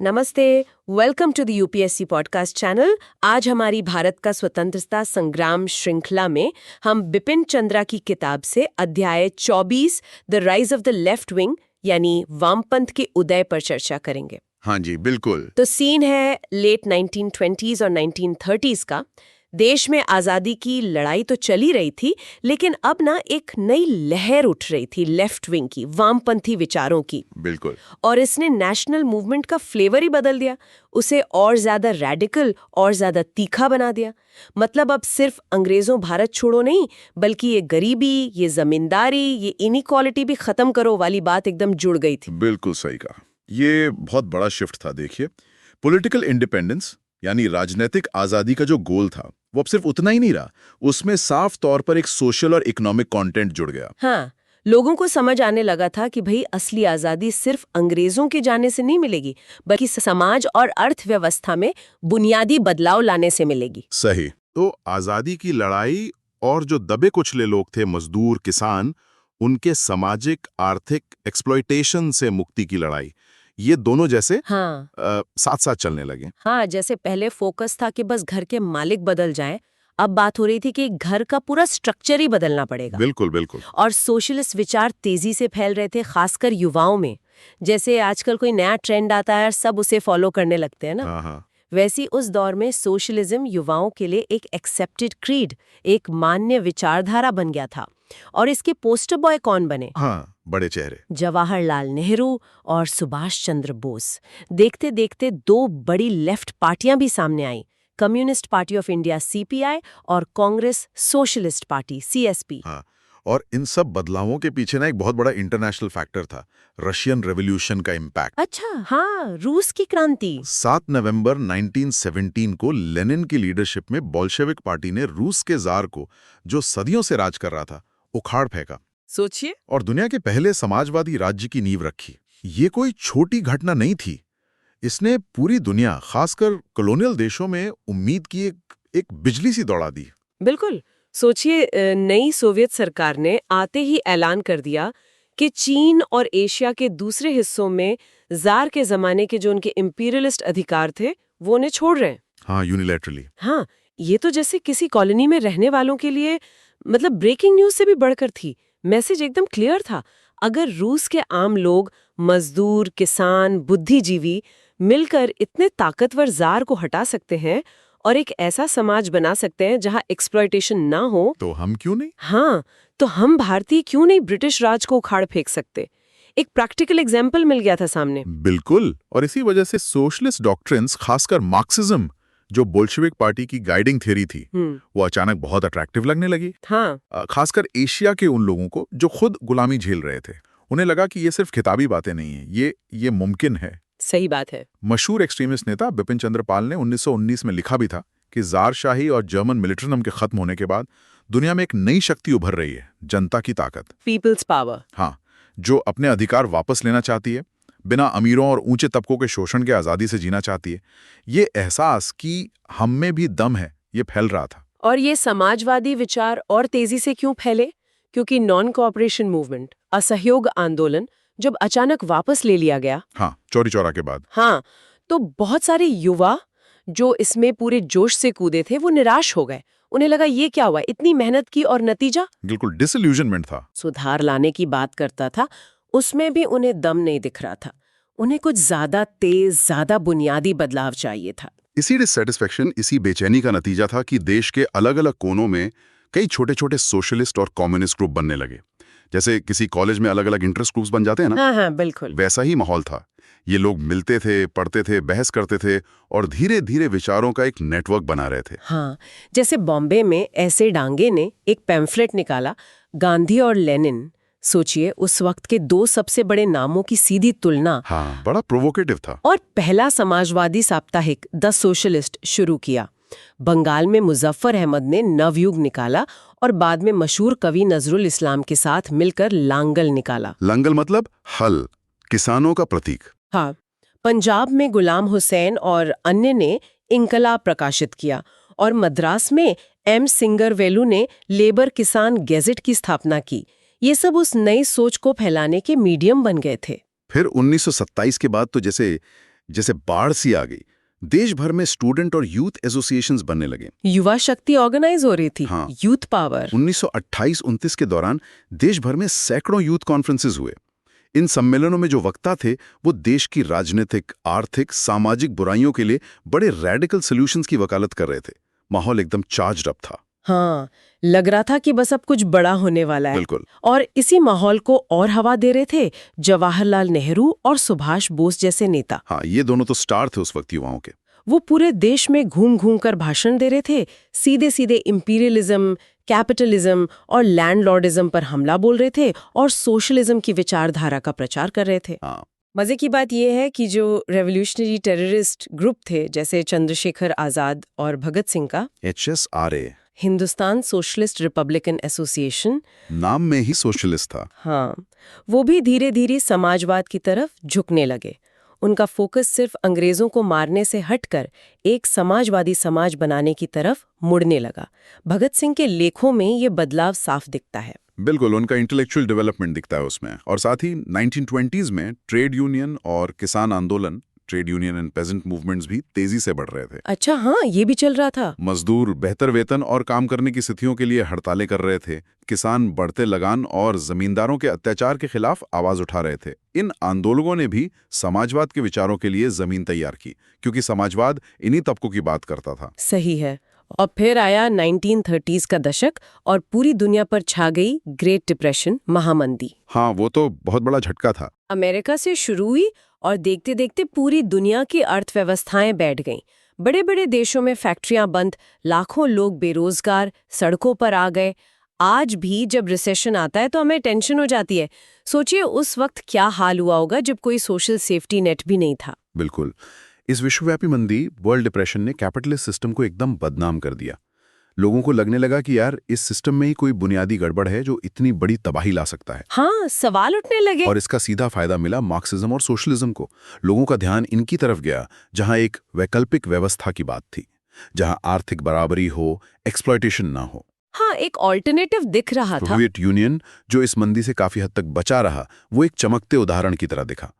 नमस्ते, welcome to the UPSC podcast channel. आज हमारी भारत का स्वतंत्रता संग्राम श्रृंखला में हम बिपिन चंद्रा की किताब से अध्याय 24 the rise of the left wing यानी वामपंथ के उदय पर चर्चा करेंगे। हाँ जी, बिल्कुल। तो सीन है लेट 1920s और 1930s का। देश में आज़ादी की लड़ाई तो चली रही थी, लेकिन अब ना एक नई लहर उठ रही थी लेफ्ट विंग की, वामपंथी विचारों की। बिल्कुल। और इसने नेशनल मूवमेंट का फ्लेवर ही बदल दिया, उसे और ज्यादा रैडिकल और ज्यादा तीखा बना दिया। मतलब अब सिर्फ अंग्रेजों भारत छोड़ो नहीं, बल्कि ये गरीबी, ये जमींदारी, ये इनइक्वालिटी भी खत्म करो वाली बात एकदम जुड़ गई थी। बिल्कुल सही कहा। ये बहुत बड़ा शिफ्ट था। देखिए, पॉलिटिकल इंडिपेंडेंस यानी राजनीतिक आजादी का जो गोल था वो अब सिर्फ उतना ही नहीं रहा, उसमें साफ तौर पर एक सोशल और इकोनॉमिक कंटेंट जुड़ गया। हाँ, लोगों को समझ आने लगा था कि भाई असली आजादी सिर्फ अंग्रेजों के जाने से नहीं मिलेगी, बल्कि समाज और अर्थव्यवस्था में बुनियादी बदलाव लाने से मिलेगी। सही। तो आजादी की लड़ाई और जो दबे कुचले लोग थे, मजदूर, किसान, उनके सामाजिक आर्थिक एक्सप्लॉयटेशन से मुक्ति की लड़ाई, ये दोनों जैसे साथ साथ चलने लगे। हाँ, जैसे पहले फोकस था कि बस घर के मालिक बदल जाएं, अब बात हो रही थी कि घर का पूरा स्ट्रक्चर ही बदलना पड़ेगा। बिल्कुल बिल्कुल। और सोशलिस्ट विचार तेजी से फैल रहे थे, खासकर युवाओं में। जैसे आजकल कोई नया ट्रेंड आता है और सब उसे फॉलो करने लगते हैं ना। हाँ। वैसी उस दौर में सोशलिज्म युवाओं के लिए एक एक्सेप्टेड क्रीड, एक मान्य विचारधारा बन गया था। और इसके पोस्टर बॉय कौन बने? हाँ, बड़े चेहरे। जवाहरलाल नेहरू और सुभाष चंद्र बोस। देखते देखते दो बड़ी लेफ्ट पार्टियां भी सामने आई, communist party of India CPI और कांग्रेस सोशलिस्ट पार्टी सीएसपी। हाँ, और इन सब बदलावों के पीछे ना एक बहुत बड़ा इंटरनेशनल फैक्टर था, रशियन रेवोल्यूशन का इम्पैक्ट। अच्छा, हाँ, रूस की क्रांति। 7 नवंबर 1917 को लेनिन की लीडरशिप में बोल्शेविक पार्टी ने रूस के जार को, जो सदियों से राज कर रहा था, उखाड़ फेंका। सोचिए। और दुनिया के पहले समाजवादी राज्य की नींव रखी। ये कोई छोटी घटना नहीं थी। इसने पूरी दुनिया, खासकर कॉलोनियल देशों में उम्मीद की एक बिजली सी दौड़ा दी। बिल्कुल। सोचिए, नई सोवियत सरकार ने आते ही ऐलान कर दिया कि चीन और एशिया के दूसरे हिस्सों में जार के जमाने के जो उनके इंपीरियलिस्ट अधिकार थे वो उन्हें छोड़ रहे हैं। हाँ, यूनिलैटरली। हाँ, ये तो जैसे किसी कॉलोनी में रहने वालों के लिए मतलब ब्रेकिंग न्यूज से भी बढ़कर थी। मैसेज एकदम क्लियर था। अगर रूस के आम लोग, मजदूर, किसान, बुद्धिजीवी मिलकर इतने ताकतवर जार को हटा सकते हैं और एक ऐसा समाज बना सकते हैं जहां एक्सप्लॉयटेशन ना हो, तो हम क्यों नहीं? हाँ, तो हम भारतीय क्यों नहीं ब्रिटिश राज को उखाड़ फेंक सकते? एक प्रैक्टिकल एग्जाम्पल मिल गया था सामने। बिल्कुल। और इसी वजह से सोशलिस्ट डॉक्ट्रिन्स, खासकर मार्क्सिज्म, जो बोल्शेविक पार्टी की गाइडिंग थ्योरी थी, वो अचानक बहुत अट्रैक्टिव लगने लगी। हाँ, खासकर एशिया के उन लोगों को जो खुद गुलामी झेल रहे थे। उन्हें लगा कि ये सिर्फ किताबी बातें नहीं है, ये मुमकिन है। सही बात है। मशहूर एक्सट्रीमिस्ट नेता बिपिन चंद्र पाल ने 1919 में लिखा भी था कि ज़ारशाही और जर्मन मिलिट्रिज्म के खत्म होने के बाद दुनिया में एक नई शक्ति उभर रही है, जनता की ताकत, पीपल्स पावर। हाँ, जो अपने अधिकार वापस लेना चाहती है, बिना अमीरों और ऊंचे तबकों के शोषण के आज़ादी से जीना चाहती है। ये एहसास कि हम में भी दम है, ये फैल रहा था। और ये समाजवादी विचार और तेजी से क्यों फैले? क्योंकि नॉन कोऑपरेशन मूवमेंट, असहयोग आंदोलन जब अचानक वापस ले लिया गया, हाँ, चौरी चौरा के बाद। हाँ, तो बहुत सारे युवा जो इसमें पूरे जोश से कूदे थे वो निराश हो गए। उन्हें लगा ये क्या हुआ, इतनी मेहनत की और नतीजा? बिल्कुल डिसइल्यूजनमेंट था। सुधार लाने की बात करता था, उसमें भी उन्हें दम नहीं दिख रहा था। उन्हें कुछ ज्यादा तेज, ज्यादा बुनियादी बदलाव चाहिए था। इसी डिससैटिस्फैक्शन, इसी बेचैनी का नतीजा था कि देश के अलग अलग कोनों में कई छोटे छोटे सोशलिस्ट और कम्युनिस्ट ग्रुप बनने लगे। जैसे किसी कॉलेज में अलग अलग इंटरेस्ट ग्रुप्स बन जाते हैं ना, हाँ, बिल्कुल वैसा ही माहौल था। ये लोग मिलते थे, पढ़ते थे, बहस करते थे और धीरे धीरे विचारों का एक नेटवर्क बना रहे थे। हाँ, जैसे बॉम्बे में ऐसे डांगे ने एक पैम्फलेट निकाला, गांधी और लेनिन। सोचिए, उस वक्त के दो सबसे बड़े नामों की सीधी तुलना। हाँ, बड़ा प्रोवोकेटिव था। और पहला समाजवादी साप्ताहिक द सोशलिस्ट शुरू किया। बंगाल में मुजफ्फर अहमद ने नवयुग निकाला और बाद में मशहूर कवि नजरुल इस्लाम के साथ मिलकर लांगल निकाला। लांगल मतलब हल, किसानों का प्रतीक। हाँ, पंजाब में गुलाम हुसैन और अन्य ने इंकलाब प्रकाशित किया और मद्रास में एम सिंगरवेलू ने लेबर किसान गैजेट की स्थापना की। ये सब उस नई सोच को फैलाने के मीडियम बन गए थे। फिर 1927 के बाद तो जैसे जैसे बाढ़ सी आ गई, देश भर में स्टूडेंट और यूथ एसोसिएशंस बनने लगे। युवा शक्ति ऑर्गेनाइज हो रही थी। हाँ। Youth power. 1928-29 के दौरान देश भर में सैकड़ों यूथ कॉन्फ्रेंसेस हुए। इन सम्मेलनों में जो वक्ता थे वो देश की राजनीतिक, आर्थिक, सामाजिक बुराइयों के लिए बड़े रेडिकल सॉल्यूशंस की वकालत कर रहे थे। माहौल एकदम चार्ज्ड अप था। हाँ, लग रहा था कि बस अब कुछ बड़ा होने वाला है। बिल्कुल। और इसी माहौल को और हवा दे रहे थे जवाहरलाल नेहरू और सुभाष बोस जैसे नेता। हाँ, ये दोनों तो स्टार थे उस वक्त युवाओं के। वो पूरे देश में घूम घूम कर भाषण दे रहे थे, सीधे सीधे इंपीरियलिज्म, कैपिटलिज्म और लैंडलॉर्डिज्म पर हमला बोल रहे थे और सोशलिज्म की विचारधारा का प्रचार कर रहे थे। हाँ। मजे की बात यह है कि जो रेवोल्यूशनरी टेररिस्ट ग्रुप थे जैसे चंद्रशेखर आजाद और भगत सिंह का HSRA, Hindustan socialist Republican association, नाम में ही सोशलिस्ट था। हाँ, वो भी धीरे धीरे समाजवाद की तरफ झुकने लगे। उनका फोकस सिर्फ अंग्रेजों को मारने से हटकर एक समाजवादी समाज बनाने की तरफ मुड़ने लगा। भगत सिंह के लेखों में ये बदलाव साफ दिखता है। बिल्कुल, उनका इंटेलेक्चुअल डेवलपमेंट दिखता है उसमें। और साथ ही 1920s में ट्रेड यूनियन और किसान आंदोलन, trade union and peasant movements भी तेजी से बढ़ रहे थे। अच्छा, हाँ, ये भी चल रहा था। मजदूर बेहतर वेतन और काम करने की स्थितियों के लिए हड़तालें कर रहे थे। किसान बढ़ते लगान और जमींदारों के अत्याचार के खिलाफ आवाज उठा रहे थे। इन आंदोलनों ने भी समाजवाद के विचारों के लिए जमीन तैयार की, क्योंकि समाजवाद इन्हीं तबकों की बात करता था। सही है। और फिर आया 1930s का दशक और पूरी दुनिया पर छा गई ग्रेट डिप्रेशन, महामंदी। हाँ, वो तो बहुत बड़ा झटका था। अमेरिका से शुरू हुई और देखते देखते पूरी दुनिया की अर्थव्यवस्थाएं बैठ गईं। बड़े बड़े देशों में फैक्ट्रियां बंद, लाखों लोग बेरोजगार, सड़कों पर आ गए। आज भी जब रिसेशन आता है तो हमें टेंशन हो जाती है। सोचिए उस वक्त क्या हाल हुआ होगा जब कोई सोशल सेफ्टी नेट भी नहीं था। बिल्कुल। इस विश्वव्यापी मंदी, वर्ल्ड डिप्रेशन ने कैपिटलिस्ट सिस्टम को एकदम बदनाम कर दिया। लोगों को लगने लगा कि यार इस सिस्टम में ही कोई बुनियादी गड़बड़ है जो इतनी बड़ी तबाही ला सकता है। हाँ, सवाल उठने लगे। और इसका सीधा फायदा मिला मार्क्सिज्म और सोशलिज्म को। लोगों का ध्यान इनकी तरफ गया जहां एक वैकल्पिक व्यवस्था की बात थी, जहां आर्थिक बराबरी हो, एक्सप्लॉयटेशन ना हो। हाँ, एक ऑल्टरनेटिव दिख रहा था। सोवियत यूनियन, जो इस मंदी से काफी हद तक बचा रहा, वो एक चमकते उदाहरण की तरह दिखा।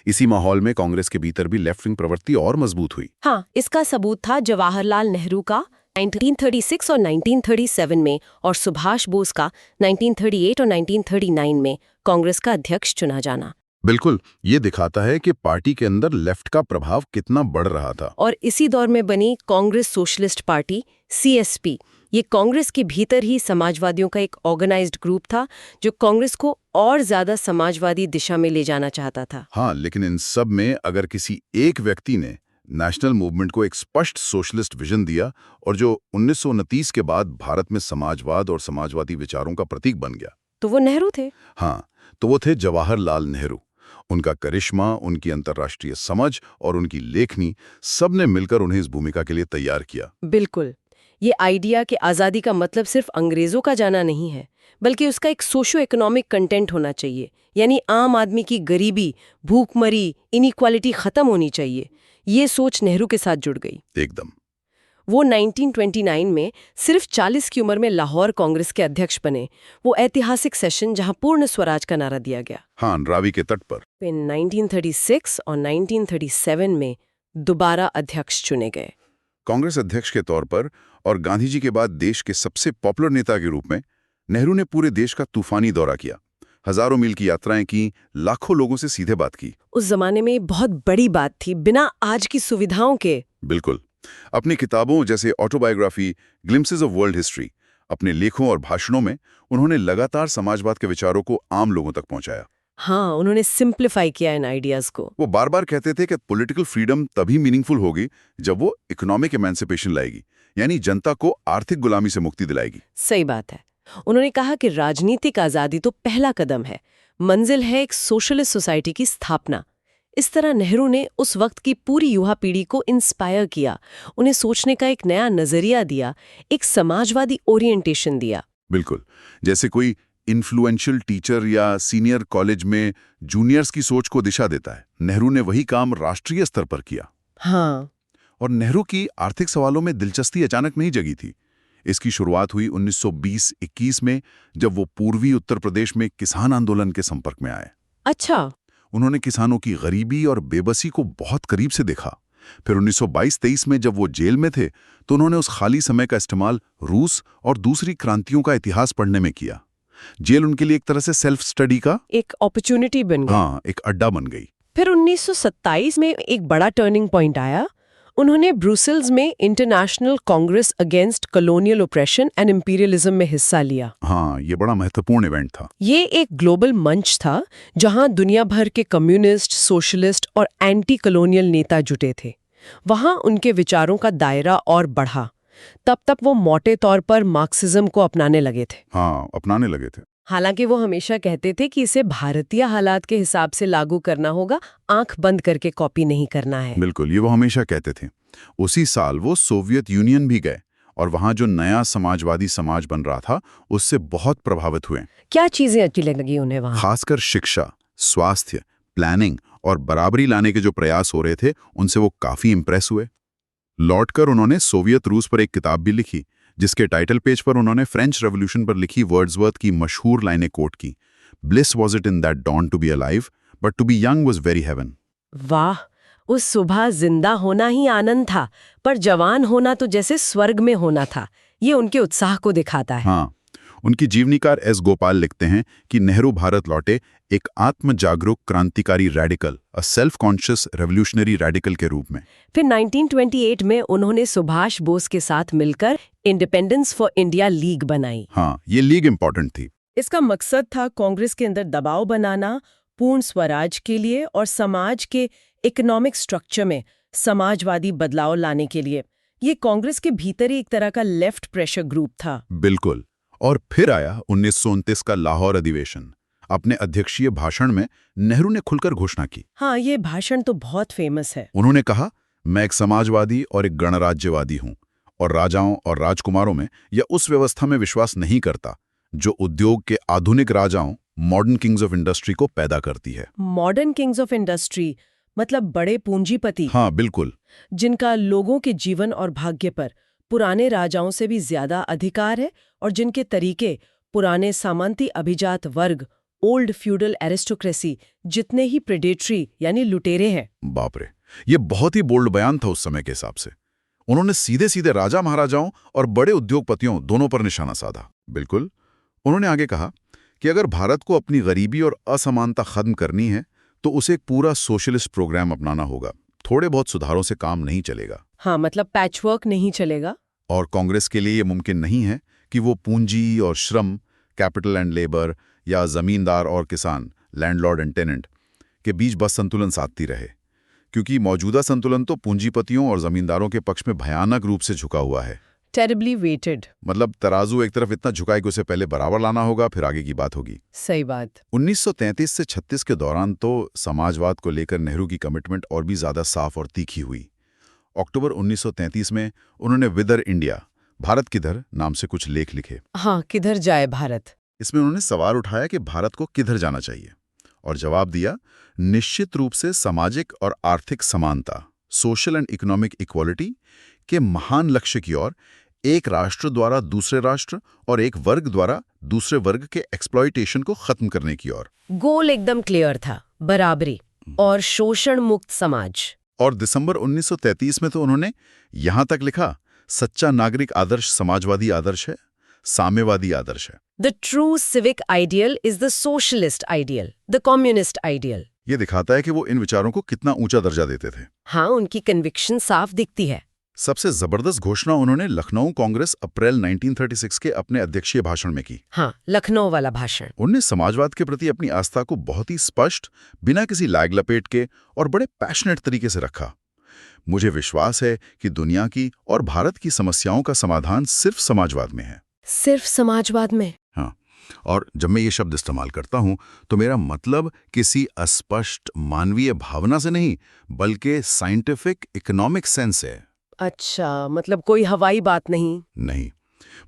इसी माहौल में कांग्रेस के भीतर भी लेफ्ट विंग प्रवृत्ति और मजबूत हुई। हाँ, इसका सबूत था जवाहरलाल नेहरू का 1936 और 1937 में और सुभाष बोस का 1938 और 1939 में कांग्रेस का अध्यक्ष चुना जाना। बिल्कुल, ये दिखाता है कि पार्टी के अंदर लेफ्ट का प्रभाव कितना बढ़ रहा था। और इसी दौर में बनी कांग्रेस सोशलिस्ट पार्टी, CSP। ये कांग्रेस के भीतर ही समाजवादियों का एक ऑर्गेनाइज्ड ग्रुप था जो कांग्रेस को और ज्यादा समाजवादी दिशा में ले जाना चाहता था। हाँ, लेकिन इन सब में अगर किसी एक व्यक्ति ने नेशनल मूवमेंट को एक स्पष्ट सोशलिस्ट विजन दिया और जो 1929 के बाद भारत में समाजवाद और समाजवादी विचारों का प्रतीक बन गया, तो वो नेहरू थे। हाँ, तो वो थे जवाहरलाल नेहरू। उनका करिश्मा, उनकी अंतर्राष्ट्रीय समझ और उनकी लेखनी, सब ने मिलकर उन्हें इस भूमिका के लिए तैयार किया। बिल्कुल, ये आइडिया कि आज़ादी का मतलब सिर्फ अंग्रेजों का जाना नहीं है, बल्कि उसका एक सोशो इकोनॉमिक कंटेंट होना चाहिए, यानी आम आदमी की गरीबी, भूखमरी, इनइक्वालिटी खत्म होनी चाहिए। ये सोच नेहरू के साथ जुड़ गई एकदम। वो 1929 में सिर्फ 40 की उम्र में लाहौर कांग्रेस के अध्यक्ष बने। वो ऐतिहासिक सेशन जहां पूर्ण स्वराज का नारा दिया गया। हाँ, रावी के तट पर। फिर 1936 और 1937 में दोबारा अध्यक्ष चुने गए। कांग्रेस अध्यक्ष के तौर पर और गांधी जी के बाद देश के सबसे पॉपुलर नेता के रूप में नेहरू ने पूरे देश का तूफानी दौरा किया। हजारों मील की यात्राएं की, लाखों लोगों से सीधे बात की। उस जमाने में बहुत बड़ी बात थी, बिना आज की सुविधाओं के। बिल्कुल। अपनी किताबों जैसे autobiography, glimpses of world history, अपने लेखों और भाषणों में उन्होंने लगातार समाजवाद के विचारों को आम लोगों तक पहुंचाया। हाँ, उन्होंने सिंप्लीफाई किया इन आइडियाज को। वो बार बार कहते थे कि पॉलिटिकल फ्रीडम तभी मीनिंगफुल होगी जब वो इकोनॉमिक एमेंसिपेशन लाएगी, यानी जनता को आर्थिक गुलामी से मुक्ति दिलाएगी। सही बात है। उन्होंने कहा कि राजनीतिक आजादी तो पहला कदम है, मंजिल है एक सोशलिस्ट सोसाइटी की स्थापना। इस तरह नेहरू ने उस वक्त की पूरी युवा पीढ़ी को इंस्पायर किया, उन्हें सोचने का एक नया नजरिया दिया, एक समाजवादी ओरिएंटेशन दिया। बिल्कुल, जैसे कोई इन्फ्लुएंशियल टीचर या सीनियर कॉलेज में जूनियर्स की सोच को दिशा देता है, नेहरू ने वही काम राष्ट्रीय स्तर पर किया। हाँ, और नेहरू की आर्थिक सवालों में दिलचस्पी अचानक नहीं जगी थी। इसकी शुरुआत हुई 1920-21 में, जब वो पूर्वी उत्तर प्रदेश में किसान आंदोलन के संपर्क में आए। अच्छा। उन्होंने किसानों की गरीबी और बेबसी को बहुत करीब से देखा। फिर 1922-23 में जब वो जेल में थे तो उन्होंने उस खाली समय का इस्तेमाल रूस और दूसरी क्रांतियों का इतिहास पढ़ने में किया। जेल उनके लिए एक तरह से सेल्फ स्टडी का एक अपॉर्चुनिटी बन गई। हाँ, एक अड्डा बन गई। फिर 1927 में एक बड़ा टर्निंग पॉइंट आया। उन्होंने ब्रुसेल्स में international Congress against colonial operation and imperialism में हिस्सा लिया। हाँ, ये बड़ा महत्वपूर्ण इवेंट था। ये एक ग्लोबल मंच था जहां दुनिया भर के कम्युनिस्ट, सोशलिस्ट और एंटी कॉलोनियल नेता जुटे थे। वहां उनके विचारों का दायरा और बढ़ा। तब तक वो मोटे तौर पर मार्क्सिज्म को अपनाने लगे थे। हाँ, अपनाने लगे थे। हालांकि वो हमेशा कहते थे कि इसे भारतीय हालात के हिसाब से लागू करना होगा, आंख बंद करके कॉपी नहीं करना है। बिल्कुल, ये वो हमेशा कहते थे। उसी साल वो सोवियत यूनियन भी गए और वहां जो नया समाजवादी समाज बन रहा था उससे बहुत प्रभावित हुए। क्या चीजें अच्छी लगी उन्हें वहां? खासकर शिक्षा, स्वास्थ्य, प्लानिंग और बराबरी लाने के जो प्रयास हो रहे थे उनसे वो काफी इंप्रेस हुए। लौटकर उन्होंने सोवियत रूस पर एक किताब भी लिखी जिसके टाइटल पेज पर उन्होंने फ्रेंच रेवोल्यूशन पर लिखी वर्ड्सवर्थ की मशहूर लाइनें कोट की। Bliss was it in that dawn to be alive but to be young was very heaven. वाह, उस सुबह जिंदा होना ही आनंद था, पर जवान होना तो जैसे स्वर्ग में होना था। ये उनके उत्साह को दिखाता है। हाँ, उनकी जीवनीकार एस गोपाल लिखते हैं कि नेहरू भारत लौटे एक आत्म जागरूक क्रांतिकारी radical, a self conscious revolutionary radical के रूप में। फिर 1928 में उन्होंने सुभाष बोस के साथ मिलकर इंडिपेंडेंस फॉर इंडिया लीग बनाई। हाँ, ये लीग इंपॉर्टेंट थी। इसका मकसद था कांग्रेस के अंदर दबाव बनाना, पूर्ण स्वराज के लिए और समाज के इकोनॉमिक स्ट्रक्चर में समाजवादी बदलाव लाने के लिए। ये कांग्रेस के भीतर ही एक तरह का लेफ्ट प्रेशर ग्रुप था। बिल्कुल। और फिर आया 1929 का लाहौर अधिवेशन। अपने अध्यक्षीय भाषण में नेहरू ने खुलकर घोषणा की। हाँ, ये भाषण तो बहुत फेमस है। उन्होंने कहा, मैं एक समाजवादी और एक गणराज्यवादी हूं और राजाओं और राजकुमारों में या उस व्यवस्था में विश्वास नहीं करता जो उद्योग के आधुनिक राजाओं, मॉडर्न किंग्स ऑफ इंडस्ट्री को पैदा करती है। मॉडर्न किंग्स ऑफ इंडस्ट्री मतलब बड़े पूंजीपति। हाँ, बिल्कुल। जिनका लोगों के जीवन और भाग्य पर पुराने राजाओं से भी ज्यादा अधिकार है और जिनके तरीके पुराने सामंती अभिजात वर्ग, ओल्ड फ्यूडल एरिस्टोक्रेसी जितने ही प्रेडेटरी यानी लुटेरे हैं। बाप रे, ये बहुत ही बोल्ड बयान था उस समय के हिसाब से। उन्होंने सीधे सीधे राजा महाराजाओं और बड़े उद्योगपतियों दोनों पर निशाना साधा। बिल्कुल। उन्होंने आगे कहा कि अगर भारत को अपनी गरीबी और असमानता खत्म करनी है तो उसे एक पूरा सोशलिस्ट प्रोग्राम अपनाना होगा। थोड़े बहुत सुधारों से काम नहीं चलेगा। हाँ, मतलब पैचवर्क नहीं चलेगा। और कांग्रेस के लिए ये मुमकिन नहीं है कि वो पूंजी और श्रम, कैपिटल एंड लेबर, या जमींदार और किसान, लैंडलॉर्ड एंड टेनेंट के बीच बस संतुलन साधती रहे, क्योंकि मौजूदा संतुलन तो पूंजीपतियों और जमींदारों के पक्ष में भयानक रूप से झुका हुआ है। Terribly weighted. मतलब तराजू एक तरफ इतना झुका है कि उसे पहले बराबर लाना होगा, फिर आगे की बात होगी। सही बात। 1933 से 36 के दौरान तो समाजवाद को लेकर नेहरू की कमिटमेंट और भी ज्यादा साफ और तीखी हुई। अक्टूबर 1933 में उन्होंने विदर इंडिया, भारत किधर नाम से कुछ लेख लिखे। हाँ, किधर जाए भारत। इसमें उन्होंने सवाल उठाया कि भारत को किधर जाना चाहिए, और जवाब दिया, निश्चित रूप से सामाजिक और आर्थिक समानता, सोशल एंड इकोनॉमिक इक्वालिटी के महान लक्ष्य की ओर, एक राष्ट्र द्वारा दूसरे राष्ट्र और एक वर्ग द्वारा दूसरे वर्ग के एक्सप्लॉयटेशन को खत्म करने की ओर। गोल एकदम क्लियर था, बराबरी और शोषण मुक्त समाज। और दिसंबर 1933 में तो उन्होंने यहां तक लिखा, सच्चा नागरिक आदर्श समाजवादी आदर्श है, साम्यवादी आदर्श है। The true civic ideal is the socialist ideal, the communist ideal. ये दिखाता है कि वो इन विचारों को कितना ऊंचा दर्जा देते थे। हाँ, उनकी कन्विक्शन साफ दिखती है। सबसे जबरदस्त घोषणा उन्होंने लखनऊ कांग्रेस अप्रैल 1936 के अपने अध्यक्षीय भाषण में की। हाँ, लखनऊ वाला भाषण। उन्होंने समाजवाद के प्रति अपनी आस्था को बहुत ही स्पष्ट, बिना किसी लैग लपेट के और बड़े पैशनेट तरीके से रखा। मुझे विश्वास है कि दुनिया की और भारत की समस्याओं का समाधान सिर्फ समाजवाद में है। सिर्फ समाजवाद में? हाँ, और जब मैं ये शब्द इस्तेमाल करता हूं तो मेरा मतलब किसी अस्पष्ट मानवीय भावना से नहीं, बल्कि साइंटिफिक इकोनॉमिक सेंस है। अच्छा, मतलब कोई हवाई बात नहीं।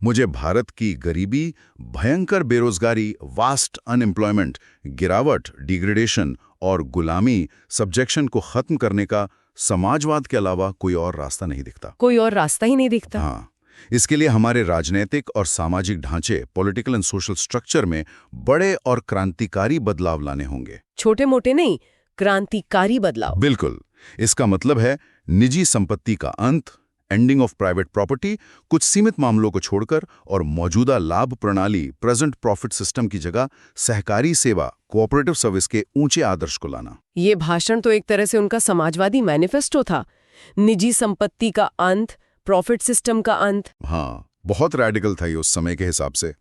मुझे भारत की गरीबी, भयंकर बेरोजगारी, वास्ट अनएम्प्लॉयमेंट, गिरावट, डिग्रेडेशन और गुलामी, सब्जेक्शन को खत्म करने का समाजवाद के अलावा कोई और रास्ता नहीं दिखता। कोई और रास्ता ही नहीं दिखता। हाँ, इसके लिए हमारे राजनीतिक और सामाजिक ढांचे, पॉलिटिकल एंड सोशल स्ट्रक्चर में बड़े और क्रांतिकारी बदलाव लाने होंगे। छोटे मोटे नहीं, क्रांतिकारी बदलाव। बिल्कुल। इसका मतलब है निजी संपत्ति का अंत, एंडिंग ऑफ प्राइवेट प्रॉपर्टी, कुछ सीमित मामलों को छोड़कर, और मौजूदा लाभ प्रणाली, प्रेजेंट प्रॉफिट सिस्टम की जगह सहकारी सेवा, कोऑपरेटिव सर्विस के ऊंचे आदर्श को लाना। ये भाषण तो एक तरह से उनका समाजवादी मैनिफेस्टो था। निजी संपत्ति का अंत, प्रॉफिट सिस्टम का अंत। हाँ, बहुत रैडिकल था ये उस समय के हिसाब से।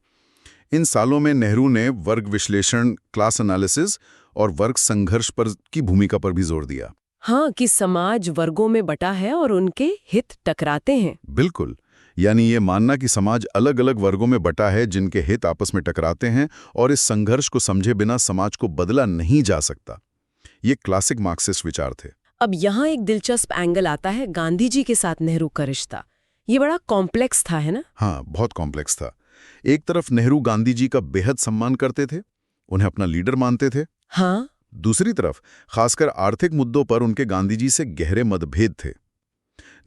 इन सालों में नेहरू ने वर्ग विश्लेषण, क्लास एनालिसिस और वर्ग संघर्ष पर की भूमिका पर भी जोर दिया। हाँ, कि समाज वर्गों में बटा है और उनके हित टकराते हैं। बिल्कुल। यानी ये मानना कि समाज अलग अलग वर्गों में बटा है जिनके हित आपस में टकराते हैं, और इस संघर्ष को समझे बिना समाज को बदला नहीं जा सकता। ये क्लासिक मार्क्सिस्ट विचार थे। अब यहाँ एक दिलचस्प एंगल आता है, गांधी जी के साथ नेहरू का रिश्ता। ये बड़ा कॉम्प्लेक्स था, है ना? हाँ, बहुत कॉम्प्लेक्स था। एक तरफ नेहरू गांधी जी का बेहद सम्मान करते थे, उन्हें अपना लीडर मानते थे। हाँ। दूसरी तरफ खासकर आर्थिक मुद्दों पर उनके गांधी जी से गहरे मतभेद थे।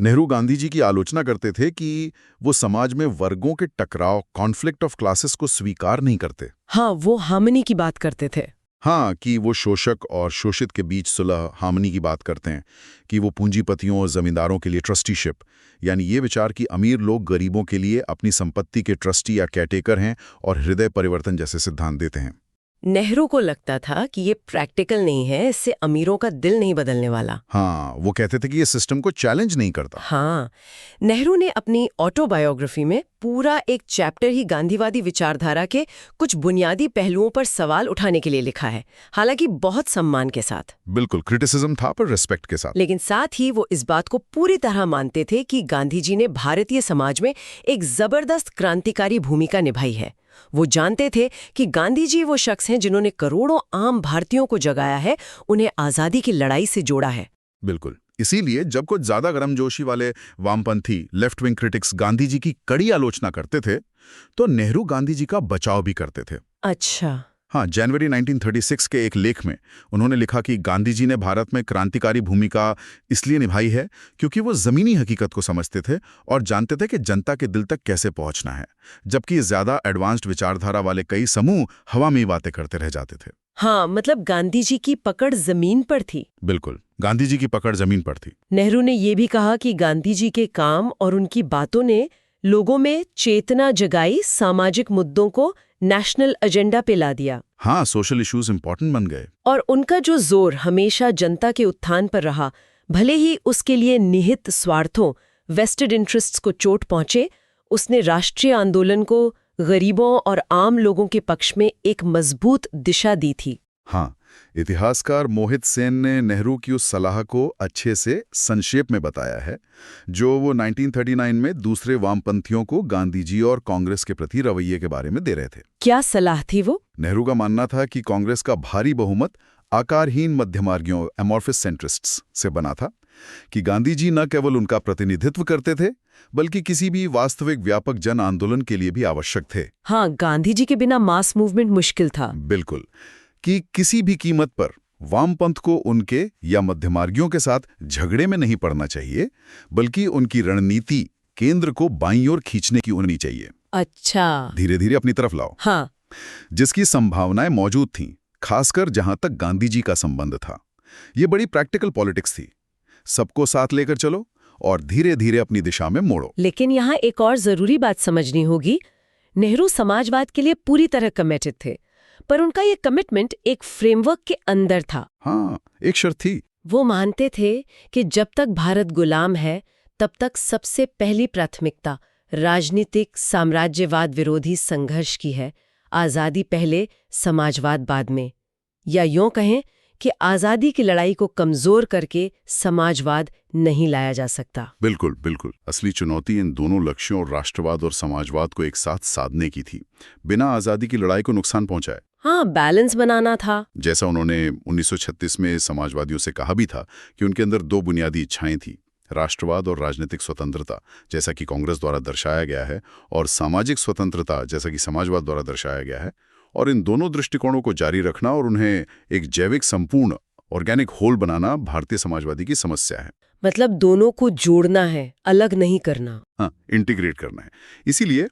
नेहरू गांधी जी की आलोचना करते थे कि वो समाज में वर्गों के टकराव, कॉन्फ्लिक्ट ऑफ क्लासेस को स्वीकार नहीं करते। हाँ, वो हार्मनी की बात करते थे। हाँ, कि वो शोषक और शोषित के बीच सुलह, हार्मनी की बात करते हैं, कि वो पूंजीपतियों और जमींदारों के लिए ट्रस्टीशिप, यानी ये विचार कि अमीर लोग गरीबों के लिए अपनी संपत्ति के ट्रस्टी या केयरटेकर हैं, और हृदय परिवर्तन जैसे सिद्धांत देते हैं। नेहरू को लगता था कि ये प्रैक्टिकल नहीं है, इससे अमीरों का दिल नहीं बदलने वाला। हाँ, वो कहते थे कि ये सिस्टम को चैलेंज नहीं करता। हाँ, नेहरू ने अपनी ऑटोबायोग्राफी में पूरा एक चैप्टर ही गांधीवादी विचारधारा के कुछ बुनियादी पहलुओं पर सवाल उठाने के लिए लिखा है, हालांकि बहुत सम्मान के साथ। बिल्कुल, क्रिटिसिज्म था पर रिस्पेक्ट के साथ। लेकिन साथ ही वो इस बात को पूरी तरह मानते थे कि गांधी जी ने भारतीय समाज में एक जबरदस्त क्रांतिकारी भूमिका निभाई है। वो जानते थे कि गांधी जी वो शख्स हैं जिन्होंने करोड़ों आम भारतीयों को जगाया है, उन्हें आजादी की लड़ाई से जोड़ा है। बिल्कुल। इसीलिए जब कुछ ज्यादा गर्मजोशी वाले वामपंथी left wing critics Gandhi ji की कड़ी आलोचना करते थे, तो नेहरू गांधी जी का बचाव भी करते थे। अच्छा। हाँ, जनवरी 1936 के एक लेख में उन्होंने लिखा कि गांधी जी ने भारत में क्रांतिकारी भूमिका इसलिए निभाई है क्योंकि वो जमीनी हकीकत को समझते थे और जानते थे कि जनता के दिल तक कैसे पहुंचना है, जबकि ज्यादा एडवांस्ड विचारधारा वाले कई समूह हवा में बातें करते रह जाते थे। हाँ, मतलब गांधी जी की पकड़ जमीन पर थी। बिल्कुल, गांधी जी की पकड़ जमीन पर थी। नेहरू ने ये भी कहा कि गांधी जी के काम और उनकी बातों ने लोगों में चेतना जगाई, सामाजिक मुद्दों को नेशनल एजेंडा पे ला दिया। हाँ, सोशल इश्यूज इंपॉर्टेंट बन गए। और उनका जो जोर हमेशा जनता के उत्थान पर रहा, भले ही उसके लिए निहित स्वार्थों, वेस्टेड इंटरेस्ट्स को चोट पहुंचे, उसने राष्ट्रीय आंदोलन को गरीबों और आम लोगों के पक्ष में एक मजबूत दिशा दी थी। हाँ, इतिहासकार मोहित सेन ने नेहरू की उस सलाह को अच्छे से संक्षेप में बताया है, जो वो 1939 में दूसरे वामपंथियों को गांधी जी और कांग्रेस के प्रति रवैये के बारे में दे रहे थे। क्या सलाह थी वो? नेहरू का मानना था कि कांग्रेस का भारी बहुमत आकारहीन मध्यमार्गियों, एमॉर्फिस सेंट्रिस्ट्स से बना था, कि गांधी जी न केवल उनका प्रतिनिधित्व करते थे, बल्कि किसी भी वास्तविक व्यापक जन आंदोलन के लिए भी आवश्यक थे। हाँ, गांधी जी के बिना मास मूवमेंट मुश्किल था। बिल्कुल, कि किसी भी कीमत पर वामपंथ को उनके या मध्यमार्गियों के साथ झगड़े में नहीं पड़ना चाहिए, बल्कि उनकी रणनीति केंद्र को बाईं ओर खींचने की होनी चाहिए। अच्छा। धीरे धीरे अपनी तरफ लाओ। हाँ, जिसकी संभावनाएं मौजूद थीं, खासकर जहां तक गांधी जी का संबंध था। ये बड़ी प्रैक्टिकल पॉलिटिक्स थी। सबको साथ लेकर चलो और धीरे धीरे अपनी दिशा में मोड़ो। लेकिन यहाँ एक और जरूरी बात समझनी होगी। नेहरू समाजवाद के लिए पूरी तरह कमिटेड थे, पर उनका ये कमिटमेंट एक फ्रेमवर्क के अंदर था। हाँ, एक शर्त थी। वो मानते थे कि जब तक भारत गुलाम है, तब तक सबसे पहली प्राथमिकता राजनीतिक साम्राज्यवाद विरोधी संघर्ष की है, आज़ादी पहले, समाजवाद बाद में। या यूं कहें कि आज़ादी की लड़ाई को कमज़ोर करके समाजवाद नहीं लाया जा सकता। बिल्कुल बिल्कुल। असली चुनौती इन दोनों लक्ष्यों और राष्ट्रवाद और समाजवाद को एक साथ साधने की थी, बिना आज़ादी की लड़ाई को नुकसान पहुंचाए। हाँ, बैलेंस बनाना था। जैसा उन्होंने 1936 में समाजवादियों से कहा भी था कि उनके अंदर दो बुनियादी इच्छाएं थी, राष्ट्रवाद और राजनीतिक स्वतंत्रता, जैसा कि कांग्रेस द्वारा दर्शाया गया है, और सामाजिक स्वतंत्रता, जैसा कि समाजवाद द्वारा दर्शाया गया है। और इन दोनों दृष्टिकोणों को जारी रखना और उन्हें एक जैविक संपूर्ण ऑर्गेनिक होल बनाना भारतीय समाजवादी की समस्या है। मतलब दोनों को जोड़ना है, अलग नहीं करना। हाँ, इंटीग्रेट करना है। इसीलिए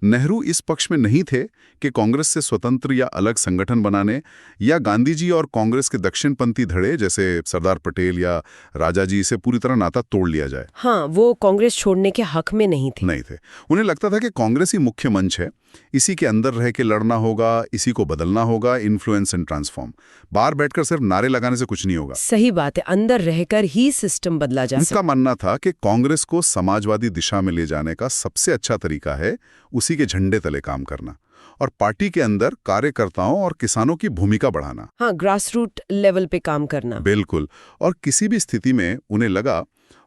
नेहरू इस पक्ष में नहीं थे कि कांग्रेस से स्वतंत्र या अलग संगठन बनाने, या गांधी जी और कांग्रेस के दक्षिणपंथी धड़े जैसे सरदार पटेल या राजाजी से पूरी तरह नाता तोड़ लिया जाए। हाँ, वो कांग्रेस छोड़ने के हक में नहीं थे। उन्हें लगता था कि कांग्रेस ही मुख्य मंच है, इसी के अंदर रह के लड़ना होगा, इसी को बदलना होगा, इन्फ्लुएंस एंड ट्रांसफॉर्म। बाहर बैठकर सिर्फ नारे लगाने से कुछ नहीं होगा। सही बात है, अंदर रहकर ही सिस्टम बदला जा सकता। उनका मानना था कि कांग्रेस को समाजवादी दिशा में ले जाने का सबसे अच्छा तरीका है उसी के झंडे तले काम करना और पार्टी के अंदर कार्यकर्ताओं और किसानों की भूमिका बढ़ाना। हाँ, ग्रास रूट लेवल पे काम करना। बिल्कुल। और किसी भी स्थिति में उन्हें लगा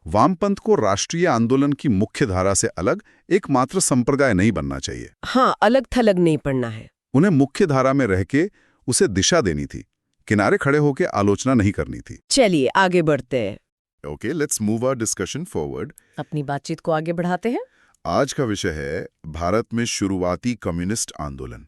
वामपंथ को राष्ट्रीय आंदोलन की मुख्य धारा से अलग एकमात्र संप्रदाय नहीं बनना चाहिए। हाँ, अलग थलग नहीं पड़ना है। उन्हें मुख्य धारा में रह के उसे दिशा देनी थी, किनारे खड़े होकर आलोचना नहीं करनी थी। चलिए आगे बढ़ते हैं। Okay, let's move our discussion forward. अपनी बातचीत को आगे बढ़ाते हैं। आज का विषय है भारत में शुरुआती कम्युनिस्ट आंदोलन।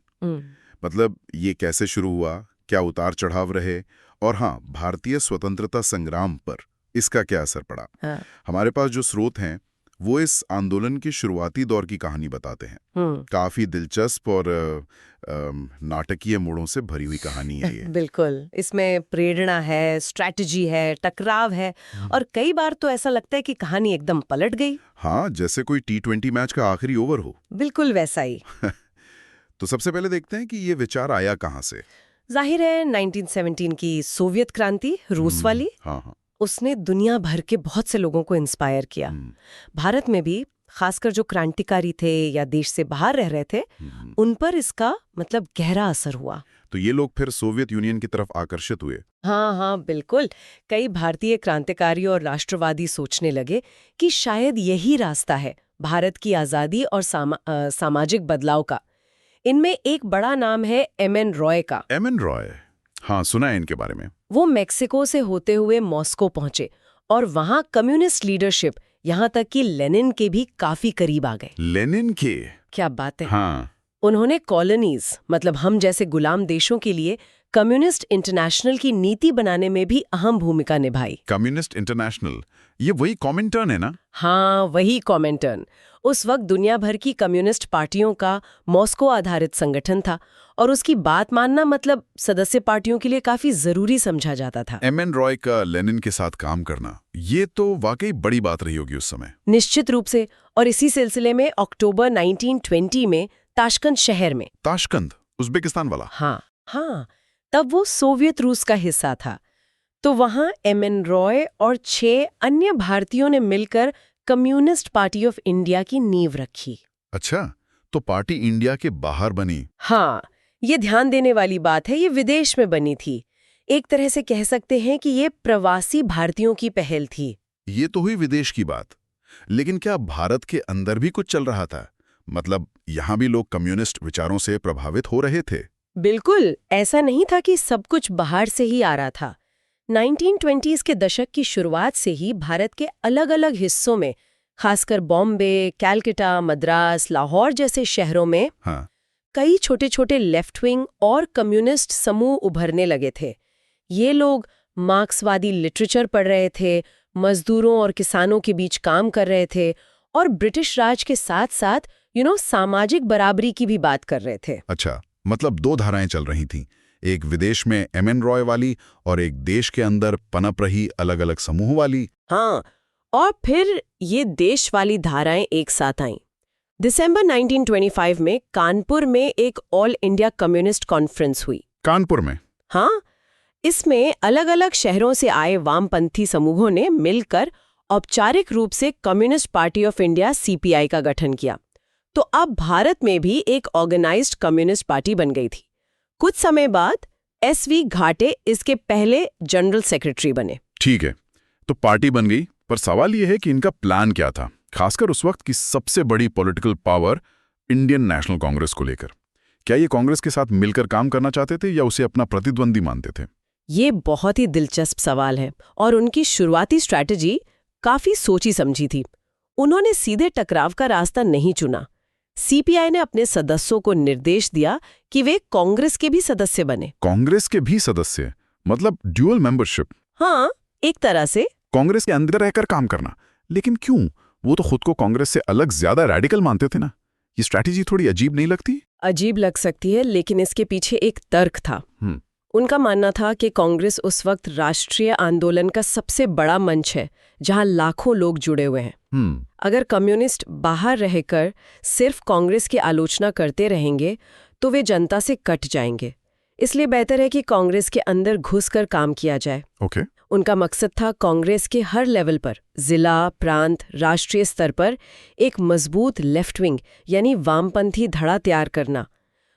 मतलब ये कैसे शुरू हुआ, क्या उतार चढ़ाव रहे, और हाँ, भारतीय स्वतंत्रता संग्राम पर इसका क्या असर पड़ा। हाँ। हमारे पास जो स्रोत हैं वो इस आंदोलन के शुरुआती दौर की कहानी बताते हैं। काफी दिलचस्प और नाटकीय मोड़ों से भरी हुई कहानी है ये। बिल्कुल, इसमें प्रेरणा है, स्ट्रैटेजी है, टकराव है, और कई बार तो ऐसा लगता है कि कहानी एकदम पलट गई। हाँ, जैसे कोई T20 मैच का आखिरी ओवर हो। बिल्कुल वैसा ही। तो सबसे पहले देखते हैं कि ये विचार आया कहाँ से। जाहिर है 1917 की सोवियत क्रांति, रूस वाली। हाँ। उसने दुनिया भर के बहुत से लोगों को इंस्पायर किया। भारत में भी खासकर जो क्रांतिकारी थे या देश से बाहर रह रहे थे, उन पर इसका मतलब गहरा असर हुआ। तो ये लोग फिर सोवियत यूनियन की तरफ आकर्षित हुए। हाँ, बिल्कुल। कई भारतीय क्रांतिकारी और राष्ट्रवादी सोचने लगे कि शायद यही रास्ता है भारत की आज़ादी और सामाजिक बदलाव का। इनमें एक बड़ा नाम है M.N. रॉय का। M.N. रॉय, हाँ, सुना है इनके बारे में। वो मेक्सिको से होते हुए मॉस्को पहुंचे और वहां कम्युनिस्ट लीडरशिप, यहाँ तक कि लेनिन के भी काफी करीब आ गए। लेनिन के? क्या बात है। हाँ। उन्होंने कॉलोनीज, मतलब हम जैसे गुलाम देशों के लिए कम्युनिस्ट इंटरनेशनल की नीति बनाने में भी अहम भूमिका निभाई। कम्युनिस्ट इंटरनेशनल, ये वही कॉमिंटर्न है ना? हाँ, वही कॉमिंटर्न। उस वक्त दुनिया भर की कम्युनिस्ट पार्टियों का मॉस्को आधारित संगठन था और उसकी बात मानना मतलब सदस्य पार्टियों के लिए काफी जरूरी समझा जाता था। M.N. रॉय का लेनिन के साथ काम करना, ये तो वाकई बड़ी बात रही होगी उस समय। निश्चित रूप से। और इसी सिलसिले में अक्टूबर 1920 में ताशकंद शहर में। ताशकंद, उज्बेकिस्तान वाला? हाँ, तब वो सोवियत रूस का हिस्सा था। तो वहां M.N. रॉय और 6 अन्य भारतीयों ने मिलकर कम्युनिस्ट पार्टी ऑफ इंडिया की नींव रखी। अच्छा, तो पार्टी इंडिया के बाहर बनी? हाँ, ये ध्यान देने वाली बात है, ये विदेश में बनी थी। एक तरह से कह सकते हैं कि ये प्रवासी भारतीयों की पहल थी। ये तो हुई विदेश की बात, लेकिन क्या भारत के अंदर भी कुछ चल रहा था? मतलब यहाँ भी लोग कम्युनिस्ट विचारों से प्रभावित हो रहे थे? बिल्कुल, ऐसा नहीं था कि सब कुछ बाहर से ही आ रहा था। 1920s के दशक की शुरुआत से ही भारत के अलग-अलग हिस्सों में, खासकर बॉम्बे, कैलकाटा, मद्रास, लाहौर जैसे शहरों में कई छोटे-छोटे लेफ्ट विंग और कम्युनिस्ट समूह उभरने लगे थे। ये लोग मार्क्सवादी लिटरेचर पढ़ रहे थे, मजदूरों और किसानों के बीच काम कर रहे थे और ब्रिटिश राज के साथ-साथ सामाजिक बराबरी की भी बात कर रहे थे। अच्छा, मतलब 2 धाराएं चल रही थीं, एक विदेश में M.N. रॉय वाली और एक देश के अंदर पनप रही अलग-अलग समूह वाली। हाँ, और फिर ये देश वाली धाराएं एक साथ आईं। दिसंबर 1925 में कानपुर में एक ऑल इंडिया कम्युनिस्ट कॉन्फ्रेंस हुई। कानपुर में? हाँ, इसमें अलग-अलग शहरों से आए वामपंथी समूहों ने मिलकर औपचारिक रूप से communist party of India CPI का गठन किया। तो अब भारत में भी एक ऑर्गेनाइज्ड कम्युनिस्ट पार्टी बन गई थी। कुछ समय बाद SV घाटे इसके पहले जनरल सेक्रेटरी बने। ठीक है, तो पार्टी बन गई, पर सवाल यह है कि इनका प्लान क्या था, खासकर उस वक्त की सबसे बड़ी political power Indian national Congress को लेकर। क्या ये कांग्रेस के साथ मिलकर काम करना चाहते थे या उसे अपना प्रतिद्वंदी मानते थे? ये बहुत ही दिलचस्प सवाल है और उनकी शुरुआती स्ट्रैटेजी काफी सोची समझी थी। उन्होंने सीधे टकराव का रास्ता नहीं चुना। CPI ने अपने सदस्यों को निर्देश दिया कि वे कांग्रेस के भी सदस्य बने। कांग्रेस के भी सदस्य, मतलब ड्यूअल मेंबरशिप? हाँ, एक तरह से कांग्रेस के अंदर रहकर काम करना। लेकिन क्यों? वो तो खुद को कांग्रेस से अलग ज्यादा रैडिकल मानते थे ना। ये स्ट्रैटेजी थोड़ी अजीब नहीं लगती? अजीब लग सकती है, लेकिन इसके पीछे एक तर्क था। उनका मानना था कि कांग्रेस उस वक्त राष्ट्रीय आंदोलन का सबसे बड़ा मंच है, जहां लाखों लोग जुड़े हुए हैं। अगर कम्युनिस्ट बाहर रहकर सिर्फ कांग्रेस की आलोचना करते रहेंगे तो वे जनता से कट जाएंगे। इसलिए बेहतर है कि कांग्रेस के अंदर घुसकर काम किया जाए। उनका मकसद था कांग्रेस के हर लेवल पर, जिला, प्रांत, राष्ट्रीय स्तर पर एक मजबूत लेफ्ट विंग यानी वामपंथी धड़ा तैयार करना।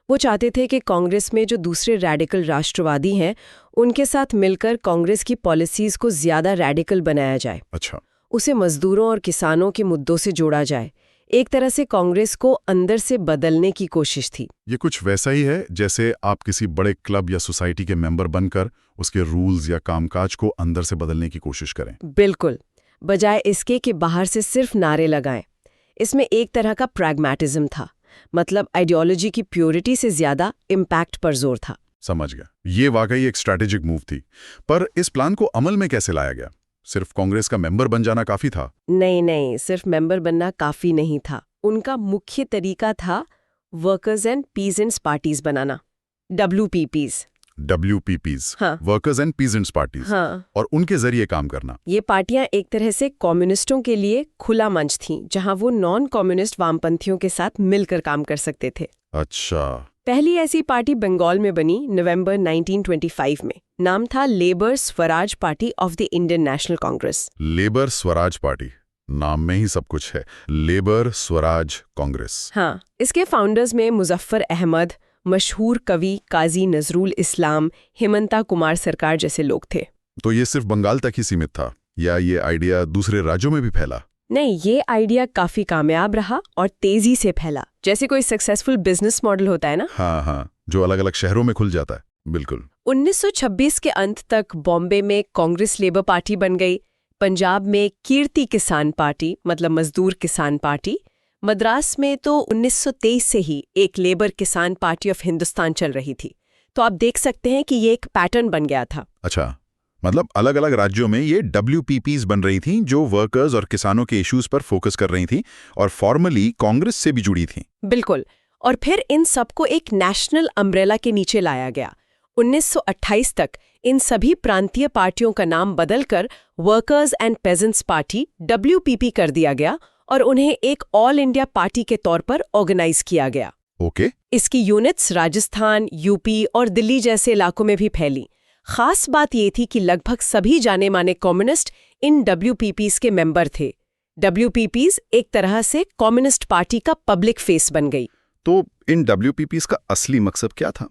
वो चाहते थे कि कांग्रेस में जो दूसरे रैडिकल राष्ट्रवादी हैं, उनके साथ मिलकर कांग्रेस की पॉलिसीज को ज्यादा रैडिकल बनाया जाए। अच्छा। उसे मजदूरों और किसानों के मुद्दों से जोड़ा जाए। एक तरह से कांग्रेस को अंदर से बदलने की कोशिश थी। ये कुछ वैसा ही है जैसे आप किसी बड़े क्लब या सोसाइटी के मेंबर बनकर उसके रूल्स या कामकाज को अंदर से बदलने की कोशिश करें। बिल्कुल, बजाय इसके कि बाहर से सिर्फ नारे लगाएं। इसमें एक तरह का प्रैग्मैटिज्म था, मतलब आइडियोलॉजी की प्योरिटी से ज्यादा इम्पैक्ट पर जोर था। समझ गया। ये वाकई एक स्ट्रैटेजिक मूव थी। पर इस प्लान को अमल में कैसे लाया गया? सिर्फ कांग्रेस का मेंबर बन जाना काफी था? नहीं, सिर्फ मेंबर बनना काफी नहीं था। उनका मुख्य तरीका था workers and peasants parties banana, WPPs। हाँ। Workers and peasants parties. हाँ। और उनके जरिए काम करना। ये पार्टियां एक तरह से कम्युनिस्टों के लिए खुला मंच थीं, जहां वो नॉन कम्युनिस्ट वामपंथियों के साथ मिलकर काम कर सकते थे। अच्छा। पहली ऐसी पार्टी बंगाल में बनी नवंबर 1925 में। नाम था labour Swaraj party of the Indian national Congress. Labour Swaraj party, नाम में ही सब कुछ है। लेबर स्वराज कांग्रेस। हाँ। इसके फाउंडर्स में मुजफ्फर अहमद, मशहूर कवि काजी नजरुल इस्लाम, हेमंता कुमार सरकार जैसे लोग थे। तो ये सिर्फ बंगाल तक ही सीमित था या ये आइडिया दूसरे राज्यों में भी फैला? नहीं, ये आइडिया काफी कामयाब रहा और तेजी से फैला, जैसे कोई सक्सेसफुल बिजनेस मॉडल होता है ना। हाँ, जो अलग अलग शहरों में खुल जाता है। बिल्कुल। 1926 के अंत तक बॉम्बे में कांग्रेस लेबर पार्टी बन गई, पंजाब में कीर्ति किसान पार्टी मतलब मजदूर किसान पार्टी, मद्रास में तो 1923 से ही एक लेबर किसान पार्टी ऑफ हिंदुस्तान चल रही थी। तो आप देख सकते हैं कि ये एक पैटर्न बन गया था। अच्छा, मतलब अलग अलग राज्यों में ये WPPs बन रही थीं जो वर्कर्स और किसानों के इश्यूज पर फोकस कर रही थीं और फॉर्मली कांग्रेस से भी जुड़ी थीं। बिल्कुल। और फिर इन सबको एक नेशनल अम्ब्रेला के नीचे लाया गया। 1928 तक इन सभी प्रांतीय पार्टियों का नाम बदलकर workers and pageants party WPP कर दिया गया और उन्हें एक ऑल इंडिया पार्टी के तौर पर ऑर्गेनाइज किया गया। ओके। इसकी यूनिट्स राजस्थान, यूपी और दिल्ली जैसे इलाकों में भी फैली। खास बात ये थी कि लगभग सभी जाने माने कम्युनिस्ट इन WPPs के मेंबर थे। WPPs एक तरह से कम्युनिस्ट पार्टी का पब्लिक फेस बन गई। तो इन WPPs का असली मकसद क्या था?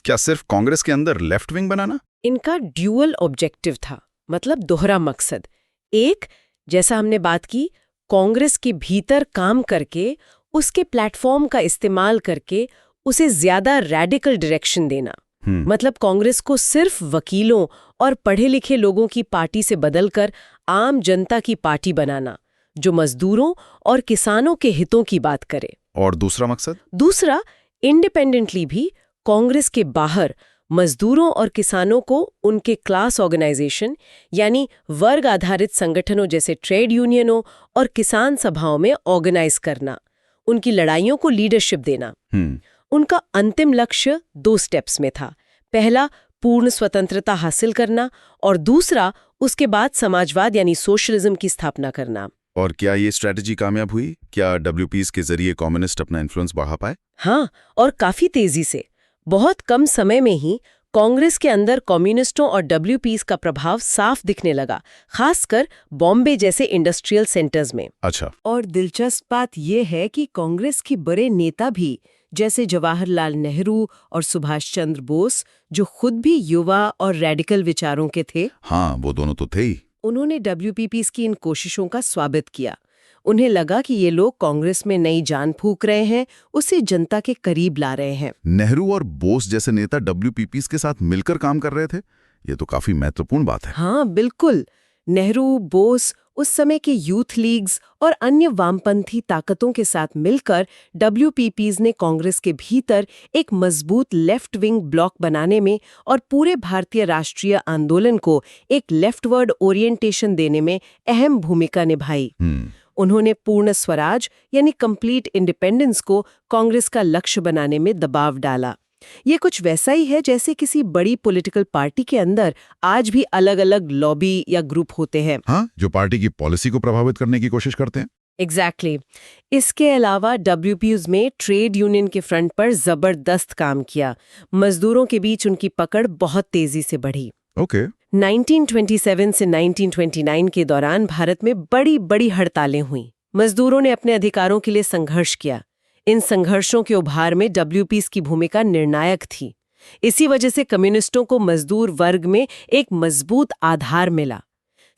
क्या सिर्फ कांग्रेस के अंदर लेफ्ट विंग बनाना? इनका ड्यूअल ऑब्जेक्टिव था, मतलब दोहरा मकसद। एक, जैसा हमने बात की, कांग्रेस के भीतर काम करके उसके प्लेटफॉर्म का इस्तेमाल करके उसे ज्यादा रैडिकल डायरेक्शन देना। मतलब कांग्रेस को सिर्फ वकीलों और पढ़े लिखे लोगों की पार्टी से बदलकर आम जनता की पार्टी बनाना, जो मजदूरों और किसानों के हितों की बात करे। और दूसरा मकसद? दूसरा, इंडिपेंडेंटली भी कांग्रेस के बाहर मजदूरों और किसानों को उनके क्लास ऑर्गेनाइजेशन यानी वर्ग आधारित संगठनों जैसे ट्रेड यूनियनों और किसान सभाओं में ऑर्गेनाइज करना, उनकी लड़ाइयों को लीडरशिप देना। उनका अंतिम लक्ष्य 2 स्टेप्स में था। पहला, पूर्ण स्वतंत्रता हासिल करना और दूसरा, उसके बाद समाजवाद यानी सोशलिज्म की स्थापना करना। और क्या ये स्ट्रैटेजी कामयाब हुई? क्या WPs के जरिए कम्युनिस्ट अपना इन्फ्लुएंस बढ़ा पाए? हाँ, और काफी तेजी से। बहुत कम समय में ही कांग्रेस के अंदर कम्युनिस्टों और WPs का प्रभाव साफ दिखने लगा, खासकर बॉम्बे जैसे इंडस्ट्रियल सेंटर्स में। अच्छा। और दिलचस्प बात यह है कि कांग्रेस के बड़े नेता भी, जैसे जवाहरलाल नेहरू और सुभाष चंद्र बोस, जो खुद भी युवा और रैडिकल विचारों के थे, हाँ, वो दोनों तो थे ही, उन्होंने WPPs की इन कोशिशों का स्वागत किया। उन्हें लगा कि ये लोग कांग्रेस में नई जान फूंक रहे हैं, उसे जनता के करीब ला रहे हैं। नेहरू और बोस जैसे नेता WPPs के साथ मिलकर काम कर रहे थे, ये तो काफी महत्वपूर्ण बात है। हाँ, बिल्कुल। नेहरू, बोस, उस समय के यूथ लीग्स और अन्य वामपंथी ताकतों के साथ मिलकर WPPs ने कांग्रेस के भीतर एक मजबूत लेफ्ट विंग ब्लॉक बनाने में और पूरे भारतीय राष्ट्रीय आंदोलन को एक लेफ्टवर्ड ओरिएंटेशन देने में अहम भूमिका निभाई। उन्होंने पूर्ण स्वराज यानी कंप्लीट इंडिपेंडेंस को कांग्रेस का लक्ष्य बनाने में दबाव डाला। ये कुछ वैसा ही है जैसे किसी बड़ी पॉलिटिकल पार्टी के अंदर आज भी अलग-अलग लॉबी या ग्रुप होते हैं। हाँ, जो पार्टी की पॉलिसी को प्रभावित करने की कोशिश करते हैं। एग्जैक्टली। इसके अलावा WPs में ट्रेड यूनियन के फ्रंट पर जबरदस्त काम किया। मजदूरों के बीच उनकी पकड़ बहुत तेजी से बढ़ी। ओके। 1927 से 1929 के दौरान भारत में बड़ी बड़ी हड़तालें हुई। मजदूरों ने अपने अधिकारों के लिए संघर्ष किया। इन संघर्षों के उभार में WPs की भूमिका निर्णायक थी। इसी वजह से कम्युनिस्टों को मजदूर वर्ग में एक मजबूत आधार मिला।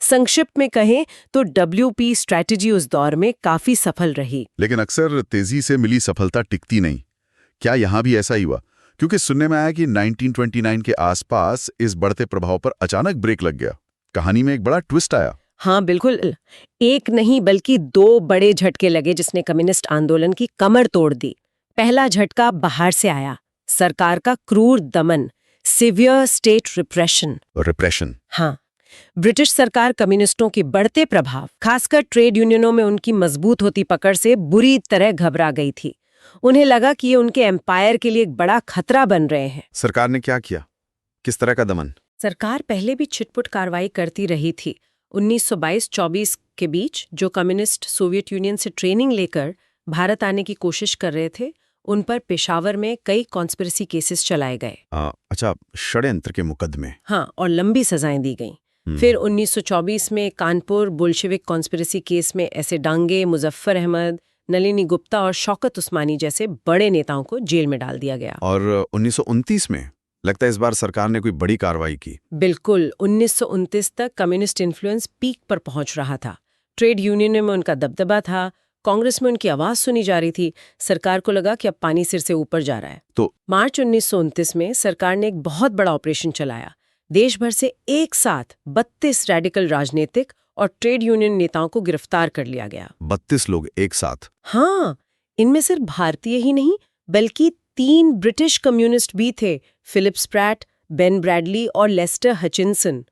संक्षिप्त में कहें तो WP स्ट्रैटेजी उस दौर में काफी सफल रही। लेकिन अक्सर तेजी से मिली सफलता टिकती नहीं। क्या यहाँ भी ऐसा ही हुआ? क्योंकि सुनने में आया कि 1929 के आसपास इस बढ़ते प्रभाव पर अचानक ब्रेक लग गया। कहानी में एक बड़ा ट्विस्ट आया। हाँ बिल्कुल, एक नहीं बल्कि 2 बड़े झटके लगे जिसने कम्युनिस्ट आंदोलन की कमर तोड़ दी। पहला झटका बाहर से आया, सरकार का क्रूर दमन, सिवियर स्टेट रिप्रेशन। हाँ, ब्रिटिश सरकार कम्युनिस्टों के बढ़ते प्रभाव, खासकर ट्रेड यूनियनों में उनकी मजबूत होती पकड़ से बुरी तरह घबरा गई थी। उन्हें लगा कि ये उनके एम्पायर के लिए एक बड़ा खतरा बन रहे हैं। सरकार ने क्या किया? किस तरह का दमन? सरकार पहले भी छिटपुट कार्रवाई करती रही थी। 1922-24 के बीच जो कम्युनिस्ट सोवियत यूनियन से ट्रेनिंग लेकर भारत आने की कोशिश कर रहे थे, उन पर पेशावर में कई कॉन्स्पिरेसी केसेस चलाए गए। अच्छा, षड्यंत्र के मुकदमे। हाँ, और लंबी सजाएं दी गईं। फिर 1924 में कानपुर बोल्शेविक कॉन्स्पिरेसी केस में ऐसे डांगे, मुजफ्फर अहमद, नलिनी गुप्ता और शौकत उस्मानी जैसे बड़े नेताओं को जेल में डाल दिया गया। और 1929 में लगता है इस बार सरकार ने कोई बड़ी कार्रवाई की। बिल्कुल, 1929 तक कम्युनिस्ट इन्फ्लुएंस पीक पर पहुंच रहा था। ट्रेड यूनियन में उनका दबदबा था, कांग्रेस में उनकी आवाज सुनी जा रही थी। सरकार को लगा कि अब पानी सिर से ऊपर जा रहा है। तो मार्च 1929 में सरकार ने एक बहुत बड़ा ऑपरेशन चलाया। देश भर से एक साथ 32 रेडिकल राजनीतिक और ट्रेड यूनियन नेताओं को गिरफ्तार कर लिया गया। 32 लोग एक साथ? हाँ, इनमें सिर्फ भारतीय ही नहीं बल्कि 3 ब्रिटिश कम्युनिस्ट भी थे, फिलिप स्प्रैट, बेन ब्रैडली और लेस्टर हचिनसन।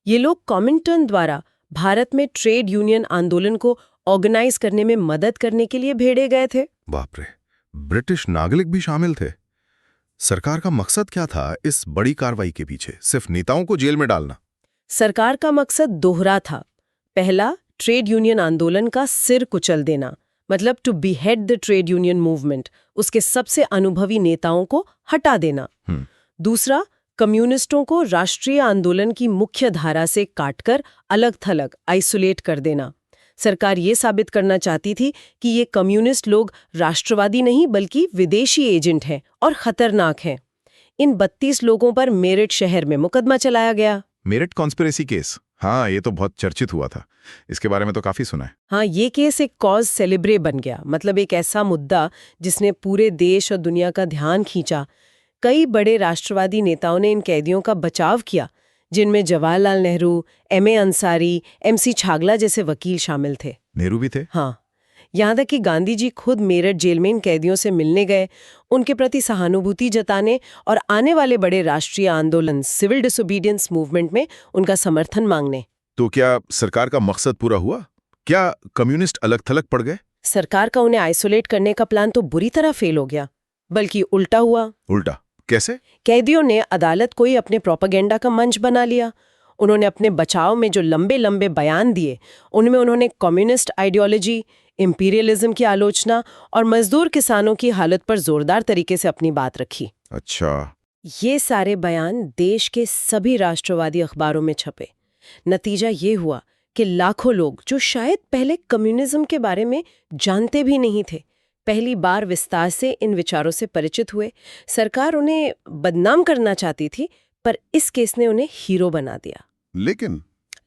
ये लोग कॉमिंटन द्वारा भारत में ट्रेड यूनियन आंदोलन को ऑर्गेनाइज करने में मदद करने के लिए भेजे गए थे। बाप रे, ब्रिटिश नागरिक भी शामिल थे। सरकार का मकसद क्या था इस बड़ी कार्रवाई के पीछे? सिर्फ नेताओं को जेल में डालना? सरकार का मकसद दोहरा था। पहला, ट्रेड यूनियन आंदोलन का सिर कुचल देना, मतलब to behead the trade union movement, उसके सबसे अनुभवी नेताओं को हटा देना। दूसरा, कम्युनिस्टों को राष्ट्रीय आंदोलन की मुख्य धारा से काटकर अलग-थलग आइसोलेट कर देना। सरकार ये साबित करना चाहती थी कि ये कम्युनिस्ट लोग राष्ट्रवादी नहीं बल्कि विदेशी एजेंट हैं और खतरनाक हैं। इन 32 लोगों पर मेरठ शहर में मुकदमा चलाया गया। मेरठ कॉन्स्पिरेसी केस, हाँ, ये तो बहुत चर्चित हुआ था। इसके बारे में तो काफी सुना है। हाँ, ये केस एक कॉज सेलिब्रे बन गया, मतलब एक ऐसा मुद्दा जिसने पूरे देश और दुनिया का ध्यान खींचा। कई बड़े राष्ट्रवादी नेताओं ने इन कैदियों का बचाव किया, जिनमें जवाहरलाल नेहरू, M.A. अंसारी, M.C. छागला जैसे वकील शामिल थे। नेहरू भी थे? हाँ, यहाँ तक कि गांधी जी खुद मेरठ जेल में इन कैदियों से मिलने गए, उनके प्रति सहानुभूति जताने और आने वाले बड़े राष्ट्रीय आंदोलन सिविल डिसोबीडियंस मूवमेंट में उनका समर्थन मांगने। तो क्या सरकार का मकसद पूरा हुआ? क्या कम्युनिस्ट अलग थलग पड़ गए? सरकार का उन्हें आइसोलेट करने का प्लान तो बुरी तरह फेल हो गया, बल्कि उल्टा हुआ। उल्टा कैसे? कैदियों ने अदालत को ही अपने प्रोपेगेंडा का मंच बना लिया। उन्होंने अपने बचाव में जो लंबे लंबे बयान दिए, उनमें उन्होंने कम्युनिस्ट आइडियोलॉजी, इंपीरियलिज्म की आलोचना और मजदूर किसानों की हालत पर जोरदार तरीके से अपनी बात रखी। अच्छा। ये सारे बयान देश के सभी राष्ट्रवादी अखबारों में छपे। नतीजा ये हुआ कि लाखों लोग जो शायद पहले कम्युनिज्म के बारे में जानते भी नहीं थे, पहली बार विस्तार से इन विचारों से परिचित हुए। सरकार उन्हें बदनाम करना चाहती थी, पर इस केस ने उन्हें हीरो बना दिया।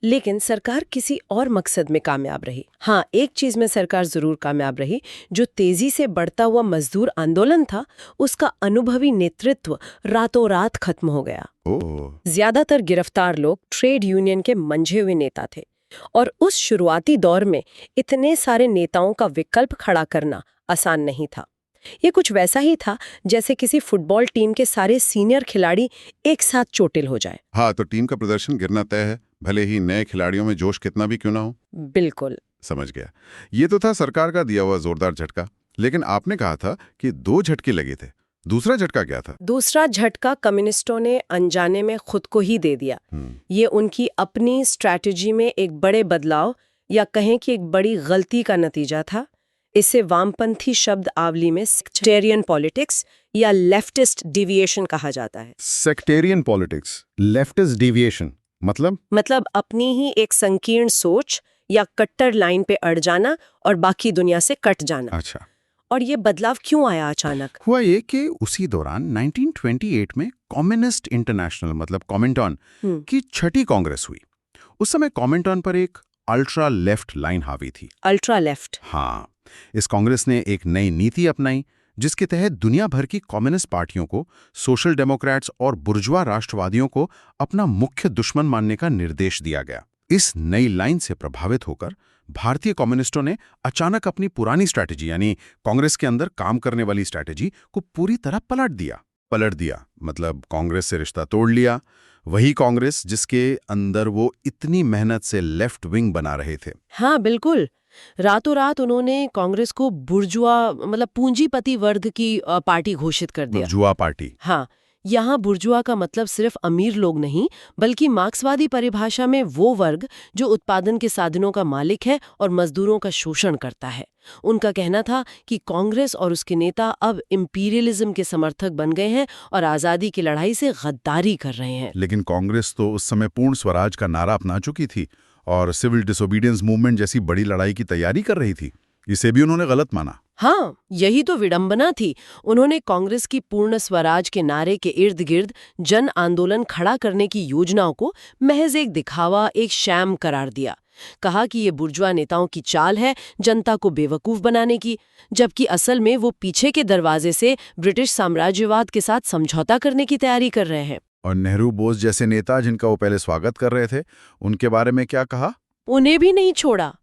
लेकिन सरकार किसी और मकसद में कामयाब रही। हाँ, एक चीज में सरकार जरूर कामयाब रही, जो तेजी से बढ़ता हुआ मजदूर आंदोलन था, उसका अनुभवी नेतृत्व रातों रात खत्म हो गया। ज्यादातर गिरफ्तार लोग ट्रेड यूनियन के मंझे हुए नेता थे, और उस शुरुआती दौर में इतने सारे नेताओं का विकल्प खड़ा करना आसान नहीं था। ये कुछ वैसा ही था जैसे किसी फुटबॉल टीम के सारे सीनियर खिलाड़ी एक साथ चोटिल हो जाए। हाँ, तो टीम का प्रदर्शन गिरना तय है, भले ही नए खिलाड़ियों में जोश कितना भी क्यों ना हो। बिल्कुल। समझ गया। ये तो था सरकार का दिया हुआ जोरदार झटका, लेकिन आपने कहा था कि 2 झटके लगे थे। दूसरा झटका क्या था? दूसरा झटका कम्युनिस्टों ने अनजाने में खुद को ही दे दिया। ये उनकी अपनी स्ट्रैटेजी में एक बड़े बदलाव या कहें कि एक बड़ी गलती का नतीजा था। इसे वामपंथी शब्द आवली में सेक्टेरियन पॉलिटिक्स या लेफ्टिस्ट डिविएशन कहा जाता है। सेक्टेरियन पॉलिटिक्स, लेफ्टिस्ट डिविएशन मतलब अपनी ही एक संकीर्ण सोच या कट्टर लाइन पे अड़ जाना और बाकी दुनिया से कट जाना। अच्छा। और ये बदलाव क्यों आया अचानक? हुआ ये कि उसी दौरान 1928 में कम्युनिस्ट इंटरनेशनल मतलब कॉमिंटॉन की छठी कांग्रेस हुई। उस समय कॉमिंटॉन पर एक अल्ट्रा लेफ्ट लाइन हावी थी। Ultra left? हाँ, इस कांग्रेस ने एक नई नीति अपनाई जिसके तहत दुनिया भर की कम्युनिस्ट पार्टियों को, सोशल डेमोक्रेट्स और बुर्जुआ राष्ट्रवादियों को अपना मुख्य दुश्मन मानने का निर्देश दिया गया। इस नई लाइन से प्रभावित होकर भारतीय कम्युनिस्टों ने अचानक अपनी पुरानी स्ट्रैटेजी यानी कांग्रेस के अंदर काम करने वाली स्ट्रैटेजी को पूरी तरह पलट दिया मतलब कांग्रेस से रिश्ता तोड़ लिया। वही कांग्रेस जिसके अंदर वो इतनी मेहनत से लेफ्ट विंग बना रहे थे। हाँ बिल्कुल। रातों रात उन्होंने कांग्रेस को बुर्जुआ मतलब पूंजीपति वर्ग की पार्टी घोषित कर दिया। बुर्जुआ पार्टी? हाँ, यहाँ बुर्जुआ का मतलब सिर्फ अमीर लोग नहीं, बल्कि मार्क्सवादी परिभाषा में वो वर्ग जो उत्पादन के साधनों का मालिक है और मजदूरों का शोषण करता है। उनका कहना था कि कांग्रेस और उसके नेता अब इंपीरियलिज्म के समर्थक बन गए हैं और आज़ादी की लड़ाई से गद्दारी कर रहे हैं। लेकिन कांग्रेस तो उस समय पूर्ण स्वराज का नारा अपना चुकी थी और सिविल डिसोबीडियंस मूवमेंट जैसी बड़ी लड़ाई की तैयारी कर रही थी। इसे भी उन्होंने गलत माना। हाँ, यही तो विडंबना थी। उन्होंने कांग्रेस की पूर्ण स्वराज के नारे के इर्द गिर्द जन आंदोलन खड़ा करने की योजनाओं को महज एक दिखावा, एक शैम करार दिया। कहा कि ये बुर्जुआ नेताओं की चाल है जनता को बेवकूफ बनाने की, जबकि असल में वो पीछे के दरवाजे से ब्रिटिश साम्राज्यवाद के साथ समझौता करने की तैयारी कर रहे हैं। और नेहरू बोस जैसे नेता जिनका वो पहले स्वागत कर रहे थे, उनके बारे में क्या कहा? उन्हें भी नहीं छोड़ा।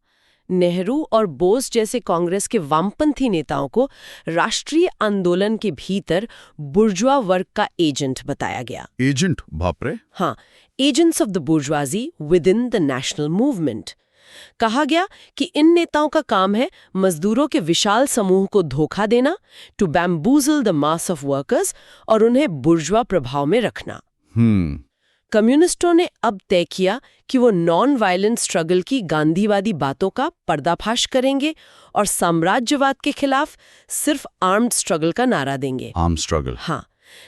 नेहरू और बोस जैसे कांग्रेस के वामपंथी नेताओं को राष्ट्रीय आंदोलन के भीतर बुर्जुआ वर्ग का एजेंट बताया गया। एजेंट? बाप रे! हाँ, agents of the bourgeoisie with in the national movement. कहा गया कि इन नेताओं का काम है मजदूरों के विशाल समूह को धोखा देना, to bamboozle the mass of workers, और उन्हें बुर्जुआ प्रभाव में रखना। कम्युनिस्टों ने अब तय किया कि वो नॉन वायलेंट स्ट्रगल की गांधीवादी बातों का पर्दाफाश करेंगे और साम्राज्यवाद के खिलाफ सिर्फ आर्म्ड स्ट्रगल का नारा देंगे। Armed struggle? हाँ।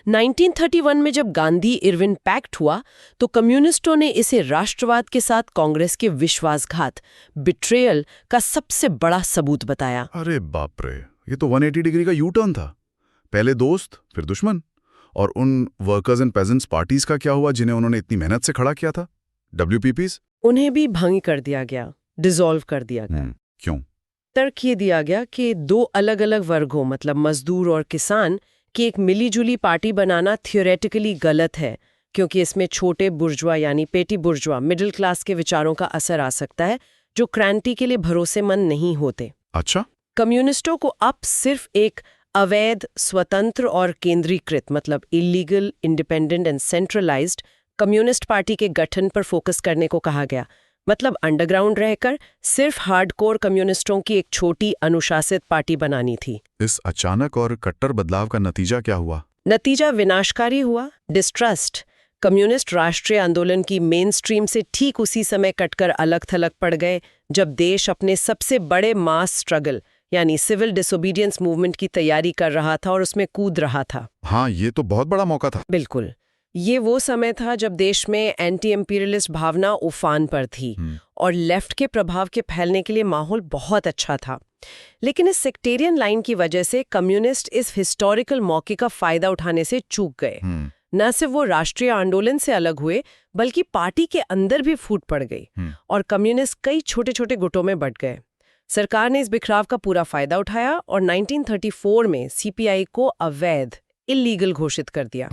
1931 में जब गांधी इरविन पैक्ट हुआ तो कम्युनिस्टों ने इसे राष्ट्रवाद के साथ कांग्रेस के विश्वासघात, बिट्रेयल का सबसे बड़ा सबूत बताया। अरे बाप रे, ये तो 180 डिग्री का यू टर्न था। पहले दोस्त, फिर दुश्मन। और उन वर्कर्स एंड पेजेंट्स पार्टीज का क्या हुआ जिन्हें उन्होंने इतनी मेहनत से खड़ा किया था? WPPs? उन्हें भी भंग कर दिया गया, डिसॉल्व कर दिया गया। क्यों? तर्क ये दिया गया कि दो अलग अलग वर्गों मतलब मजदूर और किसान की एक मिलीजुली पार्टी बनाना थियोरेटिकली गलत है, क्योंकि इसमें छोटे बुर्जुआ यानी पेटी बुर्जुआ मिडिल क्लास के विचारों का असर आ सकता है जो क्रांति के लिए भरोसेमंद नहीं होते। अच्छा। कम्युनिस्टों को अब सिर्फ एक अवैध, स्वतंत्र और केंद्रीकृत मतलब illegal, independent and centralised communist party के गठन पर फोकस करने को कहा गया। मतलब अंडरग्राउंड रहकर सिर्फ हार्डकोर कम्युनिस्टों की एक छोटी अनुशासित पार्टी बनानी थी। इस अचानक और कट्टर बदलाव का नतीजा क्या हुआ? नतीजा विनाशकारी हुआ। डिस्ट्रस्ट। कम्युनिस्ट राष्ट्रीय आंदोलन की मेन स्ट्रीम से ठीक उसी समय कटकर अलग थलग पड़ गए जब देश अपने सबसे बड़े मास स्ट्रगल यानी सिविल डिसोबीडियंस मूवमेंट की तैयारी कर रहा था और उसमें कूद रहा था। हाँ, ये तो बहुत बड़ा मौका था। बिल्कुल। ये वो समय था जब देश में एंटी एम्पीरियलिस्ट भावना उफान पर थी और लेफ्ट के प्रभाव के फैलने के लिए माहौल बहुत अच्छा था। लेकिन इस सेक्टेरियन लाइन की वजह से कम्युनिस्ट इस हिस्टोरिकल मौके का फायदा उठाने से चूक गए। न सिर्फ वो राष्ट्रीय आंदोलन से अलग हुए बल्कि पार्टी के अंदर भी फूट पड़ गई और कम्युनिस्ट कई छोटे छोटे गुटों में बंट गए। सरकार ने इस बिखराव का पूरा फायदा उठाया और 1934 में CPI को अवैध, इलीगल घोषित कर दिया।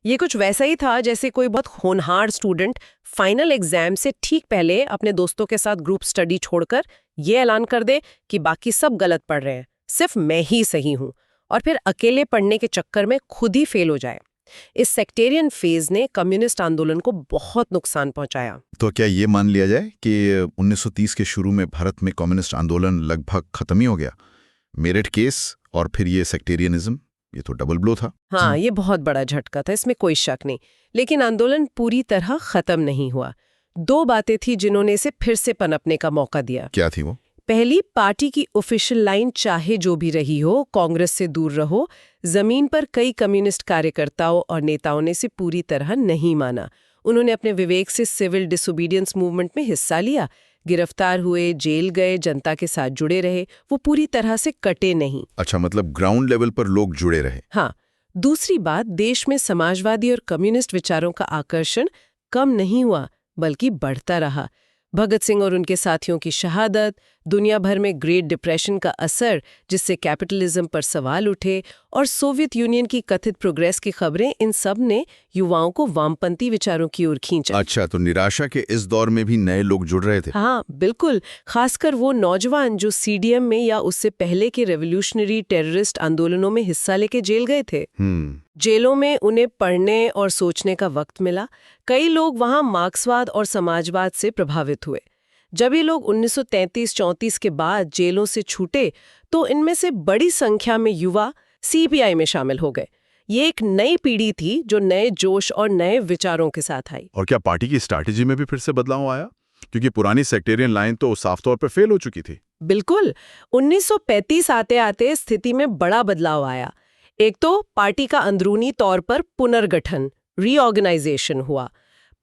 ये कुछ वैसा ही था जैसे कोई बहुत होनहार स्टूडेंट फाइनल एग्जाम से ठीक पहले अपने दोस्तों के साथ ग्रुप स्टडी छोड़कर ये ऐलान कर दे कि बाकी सब गलत पढ़ रहे हैं, सिर्फ मैं ही सही हूँ, और फिर अकेले पढ़ने के चक्कर में खुद ही फेल हो जाए। इस सेक्टेरियन फेज ने कम्युनिस्ट आंदोलन को बहुत नुकसान पहुंचाया। तो क्या ये मान लिया जाए कि 1930 के शुरू में भारत में कम्युनिस्ट आंदोलन लगभग खत्म ही हो गया? मेरिट केस और फिर ये सेक्टेरियनिज्म, ये तो डबल ब्लो था। हाँ, ये बहुत बड़ा झटका था, इसमें कोई शक नहीं। लेकिन आंदोलन पूरी तरह खत्म नहीं हुआ। 2 बातें थी जिन्होंने इसे फिर से पनपने का मौका दिया। क्या थी वो? पहली, पार्टी की ऑफिशियल लाइन चाहे जो भी रही हो, कांग्रेस से दूर रहो। जमीन पर कई कम्युनिस्ट कार्यकर्ताओं और नेताओं ने इसे पूरी तरह नहीं माना। उन्होंने अपने विवेक से सिविल डिसोबीडियंस मूवमेंट में हिस्सा लिया, गिरफ्तार हुए, जेल गए, जनता के साथ जुड़े रहे, वो पूरी तरह से कटे नहीं। अच्छा, मतलब ग्राउंड लेवल पर लोग जुड़े रहे। हाँ। दूसरी बात, देश में समाजवादी और कम्युनिस्ट विचारों का आकर्षण कम नहीं हुआ बल्कि बढ़ता रहा। भगत सिंह और उनके साथियों की शहादत, दुनिया भर में ग्रेट डिप्रेशन का असर जिससे कैपिटलिज्म पर सवाल उठे, और सोवियत यूनियन की कथित प्रोग्रेस की खबरें, इन सब ने युवाओं को वामपंथी विचारों की ओर खींचा। अच्छा, तो निराशा के इस दौर में भी नए लोग जुड़ रहे थे। हाँ बिल्कुल, खासकर वो नौजवान जो सीडीएम में या उससे पहले के रेवोल्यूशनरी टेररिस्ट आंदोलनों में हिस्सा लेके जेल गए थे। जेलों में उन्हें पढ़ने और सोचने का वक्त मिला। कई लोग वहां मार्क्सवाद और समाजवाद से प्रभावित हुए। जब ये लोग 1933-34 के बाद जेलों से छूटे तो इनमें से बड़ी संख्या में युवा सीपीआई में शामिल हो गए। ये एक नई पीढ़ी थी जो नए जोश और नए विचारों के साथ आई। और क्या पार्टी की स्ट्रैटेजी में भी फिर से बदलाव आया? क्योंकि पुरानी सेक्टेरियन लाइन तो साफ तौर पर फेल हो चुकी थी। बिल्कुल, 1935 आते आते स्थिति में बड़ा बदलाव आया। एक तो पार्टी का अंदरूनी तौर पर पुनर्गठन, रीऑर्गेनाइजेशन हुआ।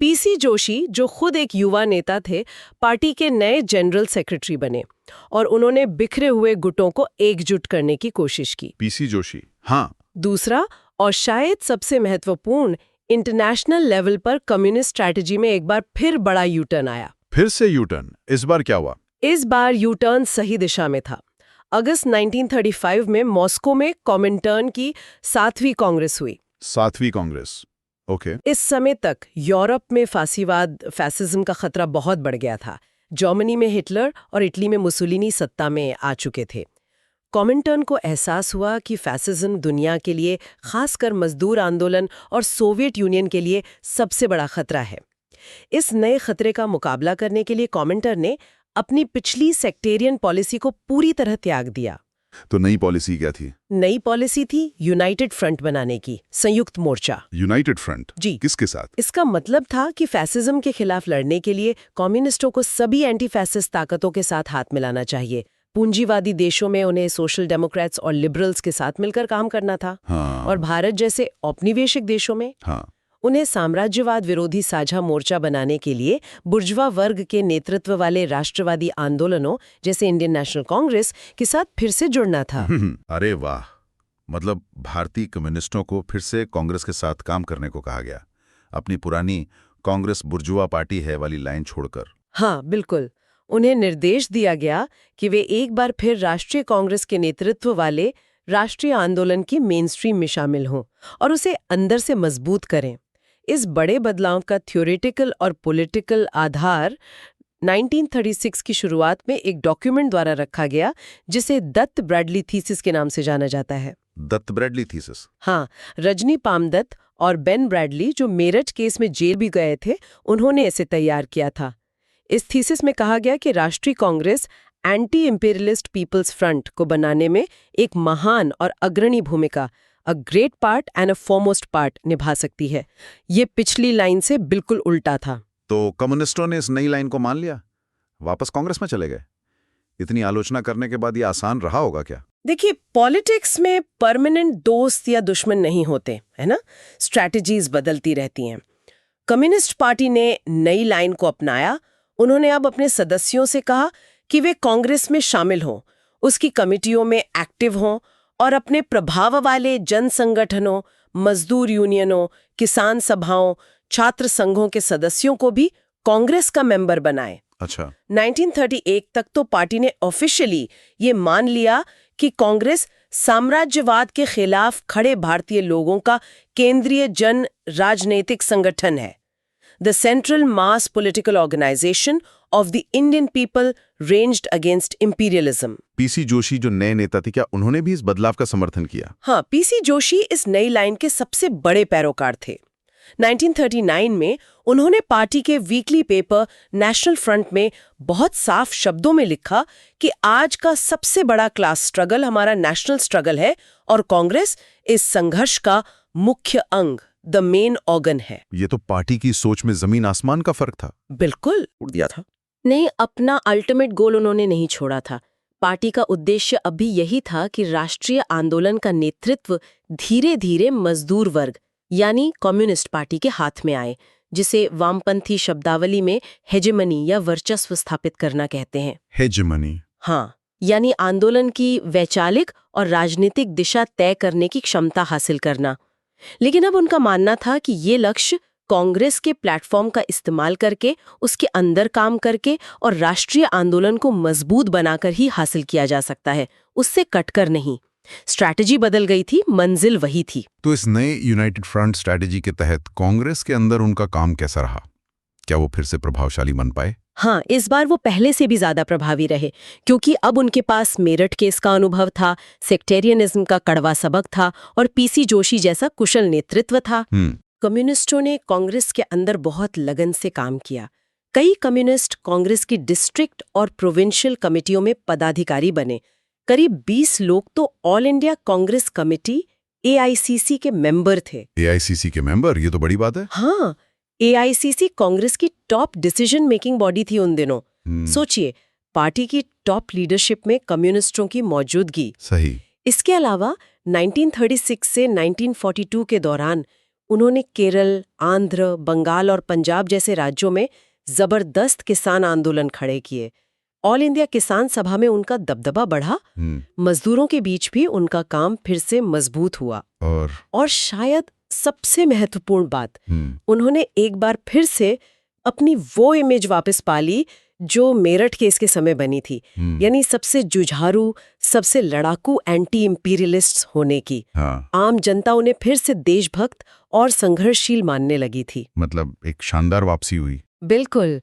पीसी जोशी, जो खुद एक युवा नेता थे, पार्टी के नए जनरल सेक्रेटरी बने और उन्होंने बिखरे हुए गुटों को एकजुट करने की कोशिश की। पीसी जोशी, हाँ। दूसरा और शायद सबसे महत्वपूर्ण, इंटरनेशनल लेवल पर कम्युनिस्ट स्ट्रैटेजी में एक बार फिर बड़ा यूटर्न आया। फिर से यूटर्न? इस बार क्या हुआ? इस बार यूटर्न सही दिशा में था। अगस्त 1935 में मॉस्को में कॉमिंटर्न की 7वीं कांग्रेस हुई। 7वीं कांग्रेस, ओके। इस समय तक यूरोप में फासीवाद, फैसिज्म का खतरा बहुत बढ़ गया था। जर्मनी में हिटलर और इटली में मुसोलिनी सत्ता में आ चुके थे। कॉमिंटर्न को एहसास हुआ कि फैसिज्म दुनिया के लिए, खासकर मजदूर आंदोलन और सोवियत यूनियन के लिए सबसे बड़ा खतरा है। इस नए खतरे का मुकाबला करने के लिए कॉमिंटर्न ने अपनी पिछली सेक्टेरियन पॉलिसी को पूरी तरह त्याग दिया। तो नई पॉलिसी क्या थी? नई पॉलिसी थी यूनाइटेड फ्रंट बनाने की, संयुक्त मोर्चा। United front? जी। किसके साथ? इसका मतलब था कि फैसिज्म के खिलाफ लड़ने के लिए कम्युनिस्टों को सभी एंटी फैसिस्ट ताकतों के साथ हाथ मिलाना चाहिए। पूंजीवादी देशों में उन्हें सोशल डेमोक्रेट्स और लिबरल्स के साथ मिलकर काम करना था। हाँ। और भारत जैसे औपनिवेशिक देशों में हाँ। उन्हें साम्राज्यवाद विरोधी साझा मोर्चा बनाने के लिए बुर्जुआ वर्ग के नेतृत्व वाले राष्ट्रवादी आंदोलनों जैसे इंडियन नेशनल कांग्रेस के साथ फिर से जुड़ना था। अरे वाह, मतलब भारतीय कम्युनिस्टों को फिर से कांग्रेस के साथ काम करने को कहा गया, अपनी पुरानी कांग्रेस बुर्जुआ पार्टी है वाली लाइन छोड़कर। हाँ बिल्कुल, उन्हें निर्देश दिया गया कि वे एक बार फिर राष्ट्रीय कांग्रेस के नेतृत्व वाले राष्ट्रीय आंदोलन की मेनस्ट्रीम में शामिल हों और उसे अंदर से मजबूत करें। इस बड़े बदलाव का थ्योरेटिकल और पॉलिटिकल आधार 1936 की शुरुआत में एक डॉक्यूमेंट द्वारा रखा गया जिसे दत्त ब्रैडली थीसिस के नाम से जाना जाता है। Dutt Bradley thesis? हाँ, रजनी पामदत्त और बेन ब्रैडली, जो मेरठ केस में जेल भी गए थे, उन्होंने इसे तैयार किया था। इस थीसिस में कहा गया कि राष्ट्रीय Congress anti imperialist people's front को बनाने में एक महान और अग्रणी भूमिका, a great part and a foremost part निभा सकती है। ये पिछली लाइन से बिल्कुल उल्टा था। तो कम्युनिस्टों ने इस नई लाइन को मान लिया, वापस कांग्रेस में चले गए। इतनी आलोचना करने के बाद ये आसान रहा होगा क्या? देखिए, पॉलिटिक्स में परमानेंट दोस्त या दुश्मन नहीं होते, है ना? स्ट्रैटेजीज बदलती रहती हैं। कम्युनिस्ट पार्टी ने नई लाइन को अपनाया। उन्होंने अब अपने सदस्यों से कहा कि वे कांग्रेस में शामिल हों, उसकी कमिटियों में एक्टिव हों और अपने प्रभाव वाले जन संगठनों, मजदूर यूनियनों, किसान सभाओं, छात्र संघों के सदस्यों को भी कांग्रेस का मेंबर बनाए। अच्छा। 1938 तक तो पार्टी ने ऑफिशियली ये मान लिया कि कांग्रेस साम्राज्यवाद के खिलाफ खड़े भारतीय लोगों का केंद्रीय जन राजनीतिक संगठन है, the central mass political organisation of the Indian people ranged against imperialism. PC Joshi जो नए नेता थे, क्या उन्होंने भी इस बदलाव का समर्थन किया? हाँ, पीसी जोशी इस नई लाइन के सबसे बड़े पैरोकार थे। 1939 में उन्होंने पार्टी के वीकली पेपर नेशनल फ्रंट में बहुत साफ शब्दों में लिखा कि आज का सबसे बड़ा क्लास स्ट्रगल हमारा नेशनल स्ट्रगल है और कांग्रेस इस संघर्ष का मुख्य अंग, द मेन ऑर्गन है। ये तो पार्टी की सोच में जमीन आसमान का फर्क था। बिल्कुल उड़ दिया था। नहीं, अपना अल्टीमेट गोल उन्होंने नहीं छोड़ा था। पार्टी का उद्देश्य अभी यही था कि राष्ट्रीय आंदोलन का नेतृत्व धीरे धीरे मजदूर वर्ग यानी कम्युनिस्ट पार्टी के हाथ में आए, जिसे वामपंथी शब्दावली में हेजेमनी या वर्चस्व स्थापित करना कहते हैं। हेजेमनी, हाँ, यानी आंदोलन की वैचारिक और राजनीतिक दिशा तय करने की क्षमता हासिल करना। लेकिन अब उनका मानना था कि ये लक्ष्य कांग्रेस के प्लेटफॉर्म का इस्तेमाल करके, उसके अंदर काम करके और राष्ट्रीय आंदोलन को मजबूत बनाकर ही हासिल किया जा सकता है, उससे कटकर नहीं। स्ट्रैटेजी बदल गई थी, मंजिल वही थी। तो इस नए यूनाइटेड फ्रंट स्ट्रैटेजी के तहत कांग्रेस के अंदर उनका काम कैसा रहा? क्या वो फिर से प्रभावशाली बन पाए? हाँ, इस बार वो पहले से भी ज्यादा प्रभावी रहे, क्योंकि अब उनके पास मेरठ केस का अनुभव था, सेक्टेरियनिज्म का कड़वा सबक था और पीसी जोशी जैसा कुशल नेतृत्व था। कम्युनिस्टों ने कांग्रेस के अंदर बहुत लगन से काम किया। कई कम्युनिस्ट कांग्रेस की डिस्ट्रिक्ट और प्रोविंशियल कमेटियों में पदाधिकारी बने। करीब 20 लोग तो all India Congress committee AICC के मेंबर थे। AICC के मेंबर, ये तो बड़ी बात है। हाँ, AICC कांग्रेस की टॉप डिसीजन मेकिंग बॉडी थी उन दिनों। सोचिए, पार्टी की टॉप लीडरशिप में कम्युनिस्टों की मौजूदगी। सही। इसके अलावा 1936 से 1942 के दौरान उन्होंने केरल, आंध्र, बंगाल और पंजाब जैसे राज्यों में जबरदस्त किसान आंदोलन खड़े किए। ऑल इंडिया किसान सभा में उनका दबदबा बढ़ा, मजदूरों के बीच भी उनका काम फिर से मजबूत हुआ। और शायद सबसे महत्वपूर्ण बात, उन्होंने एक बार फिर से अपनी वो इमेज वापस पा ली जो मेरठ केस के समय बनी थी, यानी सबसे जुझारू, सबसे लड़ाकू एंटी इंपीरियलिस्ट होने की। आम जनता उन्हें फिर से देशभक्त और संघर्षशील मानने लगी थी। मतलब एक शानदार वापसी हुई। बिल्कुल,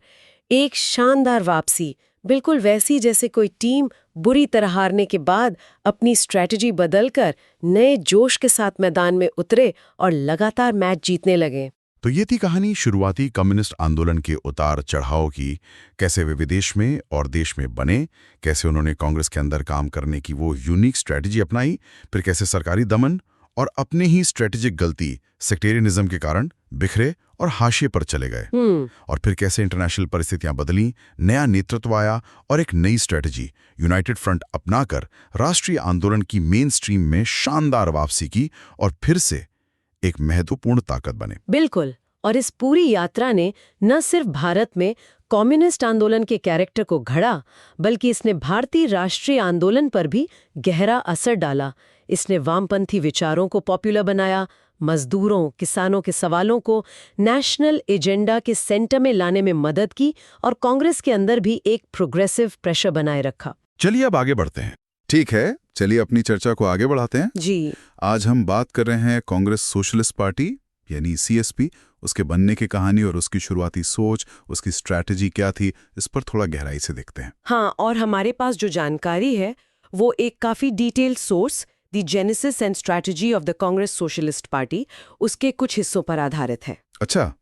एक शानदार वापसी, बिल्कुल वैसी जैसे कोई टीम बुरी तरह हारने के बाद अपनी स्ट्रैटेजी बदलकर नए जोश के साथ मैदान में उतरे और लगातार मैच जीतने लगे। तो ये थी कहानी शुरुआती कम्युनिस्ट आंदोलन के उतार चढ़ाव की, कैसे वे विदेश में और देश में बने, कैसे उन्होंने कांग्रेस के अंदर काम करने की वो यूनिक स्ट्रैटेजी अपनाई, फिर कैसे सरकारी दमन और अपने ही स्ट्रैटेजिक गलती सेक्टेरियनिज्म के कारण बिखरे और हाशिए पर चले गए, और फिर कैसे इंटरनेशनल परिस्थितियां बदली, नया नेतृत्व आया और एक नई स्ट्रैटेजी यूनाइटेड फ्रंट अपनाकर राष्ट्रीय आंदोलन की मेन स्ट्रीम में शानदार वापसी की और फिर से एक महत्वपूर्ण ताकत बने। बिल्कुल, और इस पूरी यात्रा ने न सिर्फ भारत में कम्युनिस्ट आंदोलन के कैरेक्टर को घड़ा, बल्कि इसने भारतीय राष्ट्रीय आंदोलन पर भी गहरा असर डाला। इसने वामपंथी विचारों को पॉपुलर बनाया, मजदूरों, किसानों के सवालों को नेशनल एजेंडा के सेंटर में लाने में मदद की और कांग्रेस के अंदर भी एक प्रोग्रेसिव प्रेशर बनाए रखा। चलिए अब आगे बढ़ते हैं। ठीक है, चलिए अपनी चर्चा को आगे बढ़ाते हैं। जी, आज हम बात कर रहे हैं कांग्रेस सोशलिस्ट पार्टी यानी CSP, उसके बनने की कहानी और उसकी शुरुआती सोच, उसकी स्ट्रैटेजी क्या थी, इस पर थोड़ा गहराई से देखते हैं। हाँ, और हमारे पास जो जानकारी है वो एक काफी detailed source, the genesis and strategy of the Congress socialist party, उसके कुछ हिस्सों पर आधारित है। अच्छा,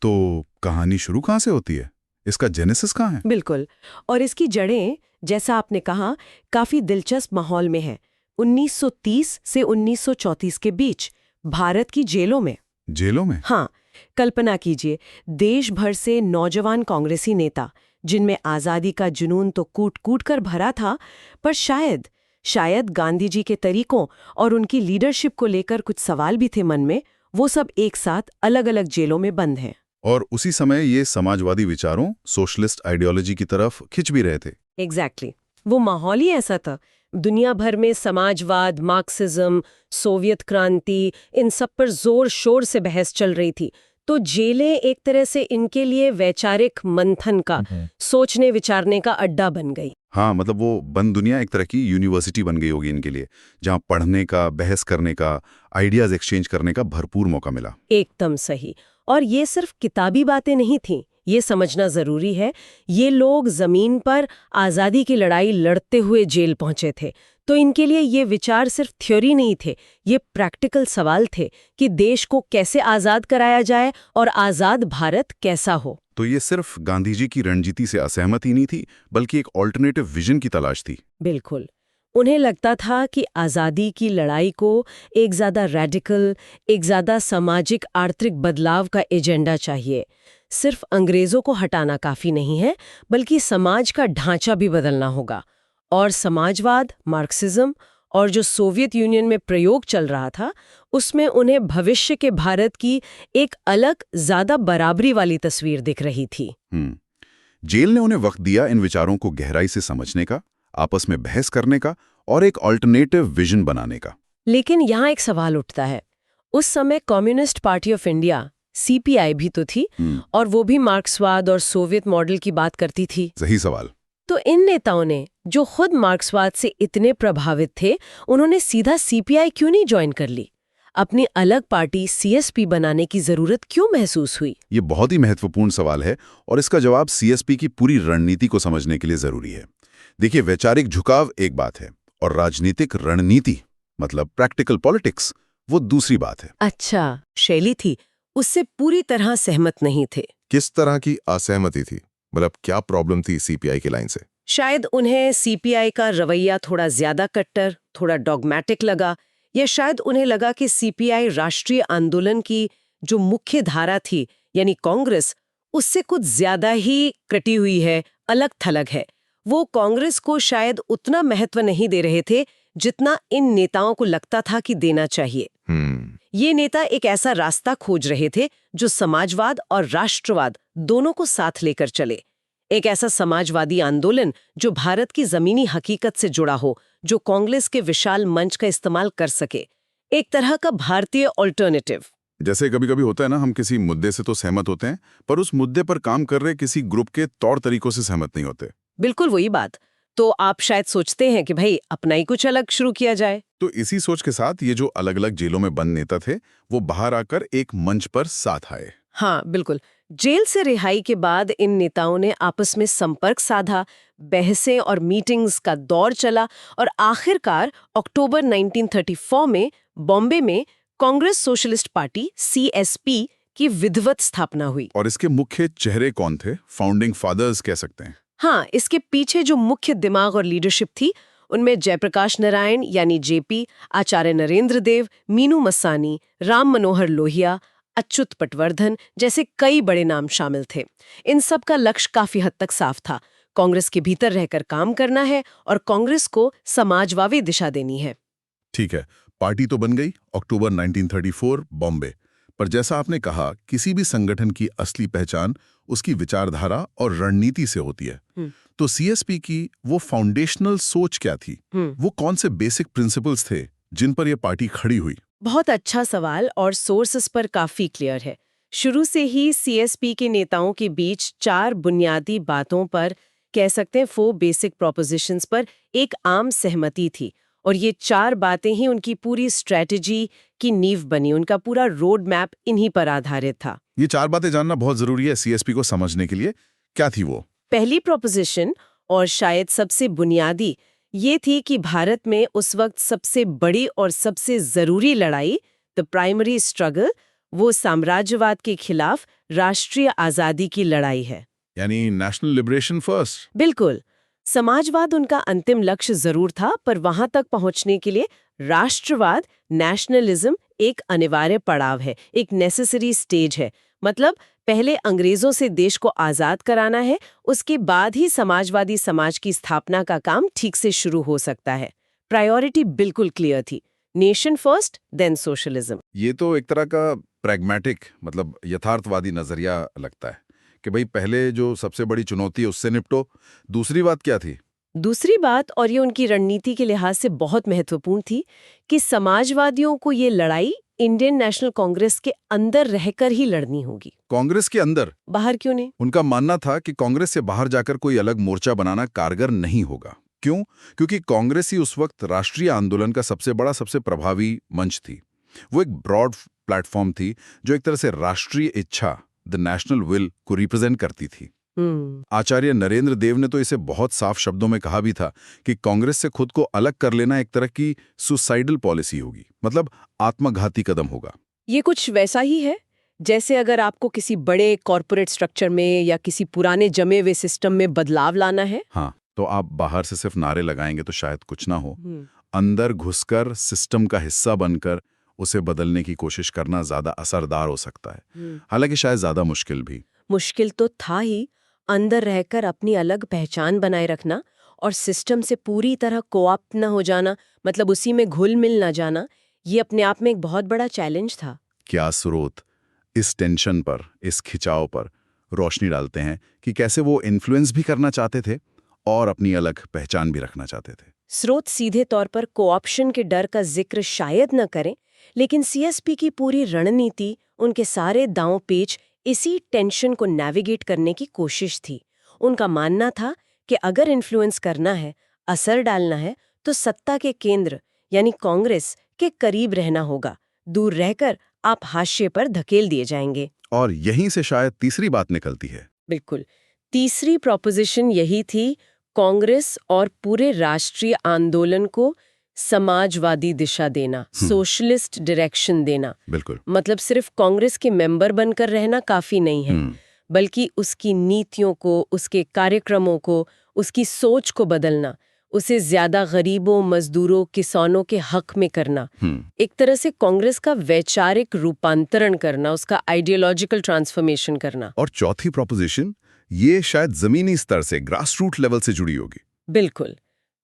तो कहानी शुरू कहाँ से होती है? इसका जेनेसिस कहाँ है? बिल्कुल, और इसकी जड़ें, जैसा आपने कहा, काफी दिलचस्प माहौल में है। 1930 से 1934 के बीच भारत की जेलों में। जेलों में? हाँ, कल्पना कीजिए, देश भर से नौजवान कांग्रेसी नेता, जिनमें आजादी का जुनून तो कूट कूट कर भरा था, पर शायद गांधी जी के तरीकों और उनकी लीडरशिप को लेकर कुछ सवाल भी थे मन में, वो सब एक साथ अलग अलग जेलों में बंद हैं। और उसी समय ये समाजवादी विचारों, सोशलिस्ट आइडियोलॉजी की तरफ खिंच भी रहे थे। एग्जैक्टली, वो माहौल ही ऐसा था। दुनिया भर में समाजवाद, मार्क्सिज्म, सोवियत क्रांति, इन सब पर जोर शोर से बहस चल रही थी। तो जेलें एक तरह से इनके लिए वैचारिक मंथन का, सोचने विचारने का अड्डा बन गई। हाँ, मतलब वो बंद दुनिया एक तरह की यूनिवर्सिटी बन गई होगी इनके लिए, जहाँ पढ़ने का, बहस करने का, आइडियाज एक्सचेंज करने का भरपूर मौका मिला। एकदम सही। और ये सिर्फ किताबी बातें नहीं थीं, ये समझना जरूरी है, ये लोग जमीन पर आज़ादी की लड़ाई लड़ते हुए जेल पहुंचे थे। तो इनके लिए ये विचार सिर्फ थ्योरी नहीं थे, ये प्रैक्टिकल सवाल थे कि देश को कैसे आज़ाद कराया जाए और आज़ाद भारत कैसा हो। तो ये सिर्फ गांधी जी की रणनीति से असहमत ही नहीं थी, बल्कि एक ऑल्टरनेटिव विजन की तलाश थी। बिल्कुल। उन्हें लगता था कि आज़ादी की लड़ाई को एक ज़्यादा रैडिकल, एक ज़्यादा सामाजिक आर्थिक बदलाव का एजेंडा चाहिए। सिर्फ अंग्रेज़ों को हटाना काफ़ी नहीं है, बल्कि समाज का ढांचा भी बदलना होगा। और समाजवाद, मार्क्सिज्म और जो सोवियत यूनियन में प्रयोग चल रहा था, उसमें उन्हें भविष्य के भारत की एक अलग, ज़्यादा बराबरी वाली तस्वीर दिख रही थी। जेल ने उन्हें वक्त दिया इन विचारों को गहराई से समझने का, आपस में बहस करने का और एक ऑल्टरनेटिव विजन बनाने का। लेकिन यहाँ एक सवाल उठता है, उस समय communist party of India, CPI भी तो थी, और वो भी मार्क्सवाद और सोवियत मॉडल की बात करती थी। सही सवाल। तो इन नेताओं ने, जो खुद मार्क्सवाद से इतने प्रभावित थे, उन्होंने सीधा CPI क्यों नहीं ज्वाइन कर ली? अपनी अलग पार्टी CSP बनाने की जरूरत क्यों महसूस हुई? ये बहुत ही महत्वपूर्ण सवाल है और इसका जवाब CSP की पूरी रणनीति को समझने के लिए जरूरी है। देखिए, वैचारिक झुकाव एक बात है और राजनीतिक रणनीति, मतलब प्रैक्टिकल पॉलिटिक्स, वो दूसरी बात है। अच्छा, शैली थी, उससे पूरी तरह सहमत नहीं थे। किस तरह की असहमति थी? मतलब क्या प्रॉब्लम थी CPI की लाइन से? शायद उन्हें CPI का रवैया थोड़ा ज्यादा कट्टर, थोड़ा डॉगमैटिक लगा, या शायद उन्हें लगा कि CPI राष्ट्रीय आंदोलन की जो मुख्य धारा थी, यानी कांग्रेस, उससे कुछ ज्यादा ही कटी हुई है, अलग थलग है। वो कांग्रेस को शायद उतना महत्व नहीं दे रहे थे जितना इन नेताओं को लगता था कि देना चाहिए। ये नेता एक ऐसा रास्ता खोज रहे थे जो समाजवाद और राष्ट्रवाद दोनों को साथ लेकर चले। एक ऐसा समाजवादी आंदोलन जो भारत की जमीनी हकीकत से जुड़ा हो, जो कांग्रेस के विशाल मंच का इस्तेमाल कर सके, एक तरह का भारतीय ऑल्टरनेटिव। जैसे कभी कभी होता है ना, हम किसी मुद्दे से तो सहमत होते हैं, पर उस मुद्दे पर काम कर रहे किसी ग्रुप के तौर तरीकों से सहमत नहीं होते। बिल्कुल वही बात। तो आप शायद सोचते हैं कि भाई अपना ही कुछ अलग शुरू किया जाए। तो इसी सोच के साथ ये जो अलग अलग जेलों में बंद नेता थे, वो बाहर आकर एक मंच पर साथ आए। हाँ, बिल्कुल। जेल से रिहाई के बाद इन नेताओं ने आपस में संपर्क साधा, बहसें और मीटिंग्स का दौर चला, और आखिरकार अक्टूबर 1934 में बॉम्बे में कांग्रेस सोशलिस्ट पार्टी CSP की विधिवत स्थापना हुई। और इसके मुख्य चेहरे कौन थे? फाउंडिंग फादर्स कह सकते हैं। हाँ, इसके पीछे जो मुख्य दिमाग और लीडरशिप थी, उनमें जयप्रकाश नारायण यानी JP, आचार्य नरेंद्र देव, मीनू मसानी, राम मनोहर लोहिया, अच्युत पटवर्धन जैसे कई बड़े नाम शामिल थे। इन सब का लक्ष्य काफी हद तक साफ था, कांग्रेस के भीतर रहकर काम करना है और कांग्रेस को समाजवादी दिशा देनी है। ठीक है, पार्टी तो बन गई अक्टूबर 1934 बॉम्बे। पर जैसा आपने कहा, किसी भी संगठन की असली पहचान उसकी विचारधारा और रणनीति से होती है। तो CSP की वो फाउंडेशनल सोच क्या थी? वो कौन से बेसिक प्रिंसिपल्स थे जिन पर यह पार्टी खड़ी हुई? बहुत अच्छा सवाल, और सोर्सेस पर काफी क्लियर है। शुरू से ही CSP के नेताओं के बीच 4 बुनियादी बातों पर, कह सकते हैं 4 बेसिक प्रोपोजिशंस पर एक आम सहमति थी, और ये 4 बातें ही उनकी पूरी स्ट्रेटजी की नींव बनी। उनका पूरा रोड मैप इन्हीं पर आधारित था। ये 4 बातें जानना बहुत जरूरी है CSP को समझने के लिए। क्या थी वो? पहली प्रोपोजिशन, और शायद सबसे बुनियादी, ये थी कि भारत में उस वक्त सबसे बड़ी और सबसे जरूरी लड़ाई, द प्राइमरी स्ट्रगल, वो साम्राज्यवाद के खिलाफ राष्ट्रीय आजादी की लड़ाई है। यानी नेशनल लिबरेशन फर्स्ट। बिल्कुल। समाजवाद उनका अंतिम लक्ष्य जरूर था, पर वहां तक पहुंचने के लिए राष्ट्रवाद, नेशनलिज्म एक अनिवार्य पड़ाव है, एक नेसेसरी स्टेज है। मतलब पहले अंग्रेजों से देश को आजाद कराना है, उसके बाद ही समाजवादी समाज की स्थापना का काम ठीक से शुरू हो सकता है। प्रायोरिटी बिल्कुल क्लियर थी, नेशन फर्स्ट देन सोशलिज्म। ये तो एक तरह का प्रैग्मेटिक, मतलब यथार्थवादी नजरिया लगता है कि भाई पहले जो सबसे बड़ी चुनौती है उससे निपटो। दूसरी बात क्या थी? दूसरी बात, और ये उनकी रणनीति के लिहाज से बहुत महत्वपूर्ण थी, कि समाजवादियों को ये लड़ाई इंडियन नेशनल कांग्रेस के अंदर रहकर ही लड़नी होगी। कांग्रेस के अंदर? बाहर क्यों नहीं? उनका मानना था कि कांग्रेस से बाहर जाकर कोई अलग मोर्चा बनाना कारगर नहीं होगा। क्यों? क्योंकि कांग्रेस ही उस वक्त राष्ट्रीय आंदोलन का सबसे बड़ा, सबसे प्रभावी मंच थी। वो एक ब्रॉड प्लेटफॉर्म थी जो एक तरह से राष्ट्रीय इच्छा, द नेशनल विल, को रिप्रेजेंट करती थी। आचार्य नरेंद्र देव ने तो इसे बहुत साफ शब्दों में कहा भी था कि कांग्रेस से खुद को अलग कर लेना एक तरह की सुसाइडल पॉलिसी होगी, मतलब आत्मघाती कदम होगा। ये कुछ वैसा ही है जैसे अगर आपको किसी बड़े कॉरपोरेट स्ट्रक्चर में या किसी पुराने जमे हुए सिस्टम में बदलाव लाना है। हाँ, तो आप बाहर से सिर्फ नारे लगाएंगे तो शायद कुछ ना हो। अंदर घुसकर सिस्टम का हिस्सा बनकर उसे बदलने की कोशिश करना ज्यादा असरदार हो सकता है, हालांकि शायद ज्यादा मुश्किल भी। मुश्किल तो था ही, अंदर रहकर अपनी अलग पहचान बनाए रखना और सिस्टम से पूरी तरह कोऑप्ट न हो जाना, मतलब उसी में घुल मिल न जाना, ये अपने आप में एक बहुत बड़ा चैलेंज था। क्या स्रोत इस टेंशन पर, इस खिंचाव पर रोशनी डालते हैं कि कैसे वो इन्फ्लुएंस भी करना चाहते थे और अपनी अलग पहचान भी रखना चाहते थे। स्रोत सीधे तौर पर कोऑप्शन के डर का जिक्र शायद न करें, लेकिन सीएसपी की पूरी रणनीति, उनके सारे दांव पेच इसी टेंशन को नेविगेट करने की कोशिश थी। उनका मानना था कि अगर इन्फ्लुएंस करना है, असर डालना है, तो सत्ता के केंद्र यानी कांग्रेस के करीब रहना होगा। दूर रहकर आप हाशिए पर धकेल दिए जाएंगे। और यहीं से शायद तीसरी बात निकलती है। बिल्कुल, तीसरी प्रोपोजिशन यही थी, कांग्रेस और पूरे राष्ट्रीय आंदोलन को समाजवादी दिशा देना, सोशलिस्ट डायरेक्शन देना। बिल्कुल। मतलब सिर्फ कांग्रेस के मेंबर बनकर रहना काफी नहीं है, बल्कि उसकी नीतियों को, उसके कार्यक्रमों को, उसकी सोच को बदलना, उसे ज्यादा गरीबों, मजदूरों, किसानों के हक में करना, एक तरह से कांग्रेस का वैचारिक रूपांतरण करना, उसका आइडियोलॉजिकल ट्रांसफॉर्मेशन करना। और चौथी प्रोपोजिशन, ये शायद जमीनी स्तर से, ग्रास रूट लेवल से जुड़ी होगी। बिल्कुल,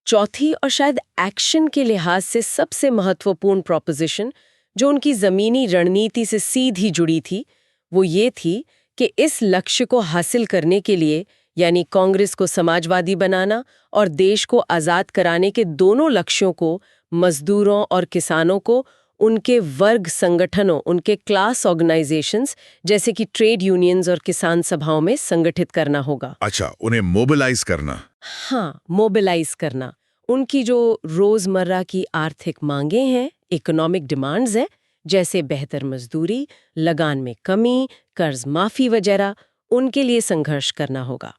चौथी और शायद एक्शन के लिहाज से सबसे महत्वपूर्ण प्रोपोजिशन, जो उनकी जमीनी रणनीति से सीधी जुड़ी थी, वो ये थी कि इस लक्ष्य को हासिल करने के लिए, यानी कांग्रेस को समाजवादी बनाना और देश को आजाद कराने के दोनों लक्ष्यों को मजदूरों और किसानों को उनके वर्ग संगठनों, उनके क्लास ऑर्गेनाइजेशंस जैसे कि ट्रेड यूनियंस और किसान सभाओं में संगठित करना होगा। अच्छा, उन्हें मोबिलाइज करना। हाँ, मोबिलाइज करना। उनकी जो रोजमर्रा की आर्थिक मांगें हैं, इकोनॉमिक डिमांड्स हैं, जैसे बेहतर मजदूरी, लगान में कमी, कर्ज माफी वगैरह, उनके लिए संघर्ष करना होगा।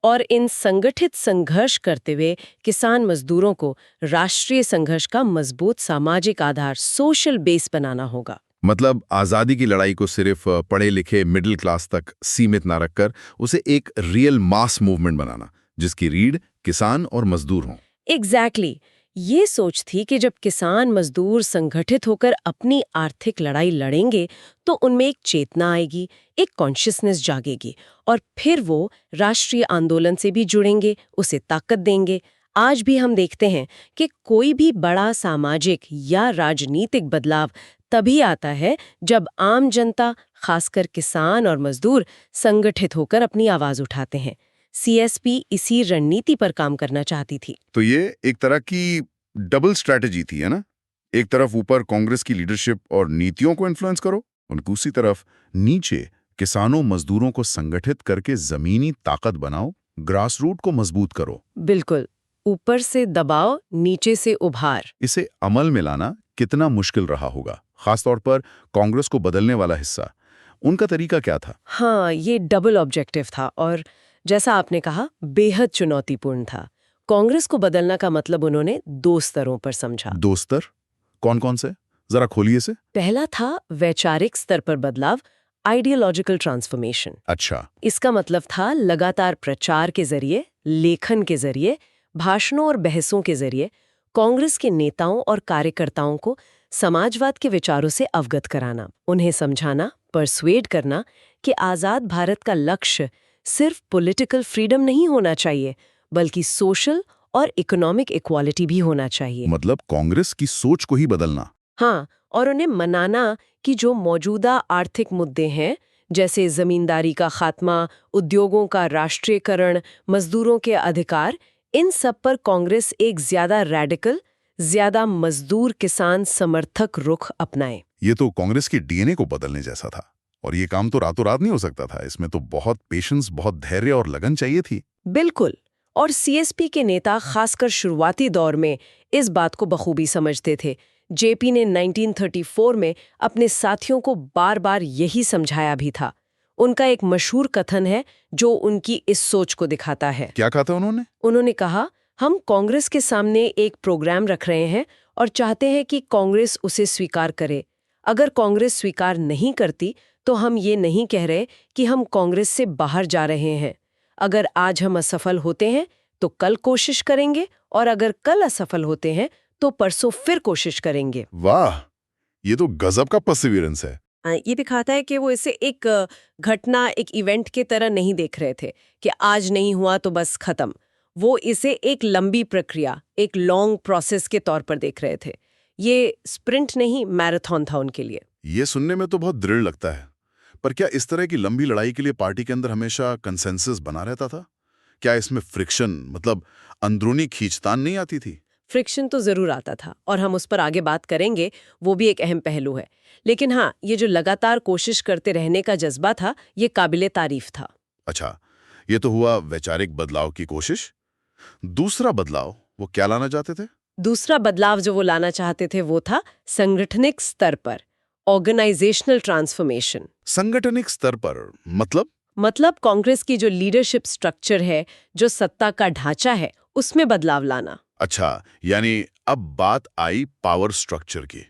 और इन संगठित संघर्ष करते हुए किसान मजदूरों को राष्ट्रीय संघर्ष का मजबूत सामाजिक आधार, सोशल बेस बनाना होगा। मतलब आजादी की लड़ाई को सिर्फ पढ़े लिखे मिडिल क्लास तक सीमित ना रखकर उसे एक रियल मास मूवमेंट बनाना, जिसकी रीढ़ किसान और मजदूर हों। एग्जैक्टली। ये सोच थी कि जब किसान मजदूर संगठित होकर अपनी आर्थिक लड़ाई लड़ेंगे तो उनमें एक चेतना आएगी, एक कॉन्शियसनेस जागेगी, और फिर वो राष्ट्रीय आंदोलन से भी जुड़ेंगे, उसे ताकत देंगे। आज भी हम देखते हैं कि कोई भी बड़ा सामाजिक या राजनीतिक बदलाव तभी आता है जब आम जनता, खासकर किसान और मजदूर, संगठित होकर अपनी आवाज उठाते हैं। सीएसपी इसी रणनीति पर काम करना चाहती थी। तो ये एक तरह की डबल स्ट्रैटेजी थी, है ना? एक तरफ ऊपर कांग्रेस की लीडरशिप और नीतियों को इन्फ्लुएंस करो, और दूसरी तरफ नीचे किसानों, मजदूरों को संगठित करके जमीनी ताकत बनाओ, ग्रास रूट को मजबूत करो। बिल्कुल, ऊपर से दबाव, नीचे से उभार। इसे अमल में लाना कितना मुश्किल रहा होगा, खासतौर पर कांग्रेस को बदलने वाला हिस्सा। उनका तरीका क्या था? हाँ, ये डबल ऑब्जेक्टिव था और जैसा आपने कहा, बेहद चुनौतीपूर्ण था। कांग्रेस को बदलना का मतलब उन्होंने 2 स्तरों पर समझा। 2 स्तर? कौन-कौन से? जरा खोलिए से। पहला था वैचारिक स्तर पर बदलाव, आइडियोलॉजिकल ट्रांसफॉर्मेशन। अच्छा। इसका मतलब था लगातार प्रचार के जरिए, लेखन के जरिए, भाषणों और बहसों के जरिए कांग्रेस के नेताओं और कार्यकर्ताओं को समाजवाद के विचारों से अवगत कराना, उन्हें समझाना, परसुएड करना कि आजाद भारत का लक्ष्य सिर्फ पॉलिटिकल फ्रीडम नहीं होना चाहिए, बल्कि सोशल और इकोनॉमिक इक्वालिटी भी होना चाहिए। मतलब कांग्रेस की सोच को ही बदलना। हाँ, और उन्हें मनाना कि जो मौजूदा आर्थिक मुद्दे हैं, जैसे जमींदारी का खात्मा, उद्योगों का राष्ट्रीयकरण, मजदूरों के अधिकार, इन सब पर कांग्रेस एक ज्यादा रैडिकल, ज्यादा मजदूर किसान समर्थक रुख अपनाए। ये तो कांग्रेस की डीएनए को बदलने जैसा था। और ये काम तो रातों रात नहीं हो सकता था, इसमें तो बहुत पेशेंस, बहुत धैर्य और लगन चाहिए थी। बिल्कुल। और सीएसपी के नेता खासकर शुरुआती दौर में इस बात को बखूबी समझते थे। जेपी ने 1934 में अपने साथियों को बार बार यही समझाया भी था। उनका एक मशहूर कथन है जो उनकी इस सोच को दिखाता है। क्या कहा था उन्होंने? उन्होंने कहा, हम कांग्रेस के सामने एक प्रोग्राम रख रहे हैं और चाहते हैं कि कांग्रेस उसे स्वीकार करे। अगर कांग्रेस स्वीकार नहीं करती तो हम ये नहीं कह रहे कि हम कांग्रेस से बाहर जा रहे हैं। अगर आज हम असफल होते हैं तो कल कोशिश करेंगे, और अगर कल असफल होते हैं तो परसों फिर कोशिश करेंगे। वाह, ये तो गजब का परसिवियरेंस है। ये दिखाता है कि वो इसे एक घटना, एक इवेंट के तरह नहीं देख रहे थे कि आज नहीं हुआ तो बस खत्म। वो इसे एक लंबी प्रक्रिया, एक लॉन्ग प्रोसेस के तौर पर देख रहे थे। ये स्प्रिंट नहीं, मैराथन था उनके लिए। ये सुनने में तो बहुत दृढ़ लगता है। पर क्या इस तरह की लंबी लड़ाई के लिए पार्टी के अंदर हमेशा कंसेंसस बना रहता था? क्या इसमें फ्रिक्शन, मतलब अंदरूनी खींचतान नहीं आती थी? फ्रिक्शन तो जरूर आता था, और हम उस पर आगे बात करेंगे, वो भी एक अहम पहलू है। लेकिन हाँ, ये जो लगातार कोशिश करते रहने का जज्बा था, ये काबिले तारीफ था। अच्छा, ये तो हुआ वैचारिक बदलाव की कोशिश। दूसरा बदलाव वो क्या लाना चाहते थे? दूसरा बदलाव जो वो लाना चाहते थे वो था संगठनिक स्तर पर, ऑर्गेनाइजेशनल ट्रांसफॉर्मेशन। संगठनिक स्तर पर मतलब कांग्रेस की जो लीडरशिप स्ट्रक्चर है, जो सत्ता का ढांचा है, उसमें बदलाव लाना। अच्छा, यानी अब बात आई पावर स्ट्रक्चर की,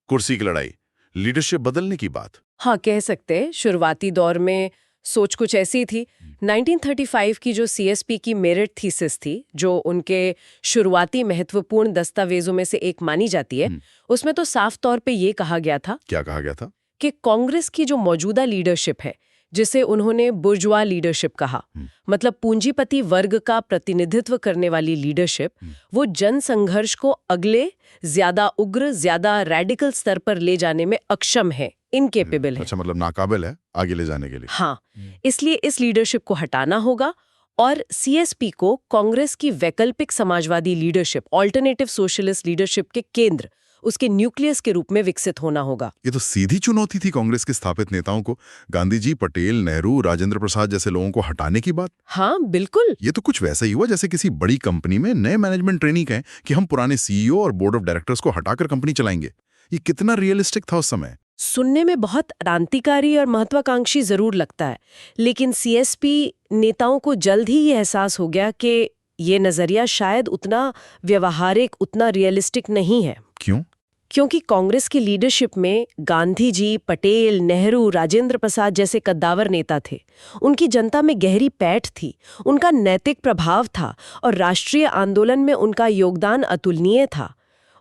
कुर्सी की लड़ाई, लीडरशिप बदलने की बात। हाँ, कह सकते हैं। शुरुआती दौर में सोच कुछ ऐसी थी। 1935 की जो सीएसपी की मेरिट थीसिस थी, जो उनके शुरुआती महत्वपूर्ण दस्तावेजों में से एक मानी जाती है, उसमें तो साफ तौर पे ये कहा गया था। क्या कहा गया था? कि कांग्रेस की जो मौजूदा लीडरशिप है, जिसे उन्होंने बुर्जुआ लीडरशिप कहा, मतलब पूंजीपति वर्ग का प्रतिनिधित्व करने वाली लीडरशिप, वो जन संघर्ष को अगले ज्यादा उग्र, ज्यादा रैडिकल स्तर पर ले जाने में अक्षम है, इनकेपेबल है। अच्छा, मतलब नाकाबिल है आगे ले जाने के लिए। हाँ, इसलिए इस लीडरशिप को हटाना होगा और सीएसपी को कांग्रेस की वैकल्पिक Samajwadi leadership, alternative socialist leadership के केंद्र, उसके न्यूक्लियस के रूप में विकसित होना होगा। ये तो सीधी चुनौती थी कांग्रेस के स्थापित नेताओं को, गांधी जी, पटेल, नेहरू, राजेंद्र प्रसाद जैसे लोगों को हटाने की बात। हाँ, बिल्कुल। ये तो कुछ वैसा ही हुआ जैसे किसी बड़ी कंपनी में नए मैनेजमेंट ट्रेनी कहें कि हम पुराने सीईओ और बोर्ड ऑफ डायरेक्टर्स को हटाकर कंपनी चलाएंगे। ये कितना रियलिस्टिक था उस समय? सुनने में बहुत क्रांतिकारी और महत्वाकांक्षी जरूर लगता है, लेकिन सीएसपी नेताओं को जल्द ही ये एहसास हो गया कि ये नजरिया शायद उतना व्यवहारिक, उतना रियलिस्टिक नहीं है। क्यों? क्योंकि कांग्रेस की लीडरशिप में गांधी जी, पटेल, नेहरू, राजेंद्र प्रसाद जैसे कद्दावर नेता थे। उनकी जनता में गहरी पैठ थी, उनका नैतिक प्रभाव था और राष्ट्रीय आंदोलन में उनका योगदान अतुलनीय था।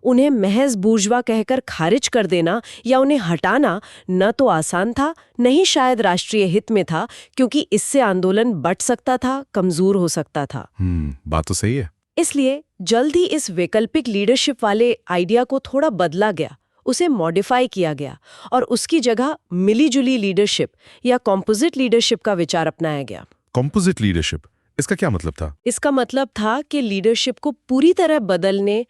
उन्हें महज बूर्जवा कहकर खारिज कर देना या उन्हें हटाना न तो आसान था, न ही शायद राष्ट्रीय हित में था, क्योंकि इससे आंदोलन बढ़ सकता था, कमजोर हो सकता था। बात तो सही है। इसलिए जल्द ही इस वैकल्पिक लीडरशिप वाले आइडिया को थोड़ा बदला गया, उसे मॉडिफाई किया गया और उसकी जगह मिलीजुली लीडरशिप या कॉम्पोजिट लीडरशिप का विचार अपनाया गया। कॉम्पोजिट लीडरशिप, इसका क्या मतलब था? इसका मतलब था कि लीडरशिप को पूरी तरह बदलने,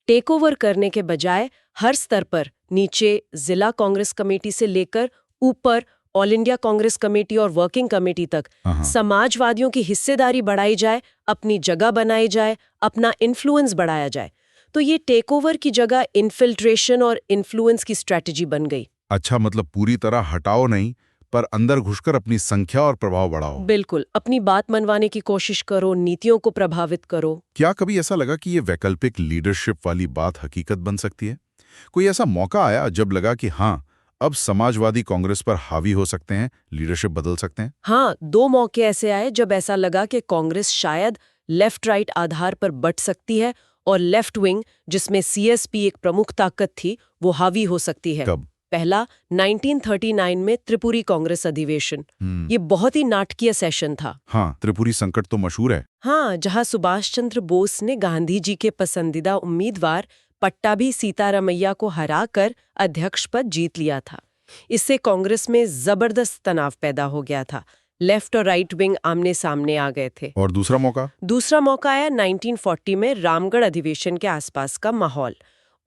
टेक ओवर करने के बजाय हर स्तर पर, नीचे जिला कांग्रेस कमेटी से लेकर ऊपर ऑल इंडिया कांग्रेस कमेटी और वर्किंग कमेटी तक समाजवादियों की हिस्सेदारी बढ़ाई जाए, अपनी जगह बनाई जाए, अपना इन्फ्लुएंस बढ़ाया जाए। तो ये टेक ओवर की जगह इन्फिल्ट्रेशन और इन्फ्लुएंस की स्ट्रैटेजी बन गई। अच्छा, मतलब पूरी तरह हटाओ नहीं, पर अंदर घुसकर अपनी संख्या और प्रभाव बढ़ाओ। बिल्कुल, अपनी बात मनवाने की कोशिश करो, नीतियों को प्रभावित करो। क्या कभी ऐसा लगा कि ये वैकल्पिक लीडरशिप वाली बात हकीकत बन सकती है? कोई ऐसा मौका आया जब लगा कि हाँ, अब समाजवादी कांग्रेस पर हावी हो सकते हैं, लीडरशिप बदल सकते हैं? हाँ, 2 मौके ऐसे आए जब ऐसा लगा कि कांग्रेस शायद लेफ्ट राइट आधार पर बट सकती है और लेफ्ट विंग, जिसमें सीएसपी एक प्रमुख ताकत थी, वो हावी हो सकती है। कब? पहला 1939 में त्रिपुरी कांग्रेस अधिवेशन। ये बहुत ही नाटकीय सेशन था। हाँ, त्रिपुरी संकट तो मशहूर है। हाँ, जहां सुभाष चंद्र बोस ने गांधी जी के पसंदीदा उम्मीदवार पट्टाभी सीतारामैया को हराकर अध्यक्ष पद जीत लिया था। इससे कांग्रेस में जबरदस्त तनाव पैदा हो गया था। लेफ्ट और राइट विंग आमने सामने आ गए थे। और दूसरा मौका? दूसरा मौका आया 1940 में रामगढ़ अधिवेशन के आसपास का माहौल।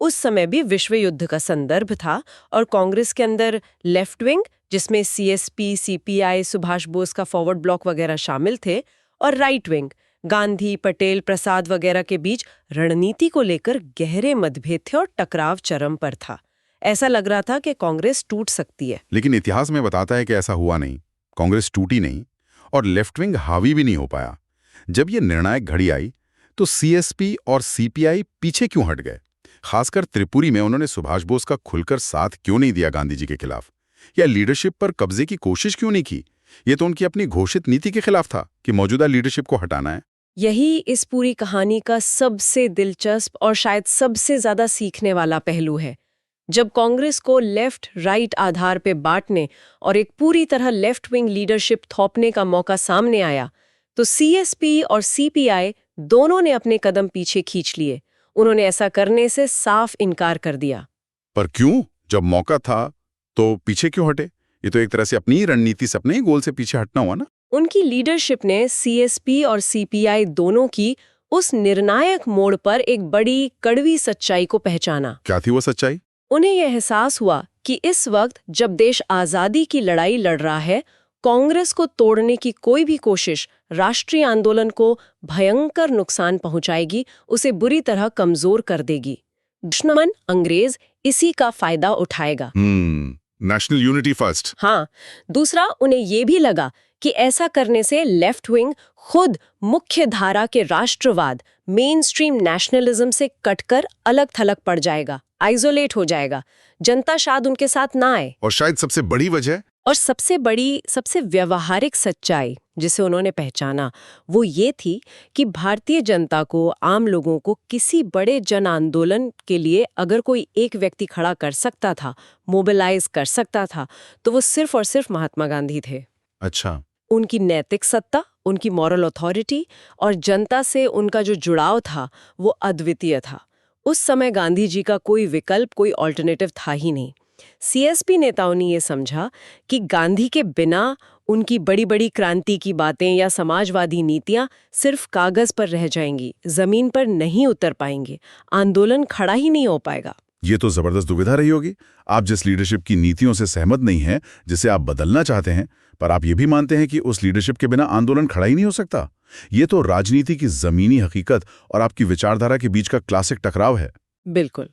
उस समय भी विश्व युद्ध का संदर्भ था और कांग्रेस के अंदर लेफ्ट विंग, जिसमें सीएसपी, सीपीआई, सुभाष बोस का फॉरवर्ड ब्लॉक वगैरह शामिल थे, और राइट विंग, गांधी, पटेल, प्रसाद वगैरह के बीच रणनीति को लेकर गहरे मतभेद थे और टकराव चरम पर था। ऐसा लग रहा था कि कांग्रेस टूट सकती है। लेकिन इतिहास में बताता है कि ऐसा हुआ नहीं। कांग्रेस टूटी नहीं और लेफ्ट विंग हावी भी नहीं हो पाया। जब ये निर्णायक घड़ी आई तो सीएसपी और सीपीआई पीछे क्यों हट गए? खासकर त्रिपुरी में उन्होंने सुभाष बोस का खुलकर साथ क्यों नहीं दिया गांधी जी के खिलाफ? या लीडरशिप पर कब्जे की कोशिश क्यों नहीं की? ये तो उनकी अपनी घोषित नीति के खिलाफ था कि मौजूदा लीडरशिप को हटाना है। यही इस पूरी कहानी का सबसे दिलचस्प और शायद सबसे ज्यादा सीखने वाला पहलू है। जब कांग्रेस को लेफ्ट राइट आधार पे बांटने और एक पूरी तरह लेफ्ट विंग लीडरशिप थोपने का मौका सामने आया, तो सीएसपी और सीपीआई दोनों ने अपने कदम पीछे खींच लिए। उन्होंने ऐसा करने से साफ इनकार कर दिया। पर क्यों? जब मौका था तो पीछे क्यों हटे? ये तो एक तरह से अपनी रणनीति से, अपने ही गोल से पीछे हटना हुआ ना। उनकी लीडरशिप ने सीएसपी और सीपीआई दोनों की उस निर्णायक मोड़ पर एक बड़ी कड़वी सच्चाई को पहचाना। क्या थी वो सच्चाई? उन्हें यह एहसास हुआ कि इस वक्त जब देश आजादी की लड़ाई लड़ रहा है, कांग्रेस को तोड़ने की कोई भी कोशिश राष्ट्रीय आंदोलन को भयंकर नुकसान पहुंचाएगी, उसे बुरी तरह कमजोर कर देगी। दुश्मन अंग्रेज इसी का फायदा उठाएगा। National unity first. हाँ, दूसरा, उन्हें ये भी लगा कि ऐसा करने से लेफ्ट विंग खुद मुख्य धारा के राष्ट्रवाद, मेन स्ट्रीम नेशनलिज्म से कटकर अलग थलग पड़ जाएगा, आइसोलेट हो जाएगा। जनता शायद उनके साथ ना आए। और शायद सबसे बड़ी वजह और सबसे बड़ी, सबसे व्यवहारिक सच्चाई जिसे उन्होंने पहचाना, वो ये थी कि भारतीय जनता को, आम लोगों को किसी बड़े जन आंदोलन के लिए अगर कोई एक व्यक्ति खड़ा कर सकता था, मोबिलाइज कर सकता था, तो वो सिर्फ और सिर्फ महात्मा गांधी थे। अच्छा। उनकी नैतिक सत्ता, उनकी मॉरल अथॉरिटी और जनता से उनका जो जुड़ाव था वो अद्वितीय था। उस समय गांधी जी का कोई विकल्प, कोई ऑल्टरनेटिव था ही नहीं। सीएसपी नेताओं ने ये समझा कि गांधी के बिना उनकी बड़ी बड़ी क्रांति की बातें या समाजवादी नीतियां सिर्फ कागज पर रह जाएंगी, जमीन पर नहीं उतर पाएंगे, आंदोलन खड़ा ही नहीं हो पाएगा। ये तो जबरदस्त दुविधा रही होगी। आप जिस लीडरशिप की नीतियों से सहमत नहीं हैं, जिसे आप बदलना चाहते हैं, पर आप ये भी मानते हैं कि उस लीडरशिप के बिना आंदोलन खड़ा ही नहीं हो सकता। ये तो राजनीति की जमीनी हकीकत और आपकी विचारधारा के बीच का क्लासिक टकराव है। बिल्कुल।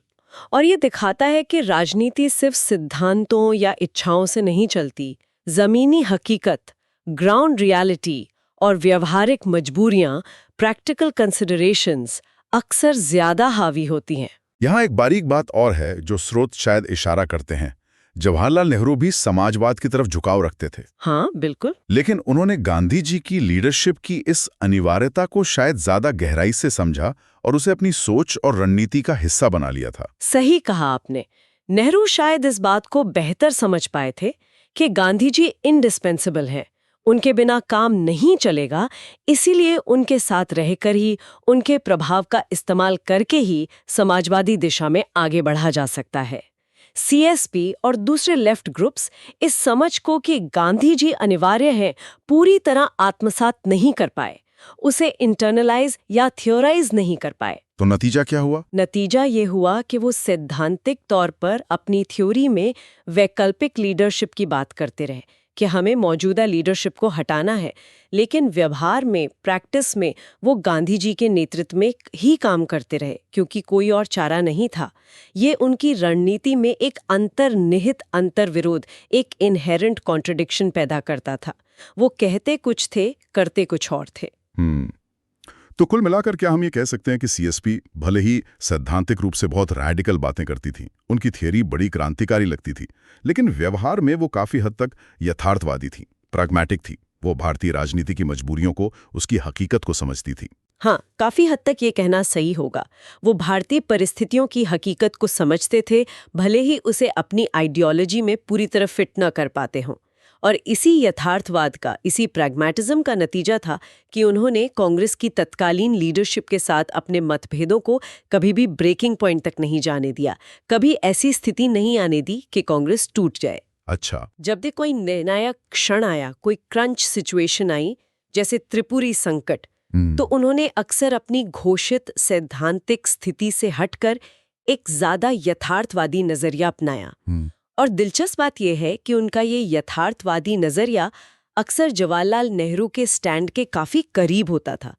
और ये दिखाता है कि राजनीति सिर्फ सिद्धांतों या इच्छाओं से नहीं चलती। जमीनी हकीकत, ग्राउंड रियलिटी और व्यवहारिक मजबूरियां, प्रैक्टिकल कंसिडरेशंस अक्सर ज्यादा हावी होती हैं। यहाँ एक बारीक बात और है जो स्रोत शायद इशारा करते हैं। जवाहरलाल नेहरू भी समाजवाद की तरफ झुकाव रखते थे। हाँ, बिल्कुल। लेकिन उन्होंने गांधी जी की लीडरशिप की इस अनिवार्यता को शायद ज्यादा गहराई से समझा और उसे अपनी सोच और रणनीति का हिस्सा बना लिया था। सही कहा आपने। नेहरू शायद इस बात को बेहतर समझ पाए थे कि गांधी जी इंडिस्पेंसिबल हैं, उनके बिना काम नहीं चलेगा, इसीलिए उनके साथ रहकर ही, उनके प्रभाव का इस्तेमाल करके ही समाजवादी दिशा में आगे बढ़ा जा सकता है। सीएसपी और दूसरे लेफ्ट ग्रुप्स इस समझ को कि गांधी जी अनिवार्य हैं पूरी तरह आत्मसात नहीं कर पाए, उसे इंटरनलाइज या थियोराइज नहीं कर पाए। तो नतीजा क्या हुआ? नतीजा ये हुआ कि वो सैद्धांतिक तौर पर अपनी थ्योरी में वैकल्पिक लीडरशिप की बात करते रहे कि हमें मौजूदा लीडरशिप को हटाना है, लेकिन व्यवहार में, प्रैक्टिस में वो गांधी जी के नेतृत्व में ही काम करते रहे क्योंकि कोई और चारा नहीं था। ये उनकी रणनीति में एक अंतर्निहित अंतर्विरोध, एक इनहेरेंट कॉन्ट्रडिक्शन पैदा करता था। वो कहते कुछ थे, करते कुछ और थे। तो कुल मिलाकर क्या हम ये कह सकते हैं कि सीएसपी भले ही सैद्धांतिक रूप से बहुत रैडिकल बातें करती थी, उनकी थियरी बड़ी क्रांतिकारी लगती थी, लेकिन व्यवहार में वो काफी हद तक यथार्थवादी थी, प्रैग्मैटिक थी। वो भारतीय राजनीति की मजबूरियों को, उसकी हकीकत को समझती थी। हाँ, काफी हद तक ये कहना सही होगा। वो भारतीय परिस्थितियों की हकीकत को समझते थे, भले ही उसे अपनी आइडियोलॉजी में पूरी तरह फिट न कर पाते हों। और इसी यथार्थवाद का, इसी प्रैग्मैटिज्म का नतीजा था कि उन्होंने कांग्रेस की तत्कालीन लीडरशिप के साथ अपने मतभेदों को कभी भी ब्रेकिंग पॉइंट तक नहीं जाने दिया, कभी ऐसी स्थिति नहीं आने दी कि कांग्रेस टूट जाए। अच्छा। जब भी कोई निर्णायक क्षण आया, कोई क्रंच सिचुएशन आई, जैसे त्रिपुरी संकट, तो उन्होंने अक्सर अपनी घोषित सैद्धांतिक स्थिति से हटकर एक ज्यादा यथार्थवादी नजरिया अपनाया। और दिलचस्प बात यह है कि उनका ये यथार्थवादी नजरिया अक्सर जवाहरलाल नेहरू के स्टैंड के काफी करीब होता था।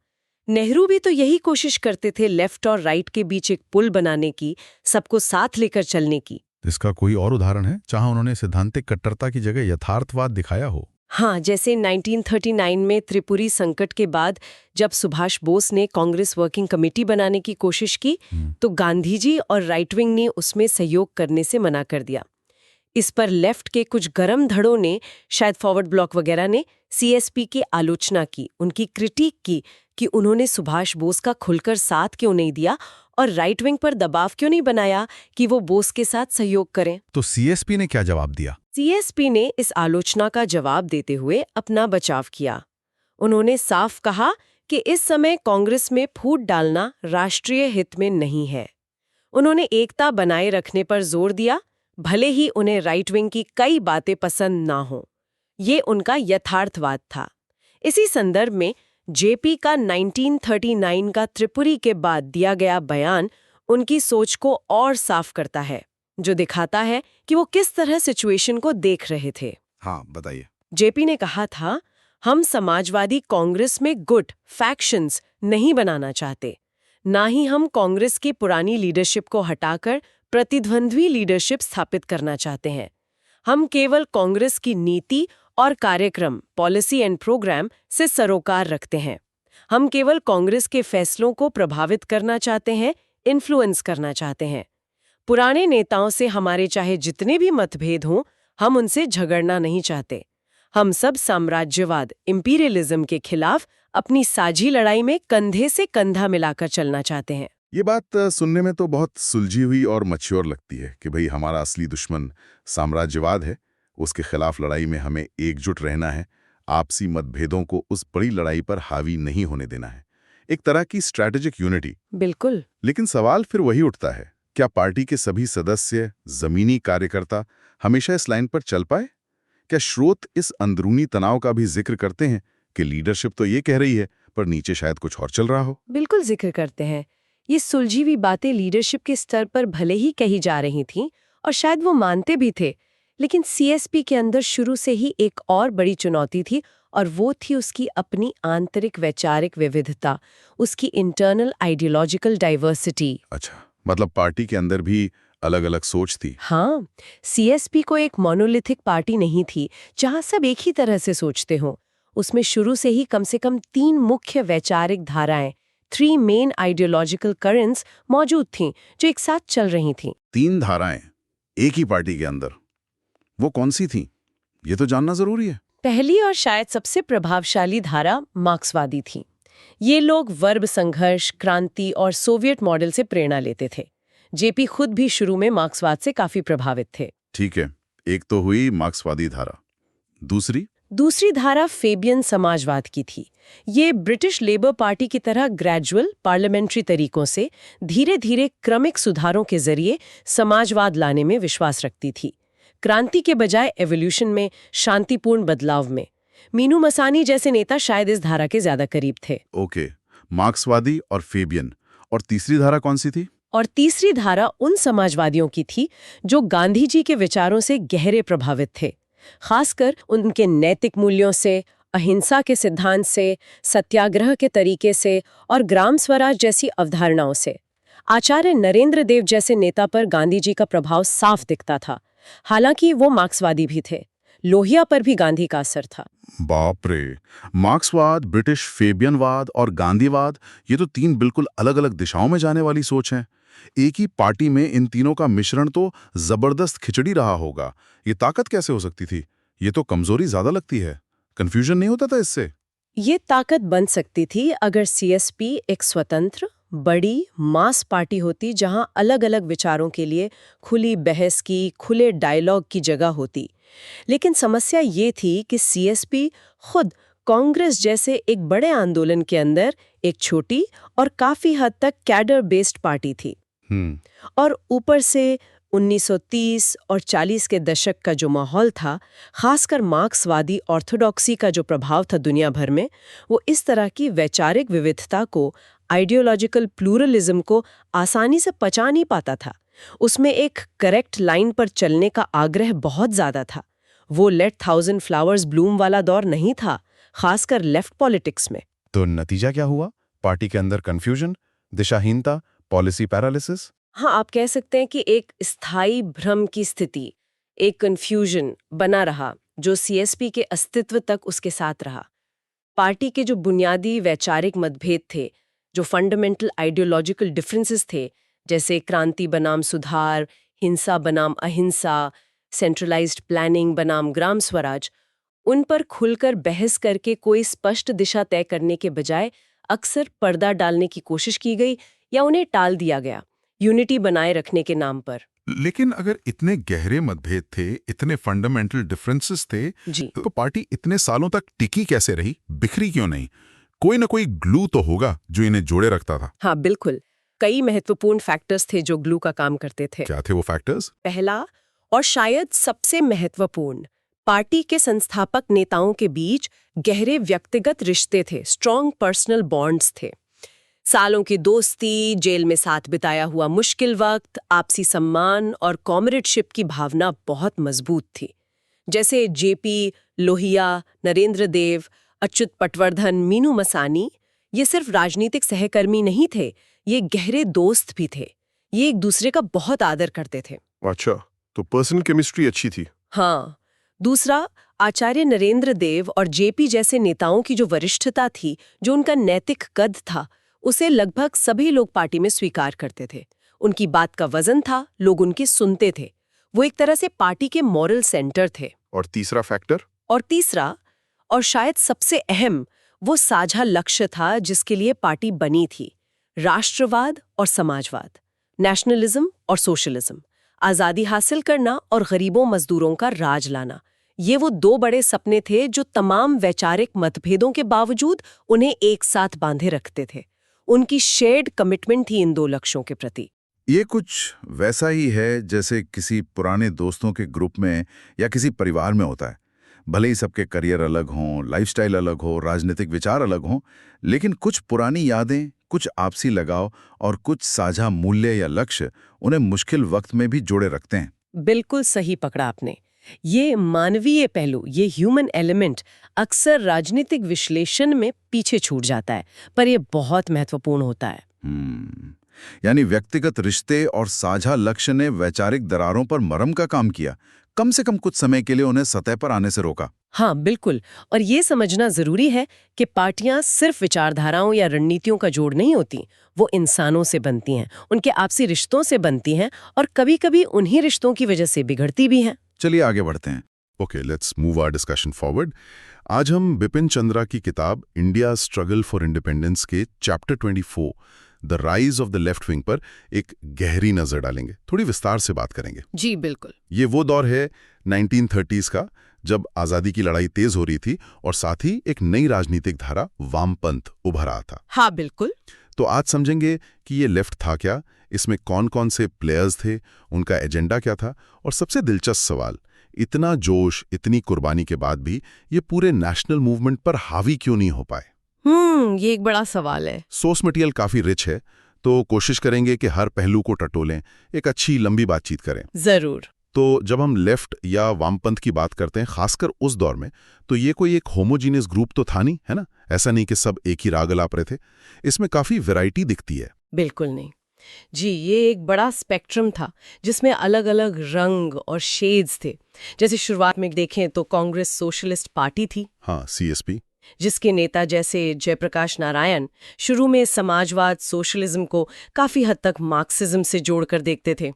नेहरू भी तो यही कोशिश करते थे, लेफ्ट और राइट के बीच एक पुल बनाने की, सबको साथ लेकर चलने की। इसका कोई और उदाहरण है जहां उन्होंने सैद्धांतिक कट्टरता की जगह यथार्थवाद दिखाया हो? हाँ, जैसे 1939 में त्रिपुरी संकट के बाद जब सुभाष बोस ने कांग्रेस वर्किंग कमेटी बनाने की कोशिश की, तो गांधी जी और राइट विंग ने उसमें सहयोग करने से मना कर दिया। इस पर लेफ्ट के कुछ गरम धड़ों ने, शायद फॉरवर्ड ब्लॉक वगैरह ने, सीएसपी की आलोचना की, उनकी क्रिटिक की कि उन्होंने सुभाष बोस का खुलकर साथ क्यों नहीं दिया और राइट विंग पर दबाव क्यों नहीं बनाया कि वो बोस के साथ सहयोग करें। तो सीएसपी ने क्या जवाब दिया? सीएसपी ने इस आलोचना का जवाब देते हुए अपना बचाव किया। उन्होंने साफ कहा कि इस समय कांग्रेस में फूट डालना राष्ट्रीय हित में नहीं है। उन्होंने एकता बनाए रखने पर जोर दिया, भले ही उन्हें राइट विंग की कई बातें पसंद ना हो। ये उनका यथार्थवाद था। इसी संदर्भ में जेपी का 1939 का त्रिपुरी के बाद दिया गया बयान उनकी सोच को और साफ करता है, जो दिखाता है कि वो किस तरह सिचुएशन को देख रहे थे। हाँ, बताइए। जेपी ने कहा था, हम समाजवादी कांग्रेस में गुट फैक्शंस नहीं बनाना चाहते, ना ही हम कांग्रेस की पुरानी लीडरशिप को हटाकर प्रतिद्वंद्वी लीडरशिप स्थापित करना चाहते हैं। हम केवल कांग्रेस की नीति और कार्यक्रम, पॉलिसी एंड प्रोग्राम से सरोकार रखते हैं। हम केवल कांग्रेस के फैसलों को प्रभावित करना चाहते हैं, इन्फ्लुएंस करना चाहते हैं। पुराने नेताओं से हमारे चाहे जितने भी मतभेद हों, हम उनसे झगड़ना नहीं चाहते। हम सब साम्राज्यवाद, इंपीरियलिज्म के खिलाफ अपनी साझी लड़ाई में कंधे से कंधा मिलाकर चलना चाहते हैं। ये बात सुनने में तो बहुत सुलझी हुई और मैच्योर लगती है कि भाई हमारा असली दुश्मन साम्राज्यवाद है, उसके खिलाफ लड़ाई में हमें एकजुट रहना है, आपसी मतभेदों को उस बड़ी लड़ाई पर हावी नहीं होने देना है। एक तरह की स्ट्रैटेजिक यूनिटी। बिल्कुल। लेकिन सवाल फिर वही उठता है, क्या पार्टी के सभी सदस्य, जमीनी कार्यकर्ता हमेशा इस लाइन पर चल पाए? क्या स्रोत इस अंदरूनी तनाव का भी जिक्र करते हैं कि लीडरशिप तो ये कह रही है, पर नीचे शायद कुछ और चल रहा हो? बिल्कुल जिक्र करते हैं। ये सुलझी हुई बातें लीडरशिप के स्तर पर भले ही कही जा रही थीं और शायद वो मानते भी थे, लेकिन सीएसपी के अंदर शुरू से ही एक और बड़ी चुनौती थी, और वो थी उसकी अपनी आंतरिक वैचारिक विविधता, उसकी इंटरनल आइडियोलॉजिकल डाइवर्सिटी। अच्छा, मतलब पार्टी के अंदर भी अलग-अलग सोच थी। हाँ, सीएसपी को एक मोनोलिथिक पार्टी नहीं थी जहां सब एक ही तरह से सोचते हों। उसमें शुरू से ही कम से कम 3 मुख्य वैचारिक धाराएं, 3 मेन आइडियोलॉजिकल करंट्स मौजूद थीं जो एक साथ चल रही थीं। 3 धाराएं एक ही पार्टी के अंदर, वो कौन सी थीं? ये तो जानना जरूरी है। पहली और शायद सबसे प्रभावशाली धारा मार्क्सवादी थी। ये लोग वर्ब संघर्ष, क्रांति और सोवियत मॉडल से प्रेरणा लेते थे। जेपी खुद भी शुरू में मार्क्सवाद से काफी प्रभावित थे। ठीक है, एक तो हुई मार्क्सवादी धारा। दूसरी धारा फेबियन समाजवाद की थी। ये ब्रिटिश लेबर पार्टी की तरह ग्रेजुअल पार्लियामेंट्री तरीकों से धीरे धीरे क्रमिक सुधारों के जरिए समाजवाद लाने में विश्वास रखती थी। क्रांति के बजाय एवोल्यूशन में, शांतिपूर्ण बदलाव में। मीनू मसानी जैसे नेता शायद इस धारा के ज्यादा करीब थे। ओके, मार्क्सवादी और फेबियन। और तीसरी धारा कौन सी थी? और तीसरी धारा उन समाजवादियों की थी जो गांधी जी के विचारों से गहरे प्रभावित थे, खासकर उनके नैतिक मूल्यों से, अहिंसा के सिद्धांत से, सत्याग्रह के तरीके से और ग्राम स्वराज जैसी अवधारणाओं से। आचार्य नरेंद्र देव जैसे नेता पर गांधी जी का प्रभाव साफ दिखता था। हालांकि वो मार्क्सवादी भी थे। लोहिया पर भी गांधी का असर था। बाप रे, मार्क्सवाद, ब्रिटिश फेबियनवाद और गांधीवाद, ये तो 3 बिल्कुल अलग-अलग दिशाओं में जाने वाली सोच हैं। एक ही पार्टी में इन तीनों का मिश्रण तो जबरदस्त खिचड़ी रहा होगा। ये ताकत कैसे हो सकती थी? ये तो कमजोरी ज्यादा लगती है। कंफ्यूजन नहीं होता था इससे? ये ताकत बन सकती थी अगर सीएसपी एक स्वतंत्र, बड़ी मास पार्टी होती जहां अलग-अलग विचारों के लिए खुली बहस की, खुले डायलॉग की जगह होती। लेकिन समस्या ये थी कि सीएसपी खुद कांग्रेस जैसे एक बड़े आंदोलन के अंदर एक छोटी और काफी हद तक कैडर बेस्ड पार्टी थी। और ऊपर से 1930 और 40 के दशक का जो माहौल था, खासकर मार्क्सवादी ऑर्थोडॉक्सी का जो प्रभाव था दुनिया भर में, वो इस तरह की वैचारिक विविधता को, आइडियोलॉजिकल प्लूरलिज्म को आसानी से पचा नहीं पाता था। उसमें एक करेक्ट लाइन पर चलने का आग्रह बहुत ज्यादा था। वो लेट थाउजेंड फ्लावर्स ब्लूम वाला दौर नहीं था, खासकर लेफ्ट पॉलिटिक्स में। तो नतीजा क्या हुआ? पार्टी के अंदर कंफ्यूजन, दिशाहीनता, पॉलिसी पैरालिसिस। हाँ, आप कह सकते हैं कि एक स्थायी भ्रम की स्थिति, एक कंफ्यूजन बना रहा जो सीएसपी के अस्तित्व तक उसके साथ रहा। पार्टी के जो बुनियादी वैचारिक मतभेद थे, जो फंडामेंटल आइडियोलॉजिकल डिफरेंसेस थे, जैसे क्रांति बनाम सुधार, हिंसा बनाम अहिंसा, सेंट्रलाइज्ड प्लानिंग बनाम ग्राम स्वराज, उन पर खुलकर बहस करके कोई स्पष्ट दिशा तय करने के बजाय अक्सर पर्दा डालने की कोशिश की गई या उन्हें टाल दिया गया, यूनिटी बनाए रखने के नाम पर। लेकिन अगर इतने गहरे मतभेद थे, इतने फंडामेंटल डिफरेंसेस थे, जी। तो पार्टी इतने सालों तक टिकी कैसे रही, बिखरी क्यों नहीं? कोई ना कोई ग्लू तो होगा जो इन्हें जोड़े रखता था। हाँ, बिल्कुल। कई महत्वपूर्ण फैक्टर्स थे जो ग्लू का काम करते थे। क्या थे वो फैक्टर्स? पहला और शायद सबसे महत्वपूर्ण, पार्टी के संस्थापक नेताओं के बीच गहरे व्यक्तिगत रिश्ते थे, स्ट्रॉन्ग पर्सनल बॉन्ड्स थे। सालों की दोस्ती, जेल में साथ बिताया हुआ मुश्किल वक्त, आपसी सम्मान और कॉमरेडशिप की भावना बहुत मजबूत थी। जैसे जेपी, लोहिया, नरेंद्र देव, अच्युत पटवर्धन, मीनू मसानी, ये सिर्फ राजनीतिक सहकर्मी नहीं थे, ये गहरे दोस्त भी थे। ये एक दूसरे का बहुत आदर करते थे। अच्छा, तो पर्सनल केमिस्ट्री अच्छी थी। हाँ। दूसरा, आचार्य नरेंद्र देव और जेपी जैसे नेताओं की जो वरिष्ठता थी, जो उनका नैतिक कद था, उसे लगभग सभी लोग पार्टी में स्वीकार करते थे। उनकी बात का वजन था, लोग उनकी सुनते थे। वो एक तरह से पार्टी के मॉरल सेंटर थे। और तीसरा फैक्टर? और तीसरा, और शायद सबसे अहम, वो साझा लक्ष्य था जिसके लिए पार्टी बनी थी, राष्ट्रवाद और समाजवाद, नेशनलिज्म और सोशलिज्म, आज़ादी हासिल करना और गरीबों मजदूरों का राज लाना। ये वो दो बड़े सपने थे जो तमाम वैचारिक मतभेदों के बावजूद उन्हें एक साथ बांधे रखते थे। उनकी शेयर्ड कमिटमेंट थी इन दो लक्ष्यों के प्रति। ये कुछ वैसा ही है जैसे किसी पुराने दोस्तों के ग्रुप में या किसी परिवार में होता है। भले ही सबके करियर अलग हों, लाइफस्टाइल अलग हो, राजनीतिक विचार अलग हों, लेकिन कुछ पुरानी यादें, कुछ आपसी लगाव और कुछ साझा मूल्य या लक्ष्य उन्हें मुश्किल वक्त में भी जोड़े रखते हैं। बिल्कुल सही पकड़ा आपने। ये मानवीय पहलू, ये ह्यूमन एलिमेंट अक्सर राजनीतिक विश्लेषण में पीछे छूट जाता है, पर यह बहुत महत्वपूर्ण होता है। यानी व्यक्तिगत रिश्ते और साझा लक्ष्य ने वैचारिक दरारों पर मरहम का काम किया, कम से कम कुछ समय के लिए उन्हें सतह पर आने से रोका। हाँ, बिल्कुल। और ये समझना जरूरी है कि पार्टियां सिर्फ विचारधाराओं या रणनीतियों का जोड़ नहीं होती, वो इंसानों से बनती हैं, उनके आपसी रिश्तों से बनती हैं और कभी-कभी उन्हीं रिश्तों की वजह से बिगड़ती भी हैं। चलिए आगे बढ़ते हैं। Okay, let's move our discussion forward. आज हम बिपिन चंद्रा की किताब इंडिया स्ट्रगल फॉर इंडिपेंडेंस के chapter 24 the rise of the left wing पर एक गहरी नजर डालेंगे, थोड़ी विस्तार से बात करेंगे। जी बिल्कुल। ये वो दौर है 1930s का, जब आजादी की लड़ाई तेज हो रही थी और साथ ही एक नई राजनीतिक धारा वामपंथ उभर रहा था। हाँ बिल्कुल। तो आज समझेंगे कि ये लेफ्ट था क्या, इसमें कौन कौन से प्लेयर्स थे, उनका एजेंडा क्या था, और सबसे दिलचस्प सवाल, इतना जोश, इतनी कुर्बानी के बाद भी ये पूरे नेशनल मूवमेंट पर हावी क्यों नहीं हो पाए? ये एक बड़ा सवाल है। सोर्स मटेरियल काफी रिच है, तो कोशिश करेंगे कि हर पहलू को टटोलें, एक अच्छी लंबी बातचीत करें। जरूर। तो जब हम लेफ्ट या वामपंथ की बात करते हैं, खासकर उस दौर में, तो ये कोई एक होमोजीनियस ग्रुप तो था नहीं, है ना? ऐसा नहीं कि सब एक ही राग अलाप रहे थे। इसमें काफी वैरायटी दिखती है। बिल्कुल नहीं जी, ये एक बड़ा स्पेक्ट्रम था जिसमें अलग अलग रंग और शेड्स थे। जैसे शुरुआत में देखें तो कांग्रेस सोशलिस्ट पार्टी थी, हाँ, सीएसपी, जिसके नेता जैसे जयप्रकाश नारायण शुरू में समाजवाद, सोशलिज्म को काफी हद तक मार्क्सिज्म से जोड़कर देखते थे।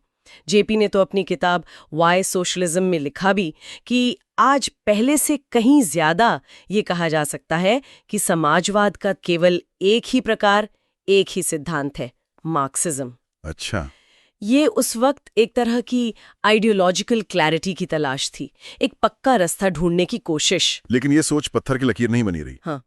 जेपी ने तो अपनी किताब वाई सोशलिज्म में लिखा भी कि आज पहले से कहीं ज्यादा ये कहा जा सकता है कि समाजवाद का केवल एक ही प्रकार, एक ही सिद्धांत है, मार्क्सिज्म। अच्छा। ये उस वक्त एक तरह की आइडियोलॉजिकल क्लैरिटी की तलाश थी, एक पक्का रास्ता ढूंढने की कोशिश। लेकिन ये सोच पत्थर की लकीर नहीं बनी रही। हाँ।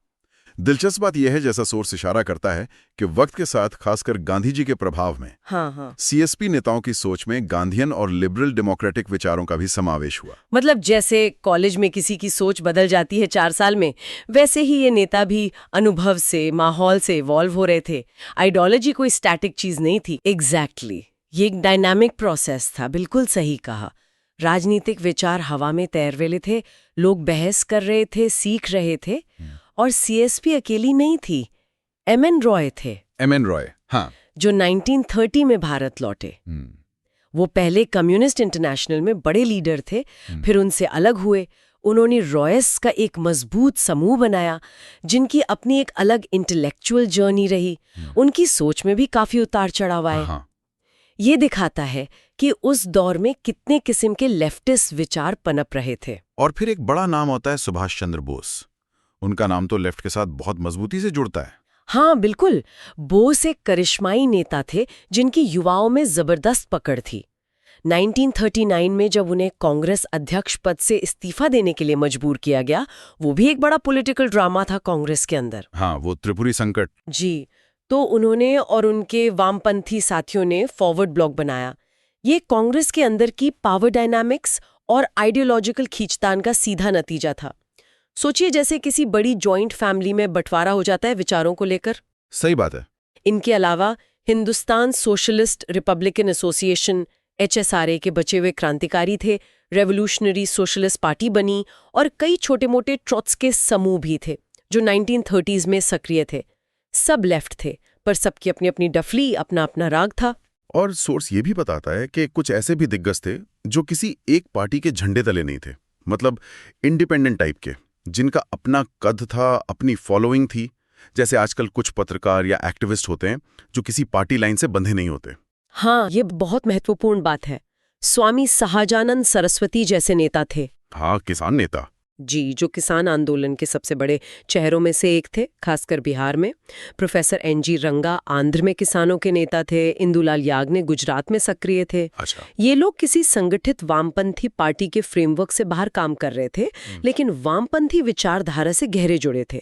दिलचस्प बात यह है, जैसा सोर्स इशारा करता है, कि वक्त के साथ खासकर गांधी जी के प्रभाव में हाँ। सीएसपी नेताओं की सोच में गांधीयन और लिबरल डेमोक्रेटिक विचारों का भी समावेश हुआ। मतलब जैसे कॉलेज में किसी की सोच बदल जाती है 4 साल में, वैसे ही ये नेता भी अनुभव से, माहौल से इवॉल्व हो रहे थे। आइडियोलॉजी कोई स्टैटिक चीज नहीं थी। एग्जैक्टली, ये एक डायनामिक प्रोसेस था। बिल्कुल सही कहा। राजनीतिक विचार हवा में तैरवेले थे, लोग बहस कर रहे थे, सीख रहे थे। और सीएसपी अकेली नहीं थी, एमएन रॉय थे। एमएन रॉय, हाँ, जो 1930 में भारत लौटे। वो पहले कम्युनिस्ट इंटरनेशनल में बड़े लीडर थे, फिर उनसे अलग हुए। उन्होंने रॉयस का एक मजबूत समूह बनाया, जिनकी अपनी एक अलग इंटेलेक्चुअल जर्नी रही। उनकी सोच में भी काफी उतार चढ़ाव आए। हाँ। ये दिखाता है कि उस दौर में कितने किस्म के लेफ्टिस्ट विचार पनप रहे थे। और फिर एक बड़ा नाम होता है सुभाष चंद्र बोस। उनका नाम तो लेफ्ट के साथ बहुत मजबूती से जुड़ता है। हाँ बिल्कुल, बोस एक करिश्माई नेता थे जिनकी युवाओं में जबरदस्त पकड़ थी। 1939 में जब उन्हें कांग्रेस अध्यक्ष पद से इस्तीफा देने के लिए मजबूर किया गया, वो भी एक बड़ा पॉलिटिकल ड्रामा था कांग्रेस के अंदर। हाँ, वो त्रिपुरी संकट। जी, तो उन्होंने और उनके वामपंथी साथियों ने फॉरवर्ड ब्लॉक बनाया। ये कांग्रेस के अंदर की पावर डायनामिक्स और आइडियोलॉजिकल खींचतान का सीधा नतीजा था। सोचिए जैसे किसी बड़ी जॉइंट फैमिली में बंटवारा हो जाता है विचारों को लेकर। सही बात है। इनके अलावा Hindustan socialist Republican association HSRA के बचे हुए क्रांतिकारी थे, रेवोल्यूशनरी सोशलिस्ट पार्टी बनी, और कई छोटे मोटे ट्रॉट्स्के समूह भी थे जो 1930s में सक्रिय थे। सब लेफ्ट थे, पर सबकी अपनी अपनी डफली, अपना अपना राग था। और सोर्स ये भी बताता है कि कुछ ऐसे भी दिग्गज थे जो किसी एक पार्टी के झंडे तले नहीं थे, मतलब इंडिपेंडेंट टाइप के, जिनका अपना कद था, अपनी फॉलोइंग थी। जैसे आजकल कुछ पत्रकार या एक्टिविस्ट होते हैं जो किसी पार्टी लाइन से बंधे नहीं होते। हाँ, ये बहुत महत्वपूर्ण बात है। स्वामी सहजानंद सरस्वती जैसे नेता थे। हाँ, किसान नेता। जी, जो किसान आंदोलन के सबसे बड़े चेहरों में से एक थे, खासकर बिहार में। प्रोफेसर NG रंगा आंध्र में किसानों के नेता थे। इंदुलाल याग्निक गुजरात में सक्रिय थे। अच्छा। ये लोग किसी संगठित वामपंथी पार्टी के फ्रेमवर्क से बाहर काम कर रहे थे, लेकिन वामपंथी विचारधारा से गहरे जुड़े थे।